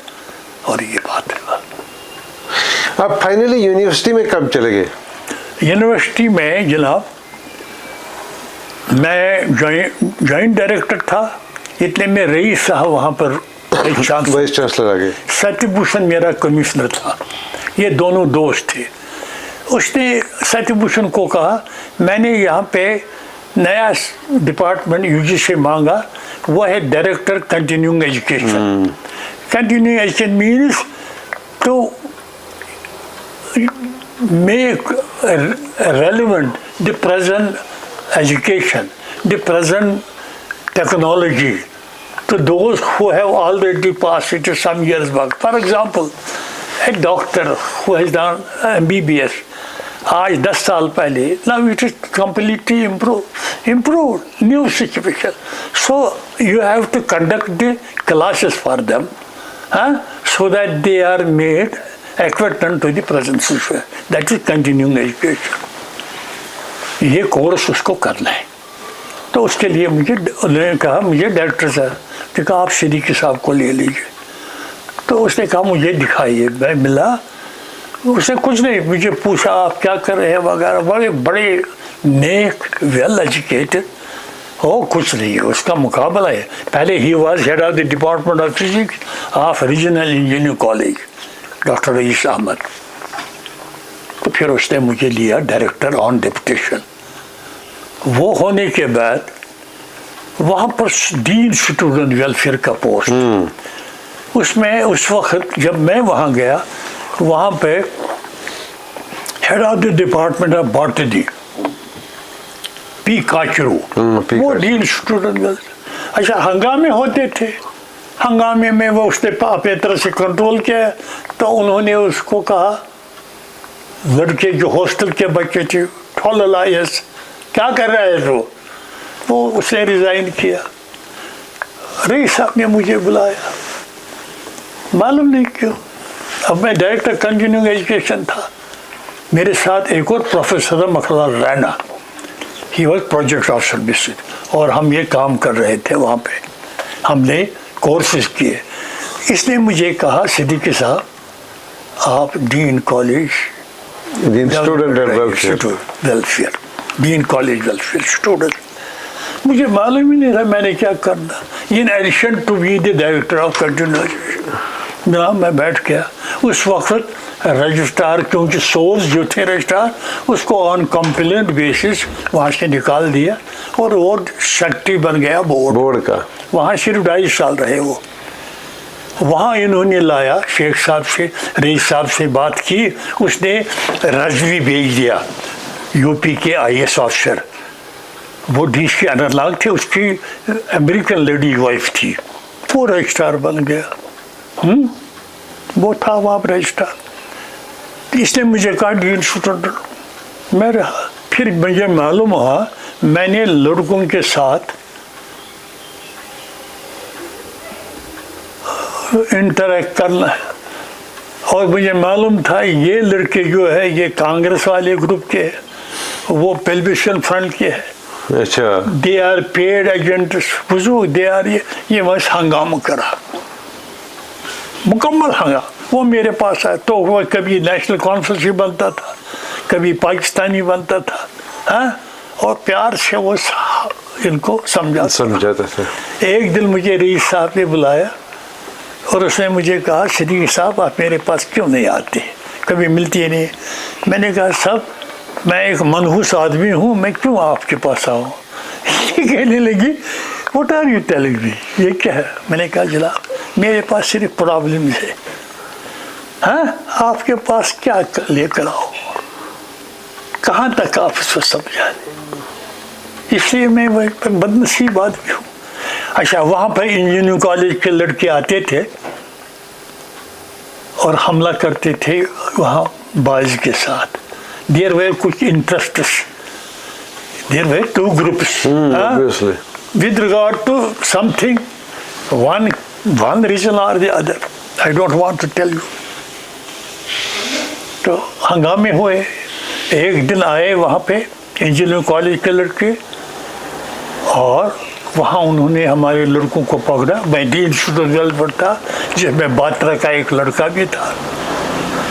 और ये बात है। आप फाइनली यूनिवर्सिटी में कब चले गए? यूनिवर्सिटी में जनाब मैं जॉइंट डायरेक्टर था, इतने में रईस साहब वहाँ पर वाइस चांसलर आ गए। सत्यभूषण मेरा कमिश्नर था, ये दोनों दोस्त थे। उसने सत्यभूषण को कहा मैंने यहाँ पे नया डिपार्टमेंट यूजी से मांगा, वो है director continuing education. Continuing education means to make relevant the present education, the present technology to those who have already passed it some years back. For example, a doctor who has done MBBS आज 10 साल पहले, now it is completely improved, new situation. So you have to conduct the classes for them, so that they are made equivalent to the present situation. That is continuing education. ये course उसको करना है। तो उसके लिए मुझे उन्होंने कहा मुझे डायरेक्टर साहब ने कहा आप सिद्दीकी साहब को ले लीजिए। तो उसने कहा मुझे दिखाइए। मैं मिला, उसने कुछ नहीं मुझे पूछा आप क्या कर रहे हैं वगैरह, बड़े बड़े नेक वेल एजुकेटेड हो, कुछ नहीं है उसका मुकाबला है। पहले he was head of the department of physics of Regional Engineering College doctor Rais Ahmad. तो फिर उसने मुझे लिया डायरेक्टर ऑन डेपुटेशन। वो होने के बाद वहाँ पर डीन स्टूडेंट वेलफेयर का पोस्ट, उसमें उस वक्त जब मैं वहाँ गया वहाँ पे head of the department of botany P Kachru, वो डीन स्टूडेंट वेलफेयर। अच्छा हंगामे होते थे, हंगामे में वो उसने अपने तरह से कंट्रोल किया। तो उन्होंने उसको कहा लड़के जो हॉस्टल के बच्चे थे ठोलायस क्या कर रहा है वो उसने रिजाइन किया। रईस साहब ने मुझे बुलाया, मालूम नहीं क्यों। अब मैं डायरेक्टर कंटिन्यूइंग एजुकेशन था, मेरे साथ एक और professor Makhlal Raina, he was project officer visit, और हम ये काम कर रहे थे वहाँ पे, हमने कोर्सेज किए। इसने मुझे कहा सिद्दीकी साहब आप dean college student welfare, dean college welfare student, मुझे मालूम ही नहीं था मैंने क्या करना। In addition to be the director of continuing education जनाब मैं बैठ गया। उस वक्त रजिस्ट्रार, क्योंकि सोर्स जो थे रजिस्ट्रार, उसको ऑन कंप्लेंट बेसिस वहाँ से निकाल दिया और वो सेक्रेटरी बन गया बोर्ड का। वहाँ सिर्फ 2.5 साल रहे वो। वहाँ इन्होंने लाया शेख साहब से, रईस साहब से बात की, उसने रजवी भेज दिया यूपी के IAS ऑफिसर, वो DC अनरलाग थे, उसकी अमेरिकन लेडी वाइफ थी, वो रजिस्ट्रार बन गया। वो था वहाँ रजिस्ट्रार। इसने मुझे कहा डीन स्टूडेंट मैं रहा। फिर मुझे मालूम हुआ मैंने लड़कों के साथ इंटरेक्ट करना है। और मुझे मालूम था ये लड़के जो है ये कांग्रेस वाले ग्रुप के हैं, वो पेल्विशन फ्रंट के हैं। अच्छा, दे आर पेड एजेंट्स, बुजुर्ग दे आर ये बस हंगामा करा, मुकम्मल हंगामा। वो मेरे पास आया तो वो कभी नेशनल कॉन्फ्रेंस ही बनता था, कभी पाकिस्तानी बनता था, हाँ, और प्यार से वो इनको समझाता था। एक दिन मुझे रईस साहब ने बुलाया और उसने मुझे कहा, सिद्दीकी साहब आप मेरे पास क्यों नहीं आते, कभी मिलती नहीं। मैंने कहा साहब मैं एक मनहूस आदमी हूँ, मैं क्यों आपके पास आऊँ। ये कहने लगी what are you telling me, ये क्या है। मैंने कहा जनाब मेरे पास सिर्फ प्रॉब्लम है, हाँ आपके पास क्या लेकर आओ, कहाँ तक आप उसको समझा दें। इसलिए मैं बदनसीब आदमी हूँ। अच्छा, वहाँ पर इंजीनियरिंग कॉलेज के लड़के आते थे और हमला करते थे वहाँ बॉयज के साथ। देयर वे कुछ interest, there were two groups with regard to something, one region और the other, I don't want to tell you. तो हंगामे हुए। एक दिन आए वहाँ पे इंजीनियरिंग कॉलेज के लड़के और वहाँ उन्होंने हमारे लड़कों को पकड़ा। मैं डीन स्टूडेंट पढ़ता जिसमें बात्रा का एक लड़का भी था।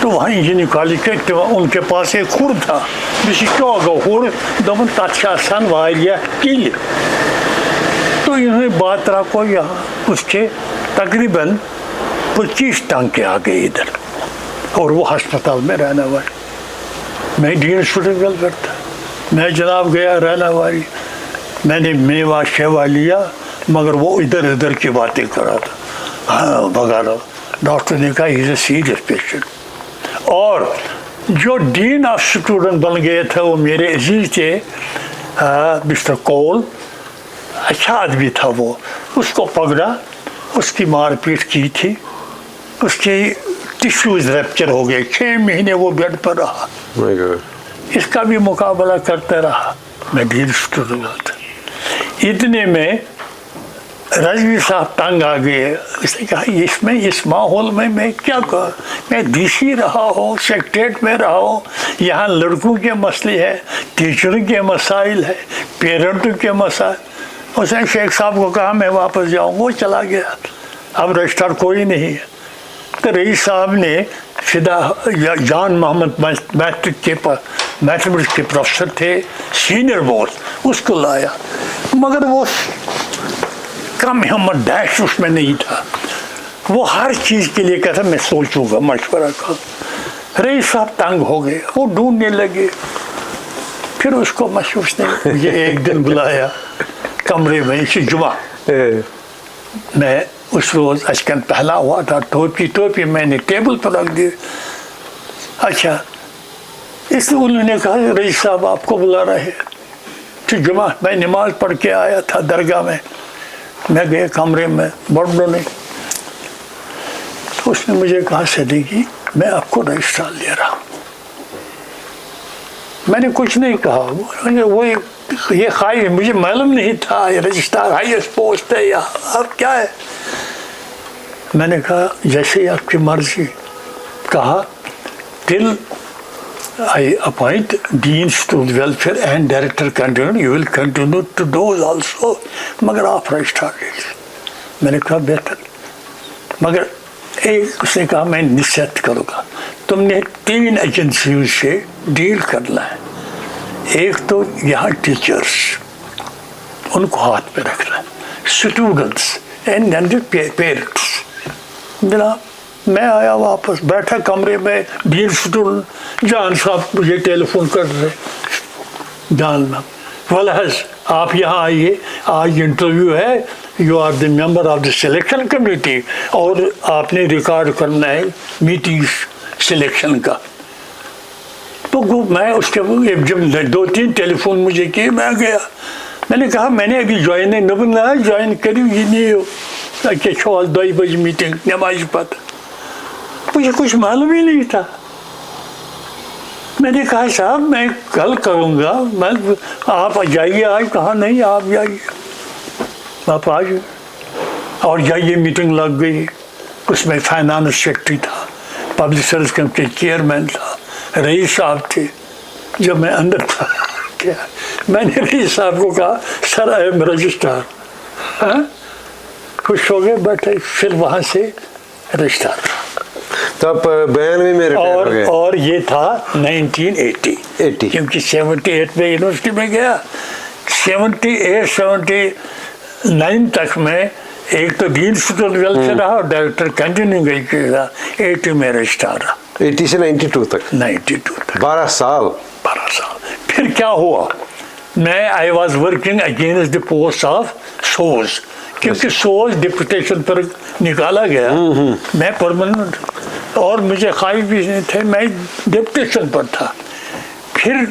तो वहाँ इंजीनियरिंग कॉलेज के तो उनके पास एक खुर था, जिसे क्या होगा खुर दमन ताशासन वारिया की। तो इन्होंने बात्रा को यहाँ उसके तकरीबन 25 टांके आ गए इधर, और वो अस्पताल में रहना वाली। मैं डीन स्टूडेंट वेलफेयर था, मैं जनाब गया रहना वाली, मैंने मेवा शेवा लिया, मगर वो इधर उधर की बातें कर रहा था, हाँ भगा रहा। डॉक्टर ने कहा इज ए सीरियस पेशेंट। और जो डीन ऑफ स्टूडेंट बन गए थे वो मेरे अजीज थे, मिस्टर कोल, अच्छा आदमी था वो। उसको पकड़ा, उसकी मारपीट की थी, उसके टिश्यूज रैप्चर हो गए, 6 महीने वो बेड पर रहा। इसका भी मुकाबला करता रहा। मैं डीन स्टूडेंट था। इतने में रजवी साहब तंग आ गए। उसने कहा इसमें इस माहौल में मैं क्या करूं, मैं डीसी रहा हूँ, सेक्रेटरीट में रहा हूँ, यहाँ लड़कों के मसले हैं, टीचरों के मसाइल है, पेरेंटों के मसाइल। उसने शेख साहब को कहा मैं वापस जाऊँ, वो चला गया। अब रजिस्ट्रार कोई नहीं है। तो रईस साहब ने फिदा जान मोहम्मद मैथमेटिक्स के प्रोफेसर थे, सीनियर मोस्ट, उसको लाया, मगर वो कम हिम्मत डैश उसमें नहीं था। वो हर चीज़ के लिए कहता मैं सोचूंगा, मशवरा कर। रईस साहब तंग हो गए, वो ढूंढने लगे। फिर उसको महसूस नहीं, मुझे एक दिन बुलाया कमरे में, इसी जुमा मैं उस रोज़ अचकन पहला हुआ था, टोपी मैंने टेबल पर रख दी। अच्छा, इसलिए उन्होंने कहा रईस साहब आपको बुला रहे हैं। तो जुमा मैं नमाज पढ़ के आया था दरगाह में, मैं गया कमरे में, बड़ों ने तो उसने मुझे कहा सिद्दीकी मैं आपको रजिस्ट्रार ले रहा हूँ। मैंने कुछ नहीं कहा। वो ये ख्वाहिश मुझे मालूम नहीं था, ये रजिस्ट्रार हाईएस्ट पोस्ट है या अब क्या है। मैंने कहा जैसे आपकी मर्जी। कहा till I appoint deans to welfare and director continue, you will continue to those also, मगर आप रजिस्ट्रार ले लीजिए। मैंने कहा बेहतर। मगर एक उसने कहा मैं निश्चित करूँगा, तुमने 3 एजेंसियों से डील करना है। एक तो यहाँ टीचर्स, उनको हाथ पे रखना है, स्टूडेंट्स एंड देन पेरेंट्स। जनाब मैं आया वापस, बैठा कमरे में, डीन स्टूडेंट जान साहब मुझे टेलीफोन कर रहे, जान वलहज आप यहाँ आइए, आज इंटरव्यू है, you are the member of the selection committee और आपने रिकॉर्ड करना है मीटिंग सिलेक्शन का। तो मैं उसके जब 2-3 टेलीफोन मुझे किए, मैं गया। मैंने कहा मैंने अभी ज्वाइन नहीं ज्वाइन करी ही नहीं हो कि 2 बजे मीटिंग नमाज पता, मुझे कुछ मालूम ही नहीं था। मैंने कहा साहब मैं कल करूँगा, मैं आप जाइए आज। कहा नहीं आप जाइए, आप आ जाइए और जाइए। मीटिंग लग गई, उसमें फाइनेंस सेक्रेटरी था, पब्लिक सर्विस कमीशन के चेयरमैन था, रईस साहब थे। जब मैं अंदर था क्या मैंने रईस साहब को कहा सर आई एम रजिस्ट्रार। हाँ खुश हो गए, बैठे। फिर वहाँ से रजिस्ट्रार। तो आप 92 में रिटायर हो गए। और ये था 1980 क्योंकि 78 में यूनिवर्सिटी में गया। 78 79 तक में एक तो डीन गर्ल से रहा और डायरेक्टर कंटिन्यू गई किया। 80 में रजिस्ट्रार रहा। 80 से 92 तक 12 साल। फिर क्या हुआ, मैं I was working against the post of Soz, क्योंकि सोज डिप्यूटेशन पर निकाला गया। मैं परमानेंट और मुझे ख्वाहिश भी नहीं थे, मैं डिप्यूटेशन पर था। फिर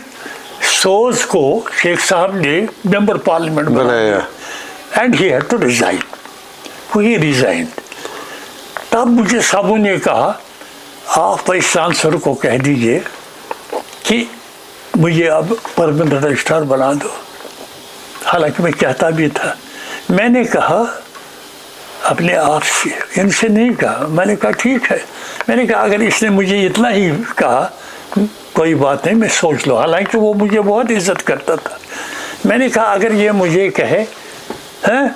सोज को शेख साहब ने मेंबर पार्लियामेंट बनाया and he had to resign. He resign. तब मुझे सबों ने कहा आप वाइस चांसलर को कह दीजिए कि मुझे अब परमानेंट रजिस्ट्रार बना दो। हालांकि मैं चाहता भी था। मैंने कहा अपने आप से, इनसे नहीं कहा। मैंने कहा ठीक है। मैंने कहा अगर इसने मुझे इतना ही कहा कोई बात नहीं, मैं सोच लो। हालांकि वो मुझे बहुत इज्जत करता था। मैंने कहा अगर ये मुझे कहे हैं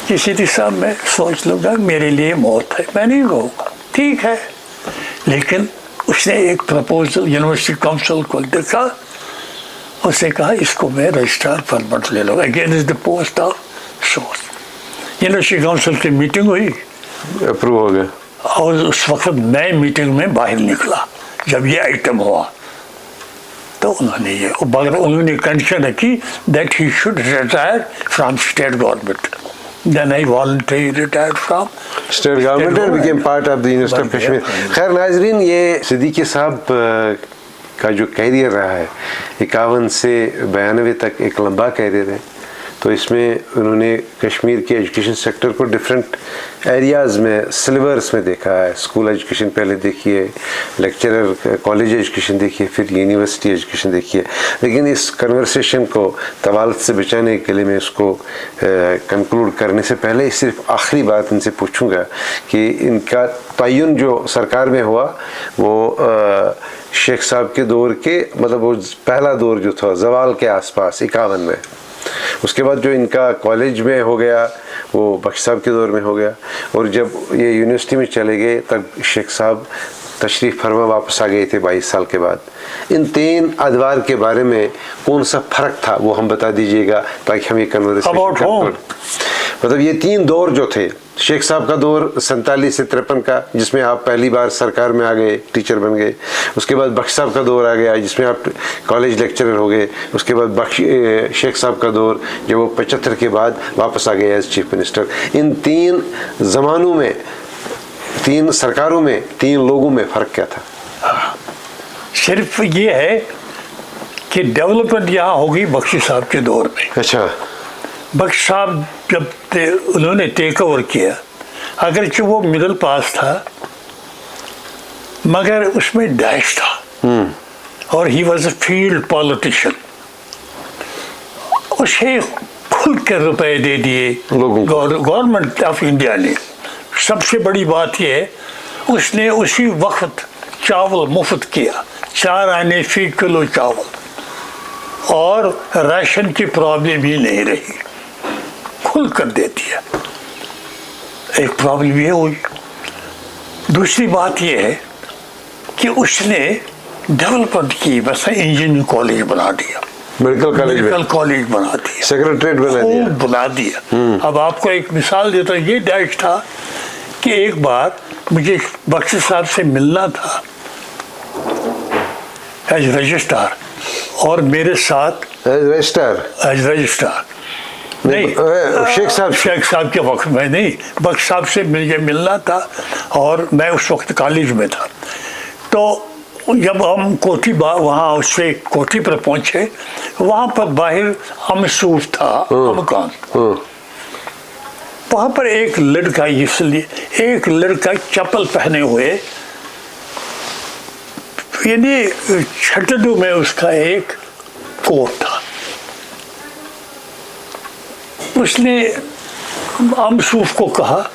किसी साहब मैं सोच लूँगा, मेरे लिए मौत है, मैं नहीं कहूँगा ठीक है। लेकिन उसने एक प्रपोजल यूनिवर्सिटी काउंसिल को देखा। उसने कहा इसको मैं रजिस्ट्रार परमानेंट ले लूँगा against the post of source. University council की मीटिंग हुई, अप्रूव हो गया। और उस वक्त मैं मीटिंग में बाहर निकला जब ये आइटम हुआ। तो उन्होंने ये मगर उन्होंने कंडीशन रखी that he should retire from state government. Then I voluntarily retired from state government and became part of the University of Kashmir. खैर नाजरीन, ये सिद्दीकी साहब का जो कैरियर रहा है 51 से 92 तक एक लंबा कैरियर है। तो इसमें उन्होंने कश्मीर के एजुकेशन सेक्टर को डिफरेंट एरियाज़ में सिलेबस में देखा है। स्कूल एजुकेशन पहले देखिए, लेक्चरर कॉलेज एजुकेशन देखिए, फिर यूनिवर्सिटी एजुकेशन देखिए। लेकिन इस कन्वर्सेशन को तवालत से बचाने के लिए मैं इसको कंक्लूड करने से पहले सिर्फ आखिरी बात इनसे पूछूंगा कि इनका तयन जो सरकार में हुआ वो शेख साहब के दौर के मतलब वो पहला दौर जो था ज़वाल के आसपास 51 में। उसके बाद जो इनका कॉलेज में हो गया वो बख्श साहब के दौर में हो गया। और जब ये यूनिवर्सिटी में चले गए तब शेख साहब तशरीफ़ फरमा वापस आ गए थे 22 साल के बाद। इन 3 अदवार के बारे में कौन सा फ़र्क था वो हम बता दीजिएगा ताकि हम ये कन्वर्सेशन मतलब ये 3 दौर जो थे, शेख साहब का दौर 47 से 53 का जिसमें आप पहली बार सरकार में आ गए, टीचर बन गए। उसके बाद बख्श साहब का दौर आ गया जिसमें आप कॉलेज लेक्चरर हो गए। उसके बाद शेख साहब का दौर जब वो 75 के बाद वापस आ गए एज चीफ मिनिस्टर। इन 3 ज़मानों में, 3 सरकारों में, 3 लोगों में फ़र्क क्या था? सिर्फ ये है कि डेवलपमेंट यहाँ होगी बख्शी साहब के दौर में। अच्छा, बख्श साहब जब उन्होंने टेक ओवर किया, अगरचे वो मिडिल पास था मगर उसमें डैश था और ही वॉज अ फील्ड पॉलिटिशियन। उसे खुल के रुपए दे दिए गवर्नमेंट ऑफ इंडिया ने। सबसे बड़ी बात यह है उसने उसी वक्त चावल मुफ्त किया, 4 आने फी किलो चावल, और राशन की प्रॉब्लम ही नहीं रही, खुल कर दे दिया। एक प्रॉब्लम ये हुई। दूसरी बात यह है कि उसने डेवलपमेंट की, बस इंजीनियरिंग कॉलेज बना दिया, मेडिकल कॉलेज बना दिया, सेक्रेटरीट बना दिया। अब आपको एक मिसाल देता हूँ। ये डैश था कि एक बार मुझे बख्शी साहब से मिलना था एज रजिस्ट्रार, और मेरे साथ एज रजिस्ट्रार नहीं, शेख साहब के वक्त में नहीं, बख्श साहब से मुझे मिलना था और मैं उस वक्त कॉलेज में था। तो जब हम कोठी वहाँ उससे कोठी पर पहुँचे, वहाँ पर बाहर अमसूफ था, अमकान। वहाँ पर एक लड़का, इसलिए एक लड़का चप्पल पहने हुए, यानी छटडू में उसका एक कोट था। उसने अमसूफ को कहा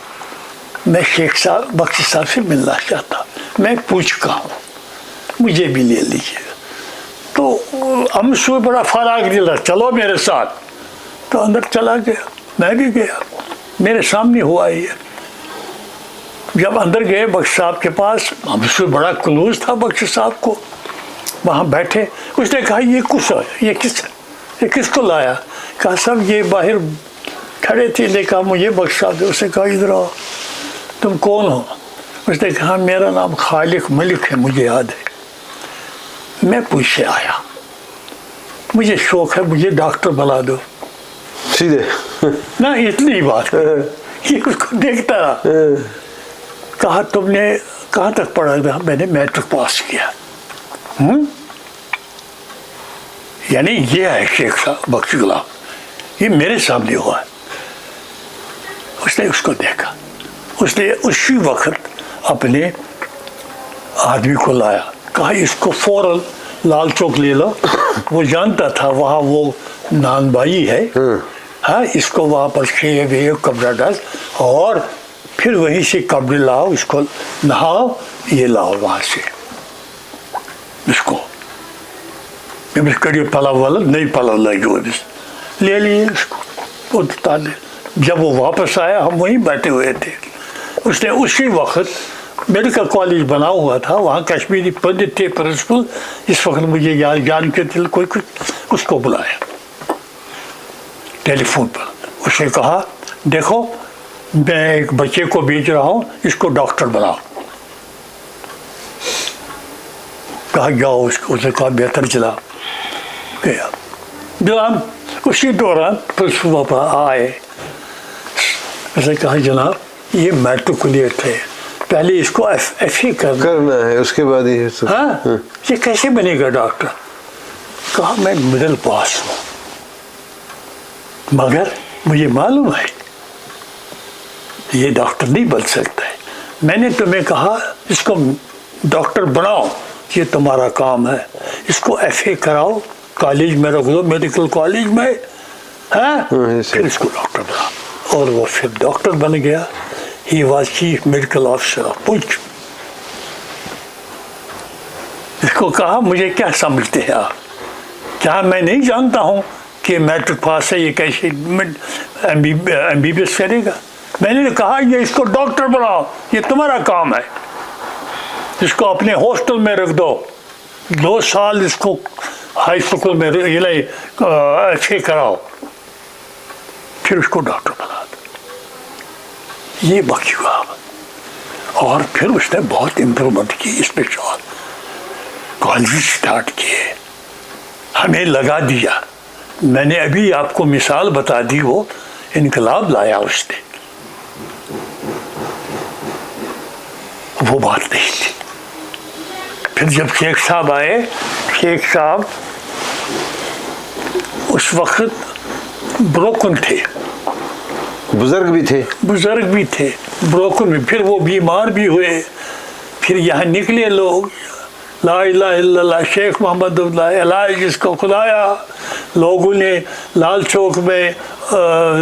मैं शेख साहब बख्शी साहब से मिलना चाहता, मैं पूछ कहा हूँ, मुझे भी ले लीजिए। तो हमसे बड़ा फराग दिला, चलो मेरे साथ। तो अंदर चला गया, मैं भी गया, मेरे सामने हुआ ये। जब अंदर गए बख्शी साहब के पास, हमसे बड़ा क्लोज था बख्शी साहब को, वहाँ बैठे। उसने कहा ये कुछ है, ये किसको लाया? कहा साहब ये बाहर खड़े थे, देखा मुझे बख्शी साहब। उसने कहा इधर आओ, तुम कौन हो? उसने कहा मेरा नाम खालिक मलिक है, मुझे याद है, मैं पूछे आया, मुझे शौक है, मुझे डॉक्टर बना दो। सीधे ना इतनी बात ये उसको देखता रहा। कहा तुमने कहाँ तक पढ़ा था? मैंने मैट्रिक पास किया। यानी ये है शेख साहब बख्शी गुलाम, ये मेरे सामने हुआ है। उसने उसको देखा, उसने उसी वक्त अपने आदमी को लाया, कहा इसको फौरन लाल चौक ले लो। वो जानता था वहाँ वो नानबाई है, हाँ, इसको वहाँ पर खेल कपड़ा डाल और फिर वहीं से कपड़े लाओ, इसको नहाओ, ये लाओ वहाँ से, इसको कड़ी पलाव वाला नहीं पलाव लगे, ले लिए इसको उतार ले। जब वो वापस आया हम वहीं बैठे हुए थे। उसने उसी वक्त मेडिकल कॉलेज बना हुआ था, वहाँ कश्मीरी पंडित थे प्रिंसिपल, इस वक्त मुझे याद जान के दिल कोई कुछ, उसको बुलाया टेलीफोन पर। उसने कहा देखो मैं एक बच्चे को भेज रहा हूँ, इसको डॉक्टर बनाओ। कहा जाओ उसको, उसने कहा बेहतर चला गया। जनाब उसी दौरान प्रिंसिपल आए, उसने कहा जनाब ये मैट्रिकुलेट है, पहले इसको FA करना है, उसके बाद ही हाँ ये कैसे बनेगा डॉक्टर? कहा मैं मिडिल पास हूँ, मगर मुझे मालूम है ये डॉक्टर नहीं बन सकता है। मैंने तुम्हें कहा इसको डॉक्टर बनाओ, ये तुम्हारा काम है, इसको FA कराओ, कॉलेज में रख दो, मेडिकल कॉलेज में, हाँ फिर इसको डॉक्टर बनाओ। और वो फिर डॉक्टर बन गया। He was chief medical officer of Poonch. इसको कहा मुझे क्या समझते हैं आप, क्या मैं नहीं जानता हूँ कि मैट्रिक पास है, ये कैसे MBBS करेगा? मैंने कहा ये इसको डॉक्टर बनाओ, ये तुम्हारा काम है, इसको अपने हॉस्टल में रख दो, 2 साल इसको हाई स्कूल में FA कराओ, फिर उसको डॉक्टर बना दो। ये बाकी हुआ। और फिर उसने बहुत इम्प्रूवमेंट की इसमें, कॉलेज स्टार्ट किए, हमें लगा दिया। मैंने अभी आपको मिसाल बता दी, वो इनकलाब लाया उसने, वो बात नहीं थी। फिर जब शेख साहब आए, शेख साहब उस वक्त ब्रोकन थे, बुजुर्ग भी थे, ब्रोकन में। फिर वो बीमार भी हुए, फिर यहाँ निकले लोग, ला इलाहा इल्लल्लाह शेख मोहम्मद अब्दुल्लाह जिसको खुदाया, लोगों ने लाल चौक में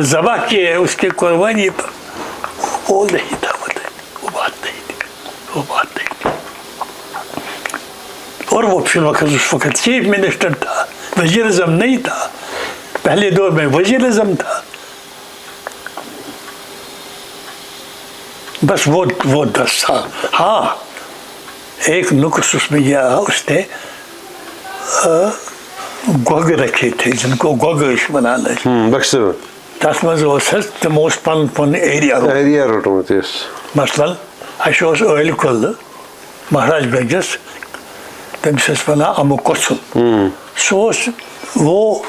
ज़बह किए उसके कुर्बानी पर। वो नहीं था, वो बात नहीं थी, वो बात नहीं थी। और वो फिर उस वक्त चीफ मिनिस्टर था, वज़ीर आज़म नहीं था, पहले दौर में वज़ीर आज़म था। बस वो 10 साल। हाँ एक नुक्स उसमें यह, उसने गोग रखे थे जिनको गोग बनाना है, तस मज तमो पन पन एरिया रोटमुत। मसलन अस यल कल महाराज बेगस, तमिस वन अमु कोचुन, सह वो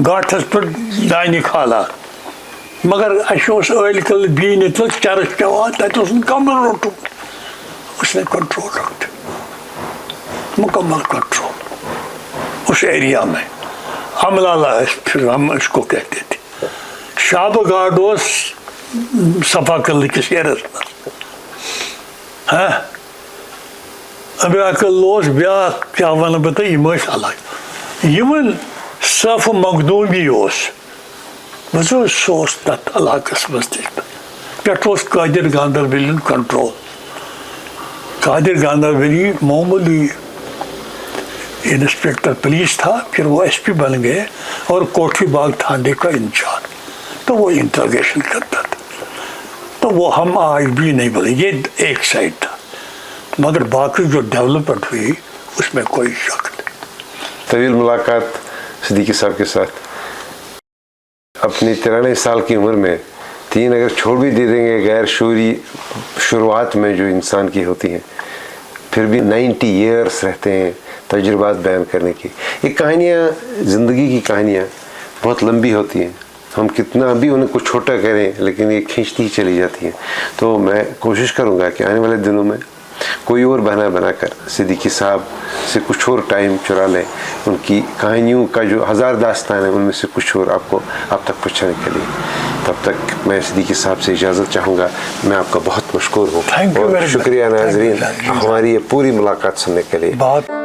गाठस पर दानि खाला, मगर अस यल कल बीन तो चरस पेवान, तक कमल रोटुन। उसने कंट्रोल रखा, मुकम्मल कंट्रोल उस एरिया में। अमलाला फिर हम इसको कहते थे। शाब गार्डोस सफा कल किस एरस में, हाँ अबलोस ब्या क्या वन बता यम अलग, यमन सफ मखदूमी सह तथ इलाकस मज That was Qadir Gandarvali in control. Qadir Gandarvali मामूली इंस्पेक्टर पुलिस था, फिर वो एसपी बन गए और कोठी बाग थाने का इंचार्ज। तो वो इंटरोगेशन करता था। तो वो हम आज भी नहीं बोले, ये एक साइड था, मगर बाकी जो डेवलपमेंट हुई उसमें कोई शक नहीं। तवील मुलाकात सिद्दीकी साहब के साथ, अपनी 93 साल की उम्र में 3 अगर छोड़ भी दे देंगे गैर शूरी शुरुआत में जो इंसान की होती हैं, फिर भी 90 ईयर्स रहते हैं तजुर्बात बयान करने की। ये कहानियाँ, ज़िंदगी की कहानियाँ बहुत लंबी होती हैं, हम कितना भी उन्हें कुछ छोटा करें लेकिन ये खींचती ही चली जाती हैं। तो मैं कोशिश करूँगा कि आने वाले दिनों में कोई और बहाना बनाकर सिद्दीकी साहब से कुछ और टाइम चुरा लें, उनकी कहानियों का जो 1000 दास्तान है उनमें से कुछ और आपको आप तक पहुँचाने के लिए। तब तक मैं सिद्दीकी साहब से इजाज़त चाहूँगा। मैं आपका बहुत मशकूर हूँ Thank you और very much. शुक्रिया नाज़रीन Thank you. हमारी ये पूरी मुलाकात सुनने के लिए। बात